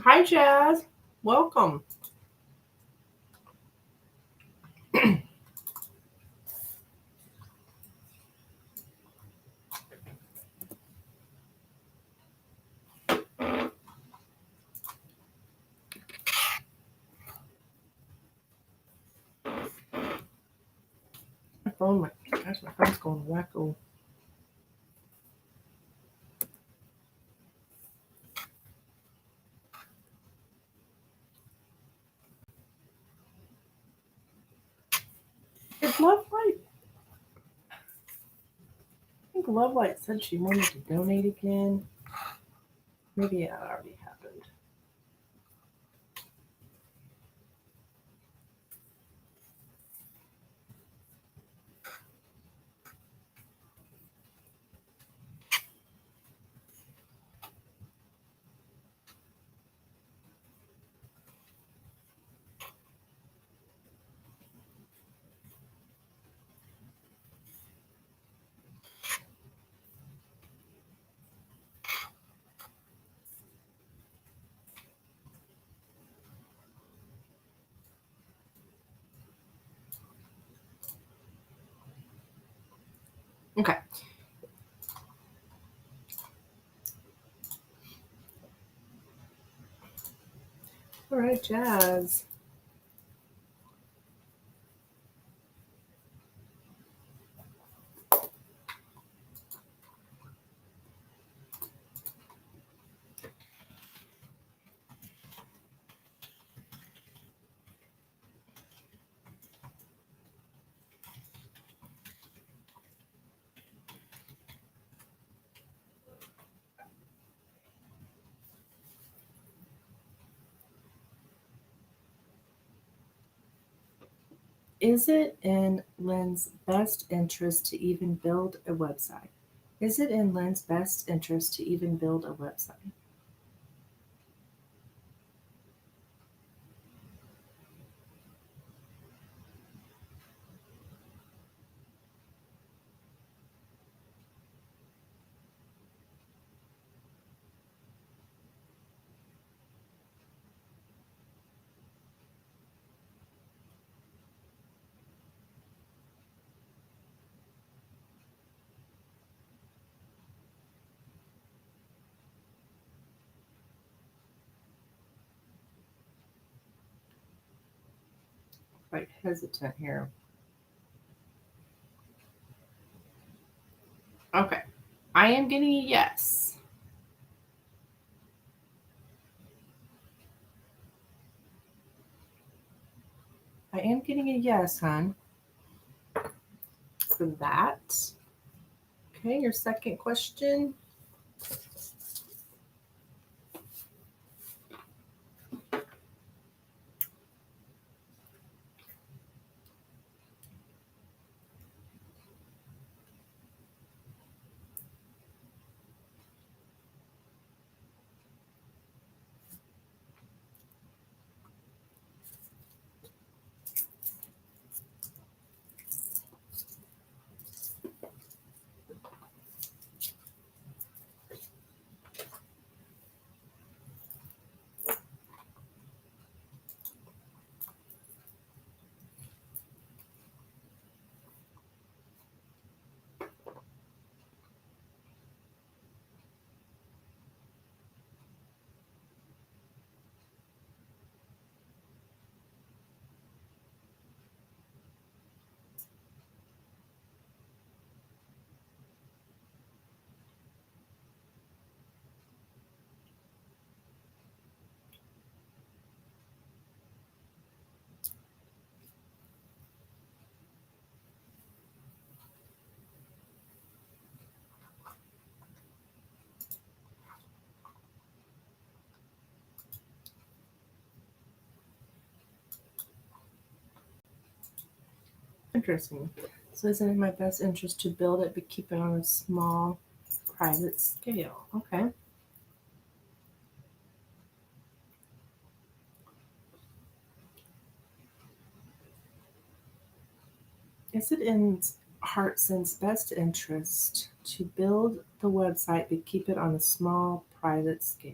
Hi, Jazz. Welcome. My phone's going wacko. It's Love Light. I think Love Light said she wanted to donate again. Maybe that already happened. Okay. All right, Jazz. Is it in Lynn's best interest to even build a website? Is it in Lynn's best interest to even build a website? Quite hesitant here. Okay. I am getting a yes. I am getting a yes, hon, for that. Okay, your second question. Interesting. So is it in my best interest to build it but keep it on a small private scale? Okay. Is it in Heartson's best interest to build the website but keep it on a small private scale?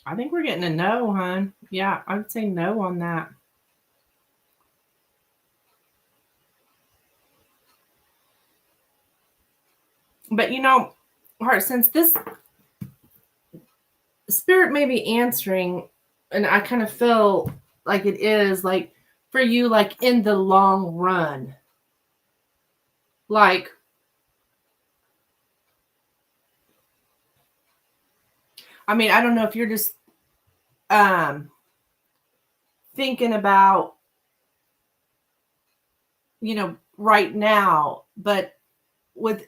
I think we're getting a no, hon. Yeah, I would say no on that. But Heart, since this spirit may be answering, and I kind of feel like it is like for you, like in the long run. Like, I mean, I don't know if you're just um thinking about, right now, but with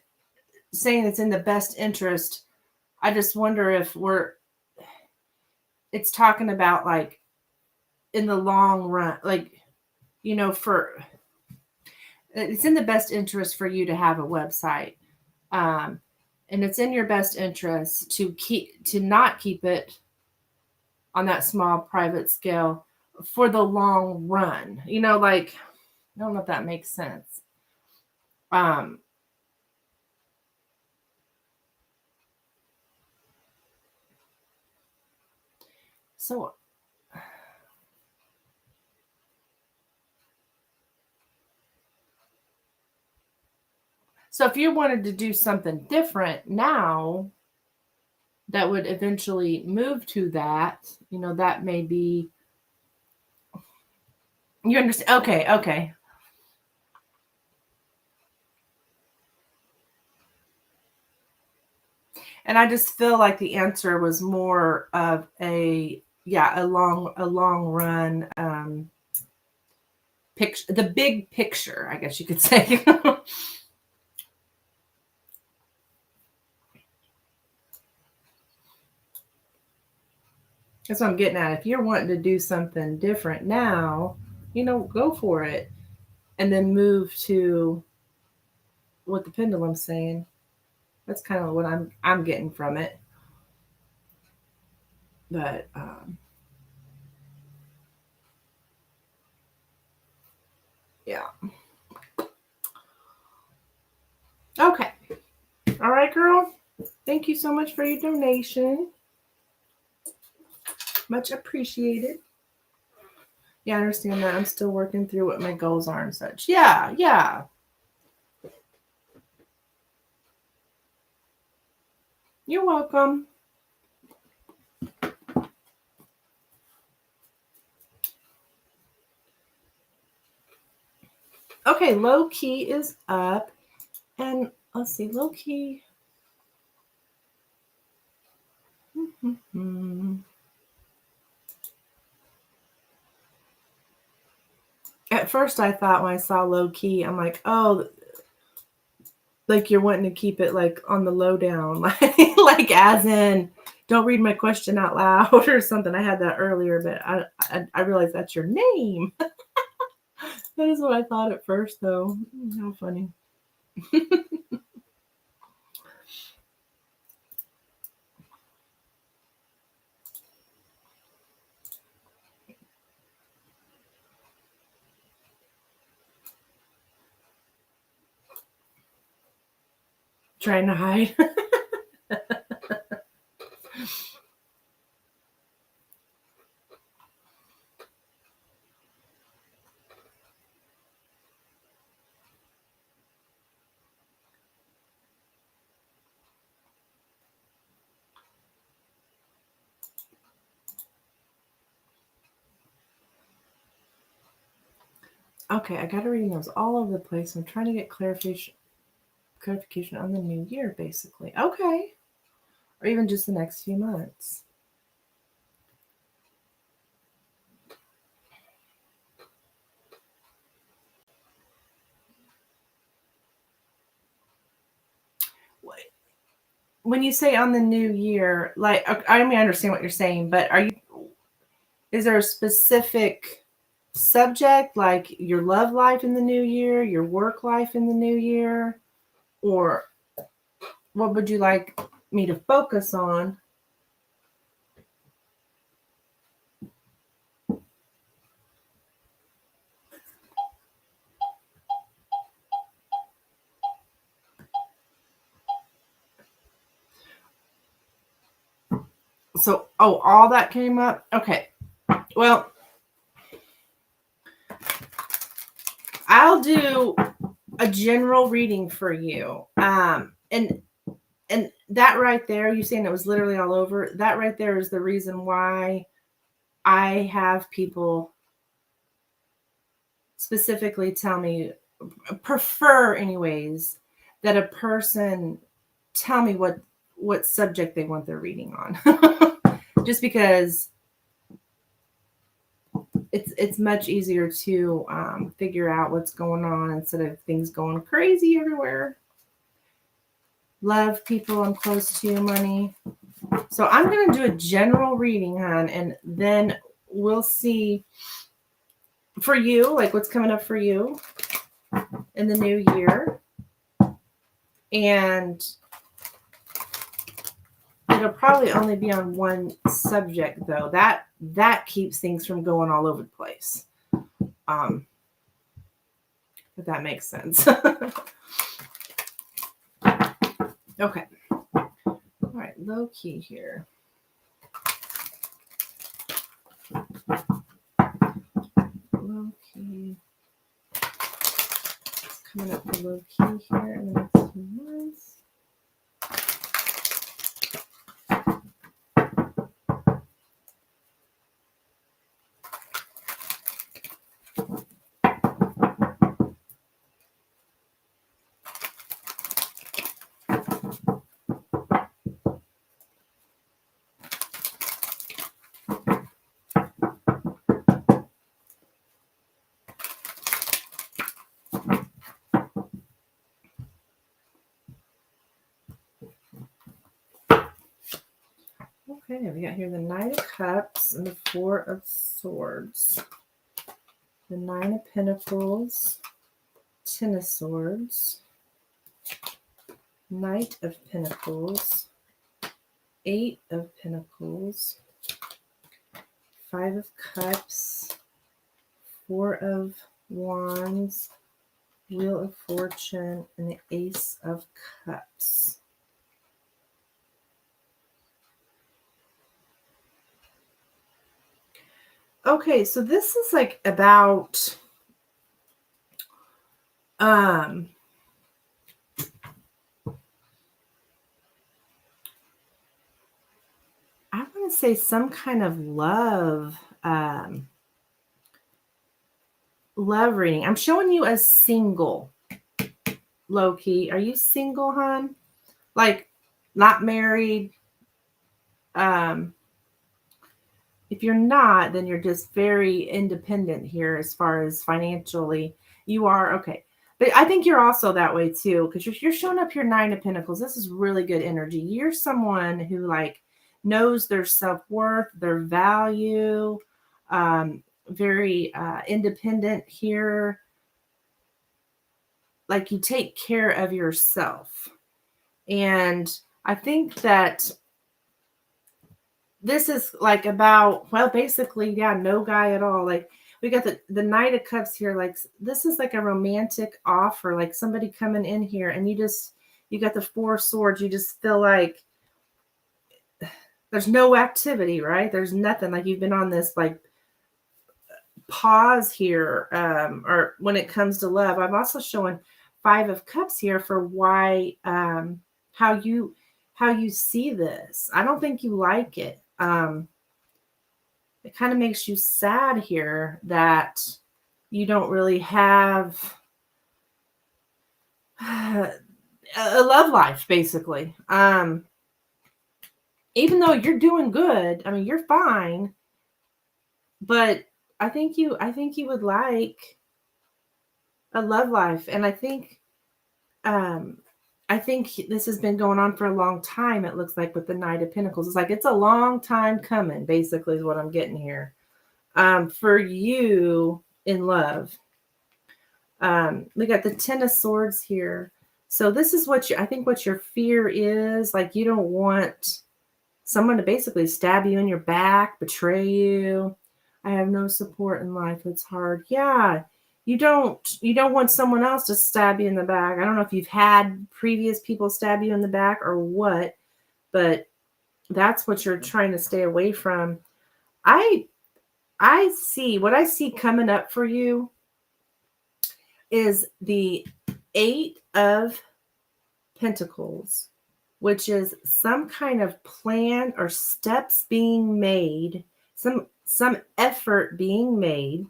saying it's in the best interest, I just wonder if it's talking about like in the long run, like, for it's in the best interest for you to have a website. Um, and it's in your best interest to not keep it on that small private scale for the long run. Like, I don't know if that makes sense. Um, so so if you wanted to do something different now that would eventually move to that, that may be, you understand? Okay. And I just feel like the answer was more of a long run picture, the big picture, I guess you could say. That's what I'm getting at. If you're wanting to do something different now, go for it, and then move to what the pendulum's saying. That's kind of what I'm getting from it. But yeah. Okay. All right, girl. Thank you so much for your donation. Much appreciated. Yeah, I understand that. I'm still working through what my goals are and such. Yeah. You're welcome. Okay, low key is up. And let's see, low key. At first, I thought when I saw low key, I'm like, oh, like you're wanting to keep it like on the low down, like as in, don't read my question out loud or something. I had that earlier, but I realized that's your name. That is what I thought at first, though. How funny. Trying to hide. Okay, I got to read those all over the place. I'm trying to get clarification on the new year, basically. Okay. Or even just the next few months. When you say on the new year, like, I mean, I understand what you're saying, but is there a specific subject, like your love life in the new year, your work life in the new year, or what would you like me to focus on? So, all that came up? Okay. Well, I'll do a general reading for you. And that right there, you saying it was literally all over, that right there is the reason why I have people specifically tell me, prefer anyways, that a person tell me what subject they want their reading on. Just because it's much easier to figure out what's going on instead of things going crazy everywhere. Love, people, I'm close to, money. So I'm going to do a general reading, hon, and then we'll see for you, like what's coming up for you in the new year. And it'll probably only be on one subject, though. That keeps things from going all over the place. If that makes sense. Okay. All right, low key here. Low key. It's coming up for low key here in the next few months. Okay, we got here the Knight of Cups and the Four of Swords. The Nine of Pentacles, Ten of Swords, Knight of Pentacles, Eight of Pentacles, Five of Cups, Four of Wands, Wheel of Fortune, and the Ace of Cups. Okay, so this is like about I want to say some kind of love love reading. I'm showing you as single, low key. Are you single, hon? Like not married? If you're not, then you're just very independent here as far as financially. You are okay. But I think you're also that way too, because you're showing up your Nine of Pentacles. This is really good energy. You're someone who like knows their self-worth, their value, very independent here. Like you take care of yourself. And I think that this is like about, well, basically, yeah, no guy at all. Like we got the Knight of Cups here. Like this is like a romantic offer, like somebody coming in here and you got the Four of Swords. You just feel like there's no activity, right? There's nothing, like you've been on this like pause here. Or when it comes to love, I'm also showing Five of Cups here for why, how you see this. I don't think you like it. It kind of makes you sad here that you don't really have a love life, basically. Even though you're doing good, I mean, you're fine, but I think you would like a love life. And I think this has been going on for a long time. It looks like with the Knight of Pentacles, it's like, it's a long time coming, basically is what I'm getting here. For you in love. We got the Ten of Swords here. So this is what what your fear is. Like you don't want someone to basically stab you in your back, betray you. I have no support in life. It's hard. Yeah. You don't want someone else to stab you in the back. I don't know if you've had previous people stab you in the back or what, but That's what you're trying to stay away from. What I see coming up for you is the 8 of Pentacles, which is some kind of plan or steps being made, some effort being made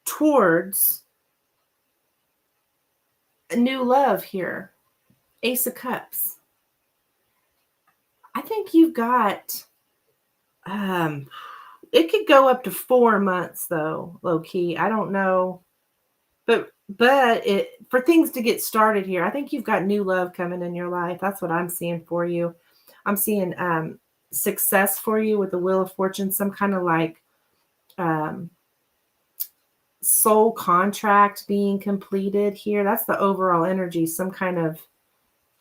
towards a new love here. Ace of Cups. I think you've got it could go up to 4 months though, low key. I don't know. But it, for things to get started here, I think you've got new love coming in your life. That's what I'm seeing for you. I'm seeing success for you with the Wheel of Fortune, some kind of like soul contract being completed here. That's the overall energy, some kind of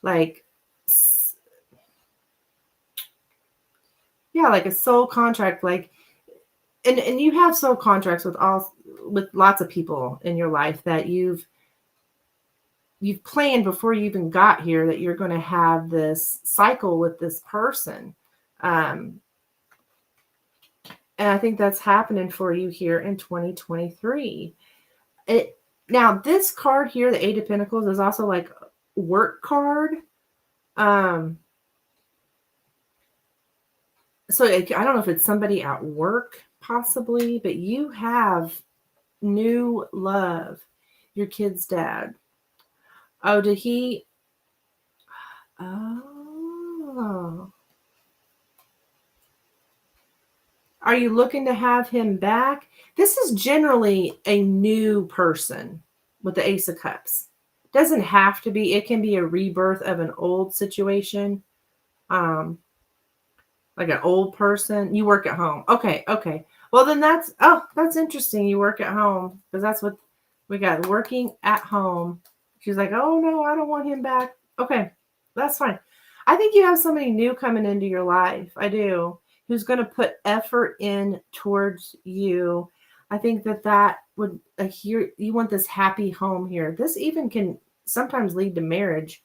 like, yeah, like a soul contract, like, and you have soul contracts with lots of people in your life that you've planned before you even got here, that you're going to have this cycle with this person. And I think that's happening for you here in 2023. Now, this card here, the 8 of Pentacles, is also like a work card. So I don't know if it's somebody at work possibly, but you have new love. Your kid's dad. Oh, did he? Oh. Are you looking to have him back? This is generally a new person with the Ace of Cups. Doesn't have to be. It can be a rebirth of an old situation. Like an old person. You work at home. Okay. Well, then that's interesting. You work at home, because that's what we got, working at home. She's like, oh no, I don't want him back. Okay, that's fine. I think you have somebody new coming into your life. I do. Who's going to put effort in towards you. I think that would here, you want this happy home here. This even can sometimes lead to marriage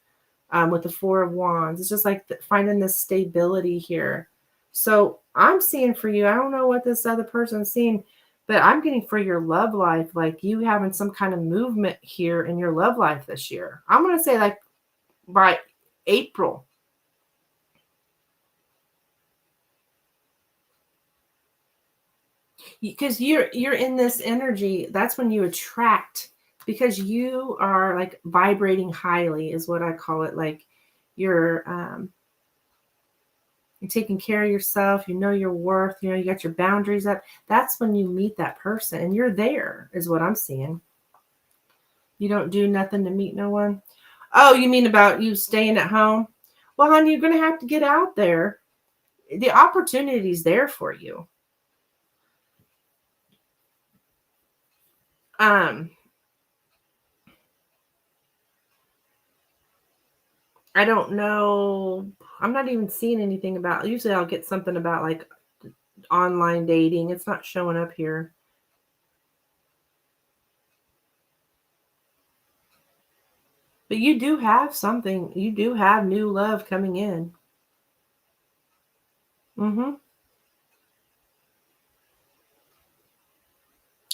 with the 4 of Wands. It's just like finding this stability here. So I'm seeing for you, I don't know what this other person's seeing, but I'm getting for your love life, like you having some kind of movement here in your love life this year. I'm going to say like by April. Because you're in this energy, that's when you attract, because you are like vibrating highly is what I call it. Like you're taking care of yourself, you know your worth, you got your boundaries up. That's when you meet that person and you're there, is what I'm seeing. You don't do nothing to meet no one. Oh, you mean about you staying at home? Well, honey, you're going to have to get out there. The opportunity's there for you. I don't know. I'm not even seeing anything about, usually I'll get something about like online dating. It's not showing up here. But you do have something. You do have new love coming in.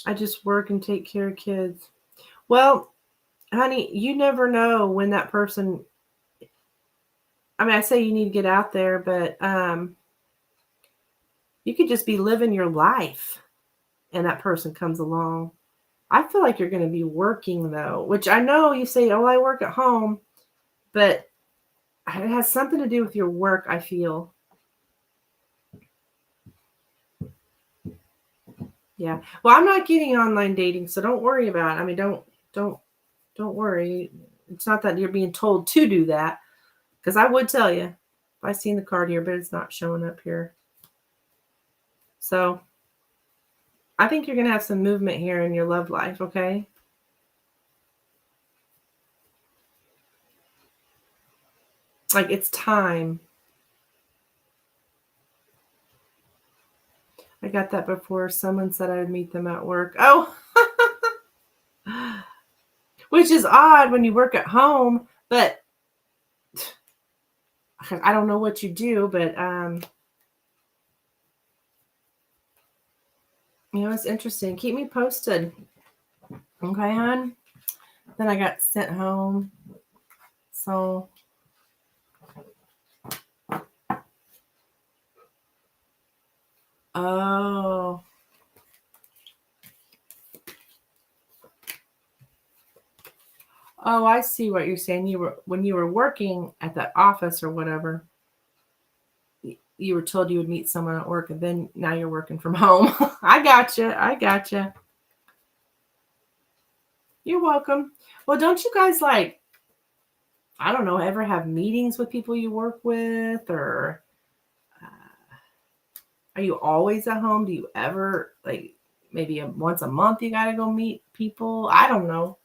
I just work and take care of kids. Well, honey, you never know when that person, I mean, I say you need to get out there, but you could just be living your life and that person comes along. I feel like you're going to be working though, which I know you say, oh, I work at home, but it has something to do with your work, I feel. Yeah. Well, I'm not getting online dating, so don't worry about it. I mean, don't worry. It's not that you're being told to do that, because I would tell you if I seen the card here, but it's not showing up here. So I think you're going to have some movement here in your love life, okay? Like it's time. I got that before. Someone said I would meet them at work. Oh, which is odd when you work at home, but I don't know what you do, but it's interesting. Keep me posted. Okay, hon? Then I got sent home. So oh. Oh, I see what you're saying. When you were working at that office or whatever, you were told you would meet someone at work, and then now you're working from home. I gotcha. You're welcome. Well, don't you guys I don't know, ever have meetings with people you work with, or are you always at home? Do you ever maybe once a month you got to go meet people? I don't know.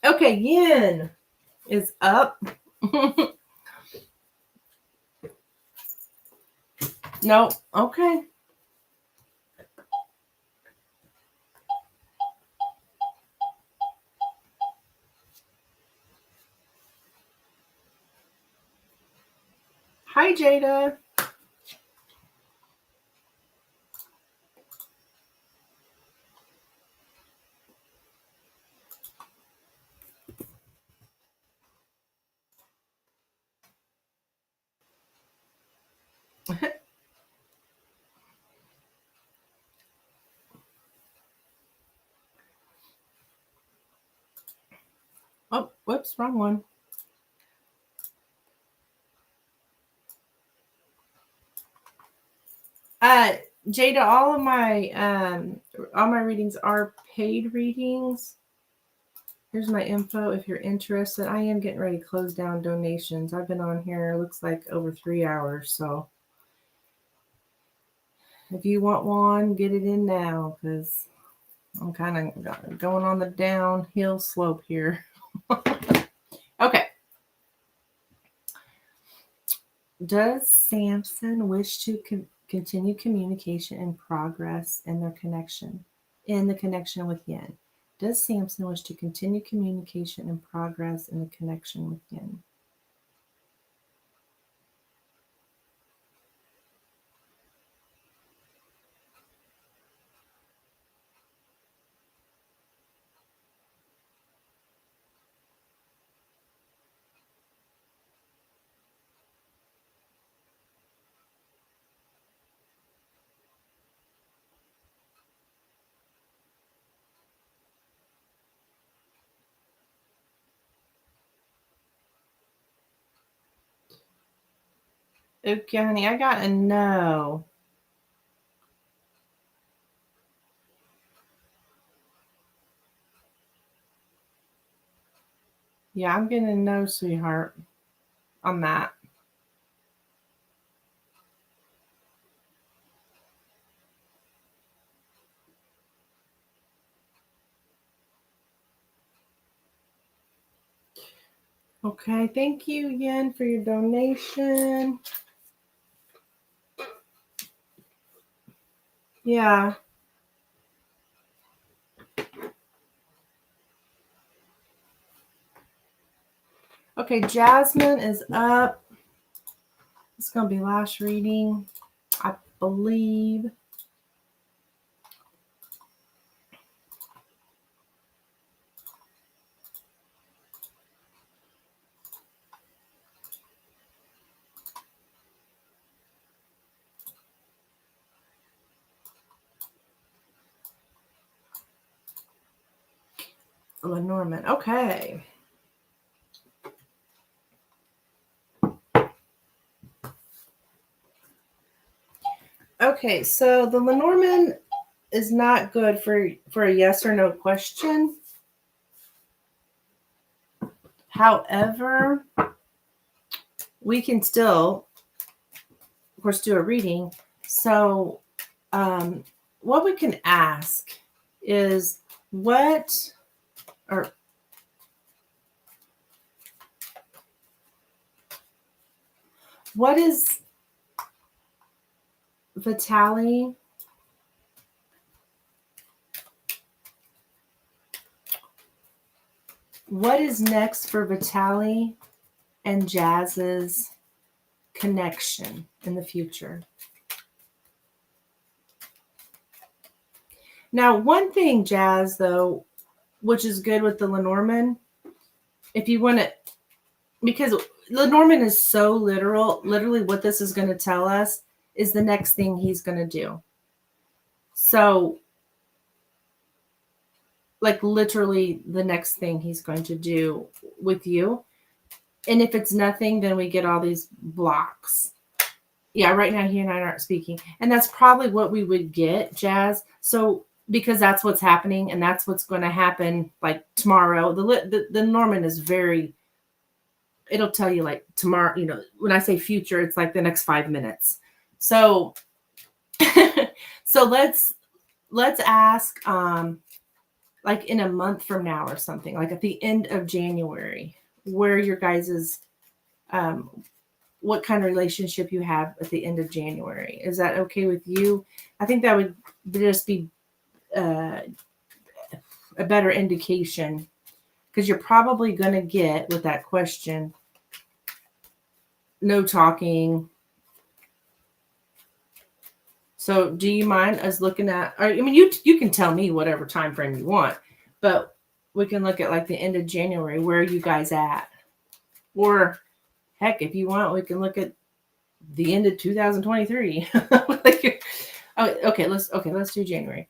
Okay, yen is up. No, okay. Hi, Jada. Oh, whoops, wrong one. Jada, all my readings are paid readings. Here's my info if you're interested. I am getting ready to close down donations. I've been on here, looks like over 3 hours. So if you want one, get it in now, because I'm kind of going on the downhill slope here. Okay. Does Samson wish to continue communication and progress in the connection with Yin? Does Samson wish to continue communication and progress in the connection with Yin? Okay, honey, I got a no. Yeah, I'm getting a no, sweetheart, on that. Okay, thank you, Yen, for your donation. Yeah. Okay, Jasmine is up. It's going to be last reading, I believe. Lenormand. Okay. Okay, so the Lenormand is not good for a yes or no question. However, we can still, of course, do a reading. So, what we can ask is what is Vitaly what is next for Vitaly and Jazz's connection in the future? Now, one thing, Jazz, though, which is good with the Lenormand, if you want to, because Lenormand is so literal, literally what this is going to tell us is the next thing he's going to do. So, like literally the next thing he's going to do with you. And if it's nothing, then we get all these blocks. Yeah, right now he and I aren't speaking. And that's probably what we would get, Jazz. So, because that's what's happening and that's what's going to happen like tomorrow. The Norman is very, it'll tell you like tomorrow, you know, when I say future, it's like the next 5 minutes. So, so let's ask, like in a month from now or something, like at the end of January, where your guys's, what kind of relationship you have at the end of January. Is that okay with you? I think that would just be a better indication, because you're probably going to get with that question, no talking. So do you mind us looking at, or, I mean, you can tell me whatever time frame you want, but we can look at like the end of January. Where are you guys at? Or heck, if you want, we can look at the end of 2023. Like, okay, let's do January.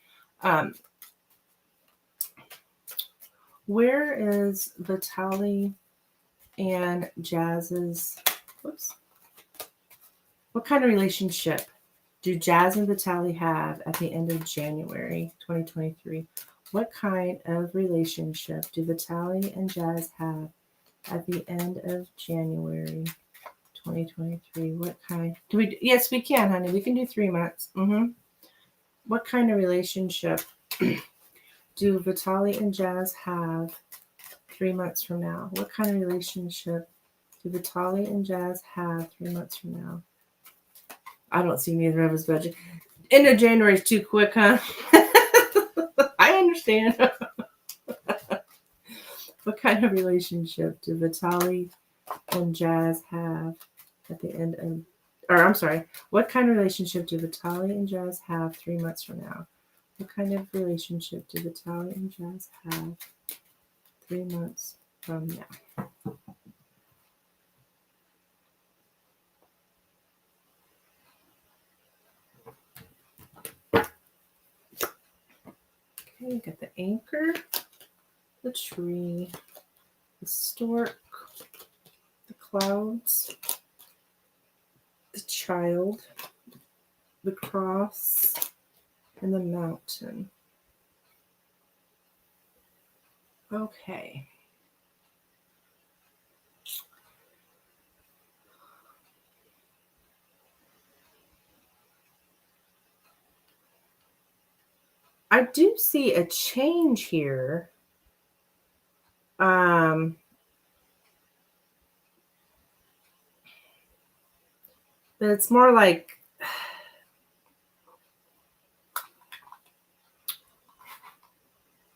Where is Vitaly and Jazz's, what kind of relationship do Jazz and Vitaly have at the end of January 2023? What kind of relationship do Vitaly and Jazz have at the end of January 2023? What kind? Do we? Yes, we can, honey. We can do 3 months. What kind of relationship do Vitaly and Jazz have 3 months from now? What kind of relationship do Vitaly and Jazz have 3 months from now? I don't see neither of us budget. End of January is too quick, huh? I understand. What kind of relationship do Vitaly and Jazz have at the end of, or I'm sorry, what kind of relationship do Vitaly and Jazz have 3 months from now? What kind of relationship do Vitaly and Jazz have 3 months from now? Okay, we got the anchor, the tree, the stork, the clouds, the child, the cross, and the mountain. Okay. I do see a change here. But it's more like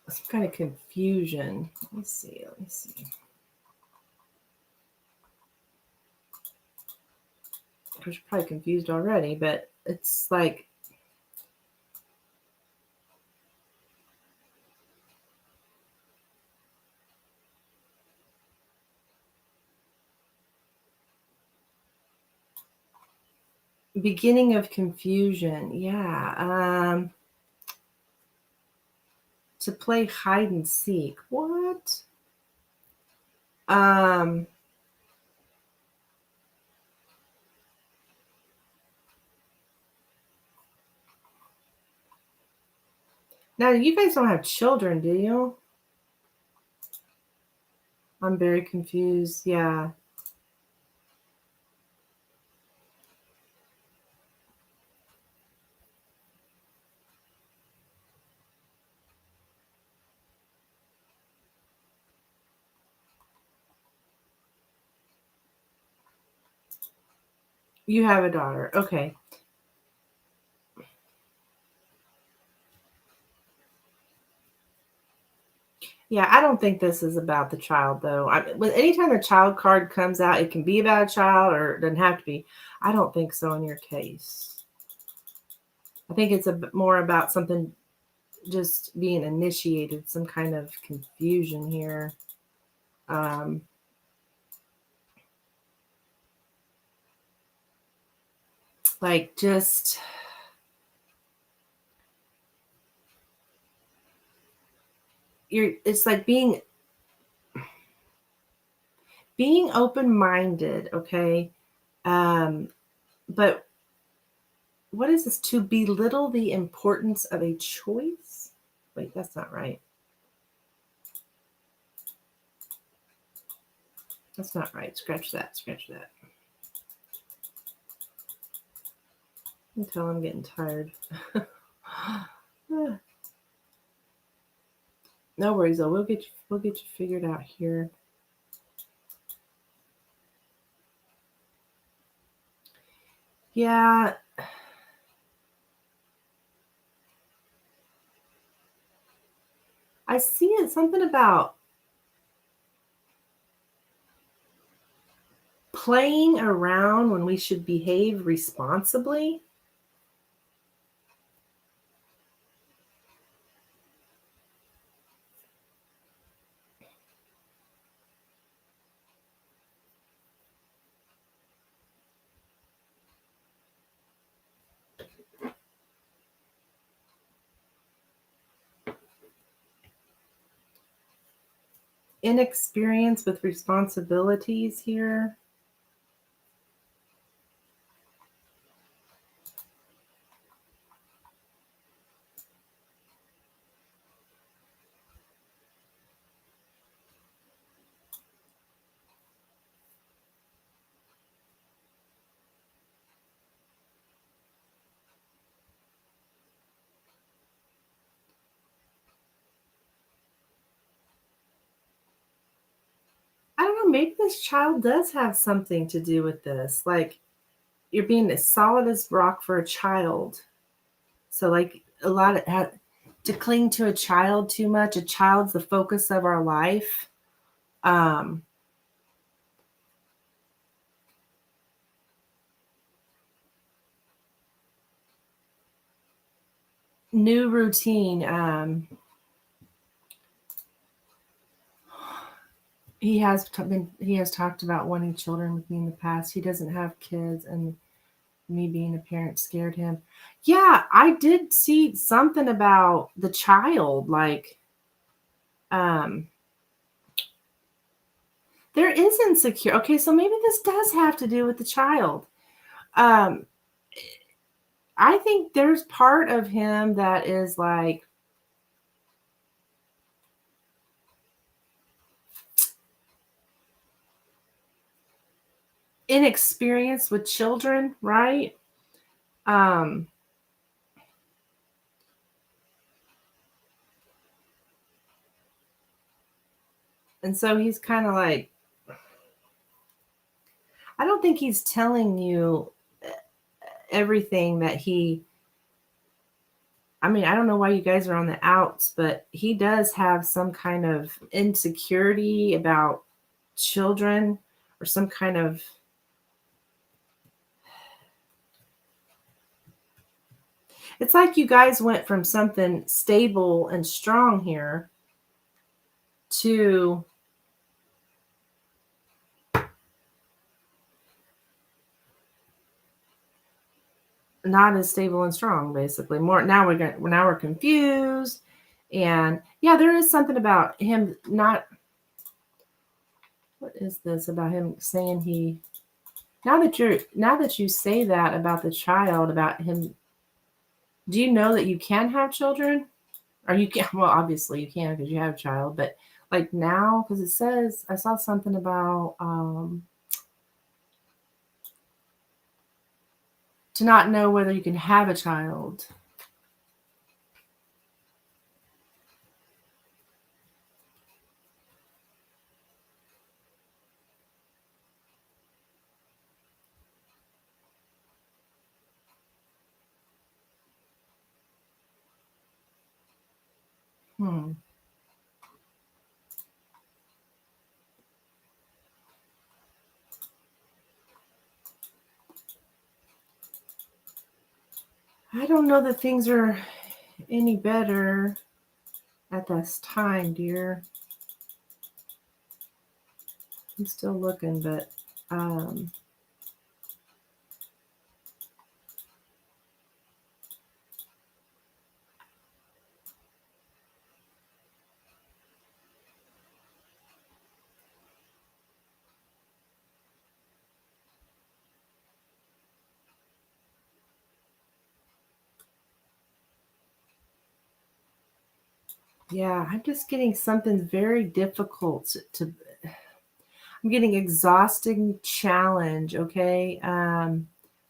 some kind of confusion. Let me see. I was probably confused already, but it's like beginning of confusion. Yeah. To play hide and seek. What? Now you guys don't have children, do you? I'm very confused. Yeah. You have a daughter. Okay. Yeah, I don't think this is about the child though. Anytime a child card comes out, it can be about a child or it doesn't have to be. I don't think so in your case. I think it's a bit more about something just being initiated, some kind of confusion here. Um, like just it's like being open-minded, okay? Um, but what is this? To belittle the importance of a choice? Wait, that's not right. That's not right. Scratch that. Scratch that. Until I'm getting tired. No worries though. We'll get you figured out here. Yeah. I see it something about playing around when we should behave responsibly. Inexperience with responsibilities here. I don't know, maybe this child does have something to do with this. Like you're being as solid as rock for a child. So like a lot of to cling to a child too much. A child's the focus of our life. Um, New routine. He has talked about wanting children with me in the past. He doesn't have kids, and me being a parent scared him. Yeah, I did see something about the child. Like, um, there is insecure. Okay, so maybe this does have to do with the child. Um, I think there's part of him that is like inexperienced with children, right? Um, and so he's kind of like, I don't think he's telling you everything that he, I mean, I don't know why you guys are on the outs, but he does have some kind of insecurity about children or some kind of, it's like you guys went from something stable and strong here to not as stable and strong, basically. More now we're confused. And yeah, there is something about him not, what is this about him saying he, now that you say that about the child, about him, do you know that you can have children? Or you can, well, obviously you can because you have a child, but like now, because it says, I saw something about to not know whether you can have a child. Hmm. I don't know that things are any better at this time, dear. I'm still looking, but yeah, I'm just getting something very difficult to I'm getting exhausting challenge, okay?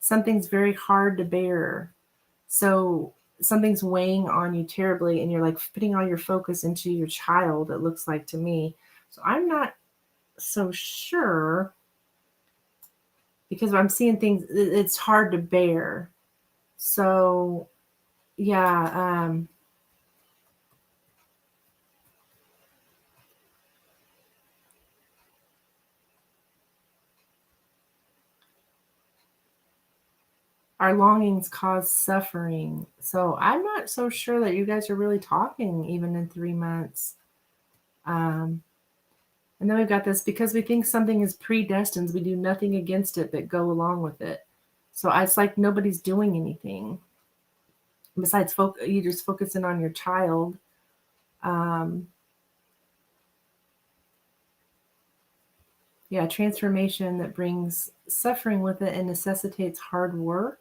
Something's very hard to bear. So something's weighing on you terribly, and you're like putting all your focus into your child, it looks like to me. So I'm not so sure because I'm seeing things, it's hard to bear. So yeah, our longings cause suffering. So I'm not so sure that you guys are really talking even in 3 months. Um, and then we've got this because we think something is predestined, we do nothing against it but go along with it. So it's like nobody's doing anything besides you just focusing on your child. Um, yeah, transformation that brings suffering with it and necessitates hard work.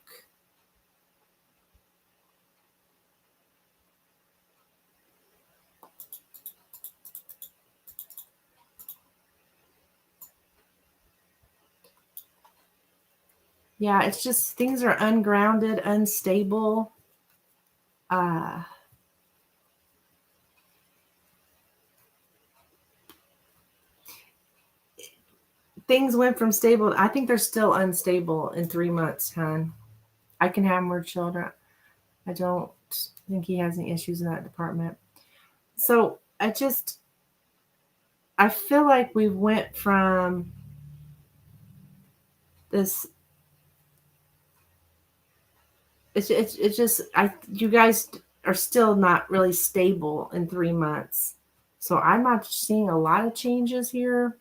Yeah, it's just things are ungrounded, unstable. Uh, things went from stable. I think they're still unstable in 3 months, hon. I can have more children. I don't think he has any issues in that department. So I feel like we went from this. It's just you guys are still not really stable in 3 months. So I'm not seeing a lot of changes here.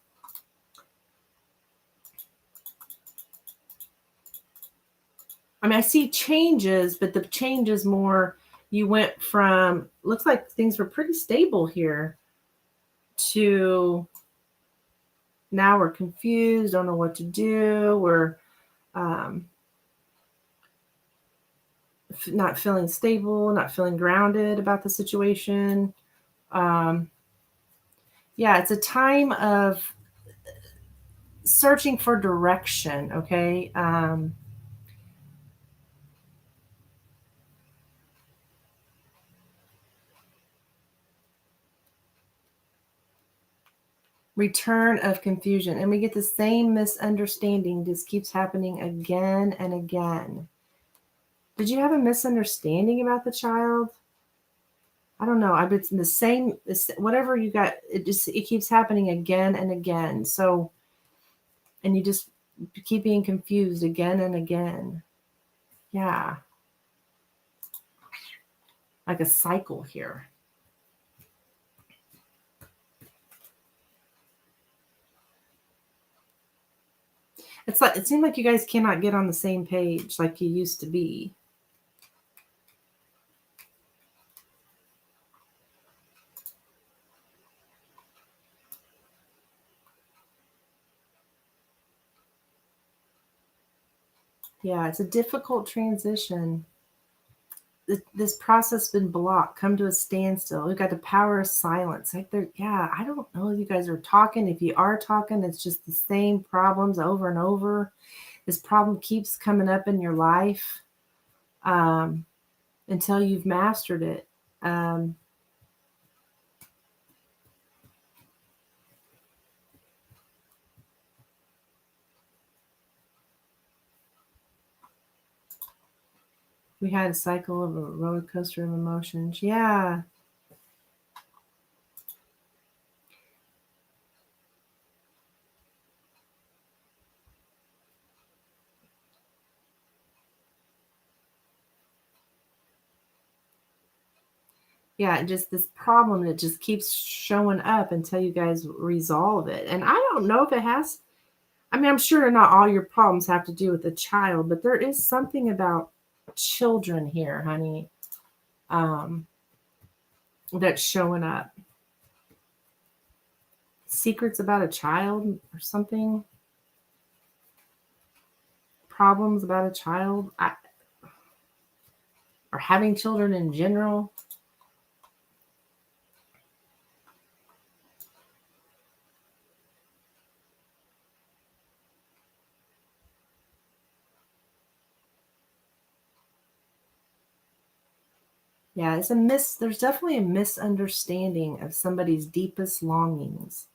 I mean, I see changes, but the changes more you went from looks like things were pretty stable here to now we're confused, don't know what to do. We're um, not feeling stable, not feeling grounded about the situation. Um, yeah, it's a time of searching for direction. Okay. Return of confusion. And we get the same misunderstanding. This keeps happening again and again. Did you have a misunderstanding about the child? I don't know. I've been the same, whatever you got, it keeps happening again and again. So, and you just keep being confused again and again. Yeah. Like a cycle here. It's like, it seemed like you guys cannot get on the same page like you used to be. Yeah, it's a difficult transition. This process been blocked, come to a standstill. We've got the power of silence. Like yeah, I don't know if you guys are talking. If you are talking, it's just the same problems over and over. This problem keeps coming up in your life um, until you've mastered it. Um, we had a cycle of a roller coaster of emotions. Yeah. Yeah, just this problem that just keeps showing up until you guys resolve it. And I don't know if it has, I mean, I'm sure not all your problems have to do with the child, but there is something about children here, honey, um, that's showing up. Secrets about a child or something, problems about a child, or having children in general. Yeah, there's definitely a misunderstanding of somebody's deepest longings.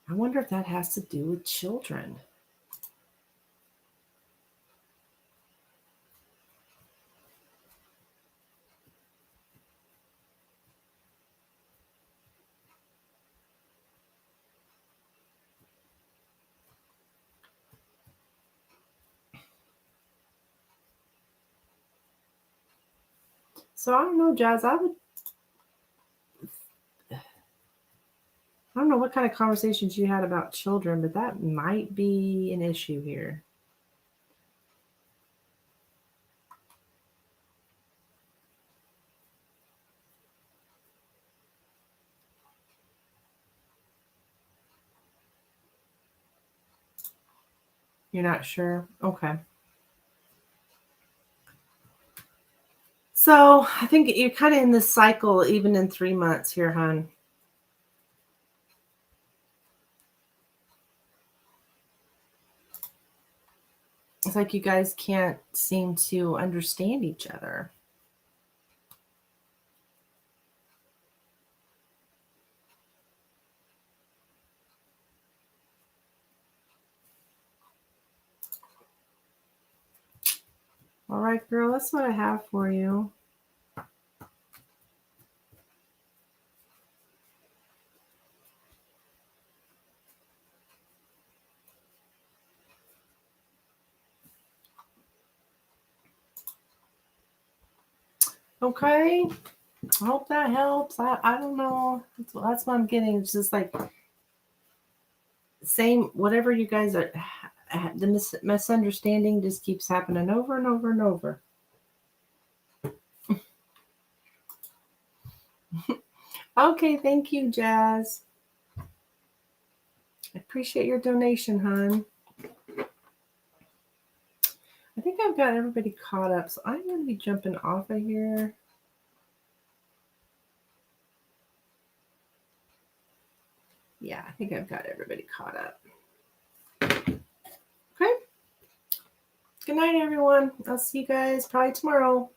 I wonder if that has to do with children. So I don't know, Jazz. I don't know what kind of conversations you had about children, but that might be an issue here. You're not sure? Okay. So I think you're kind of in this cycle, even in 3 months here, hon. It's like you guys can't seem to understand each other. All right, girl, that's what I have for you. Okay. I hope that helps. I don't know. That's what I'm getting. It's just like same, whatever you guys are, the misunderstanding just keeps happening over and over and over. Okay, thank you, Jazz. I appreciate your donation, hon. I think I've got everybody caught up, so I'm going to be jumping off of here. Yeah, I think I've got everybody caught up. Okay. Good night, everyone. I'll see you guys probably tomorrow.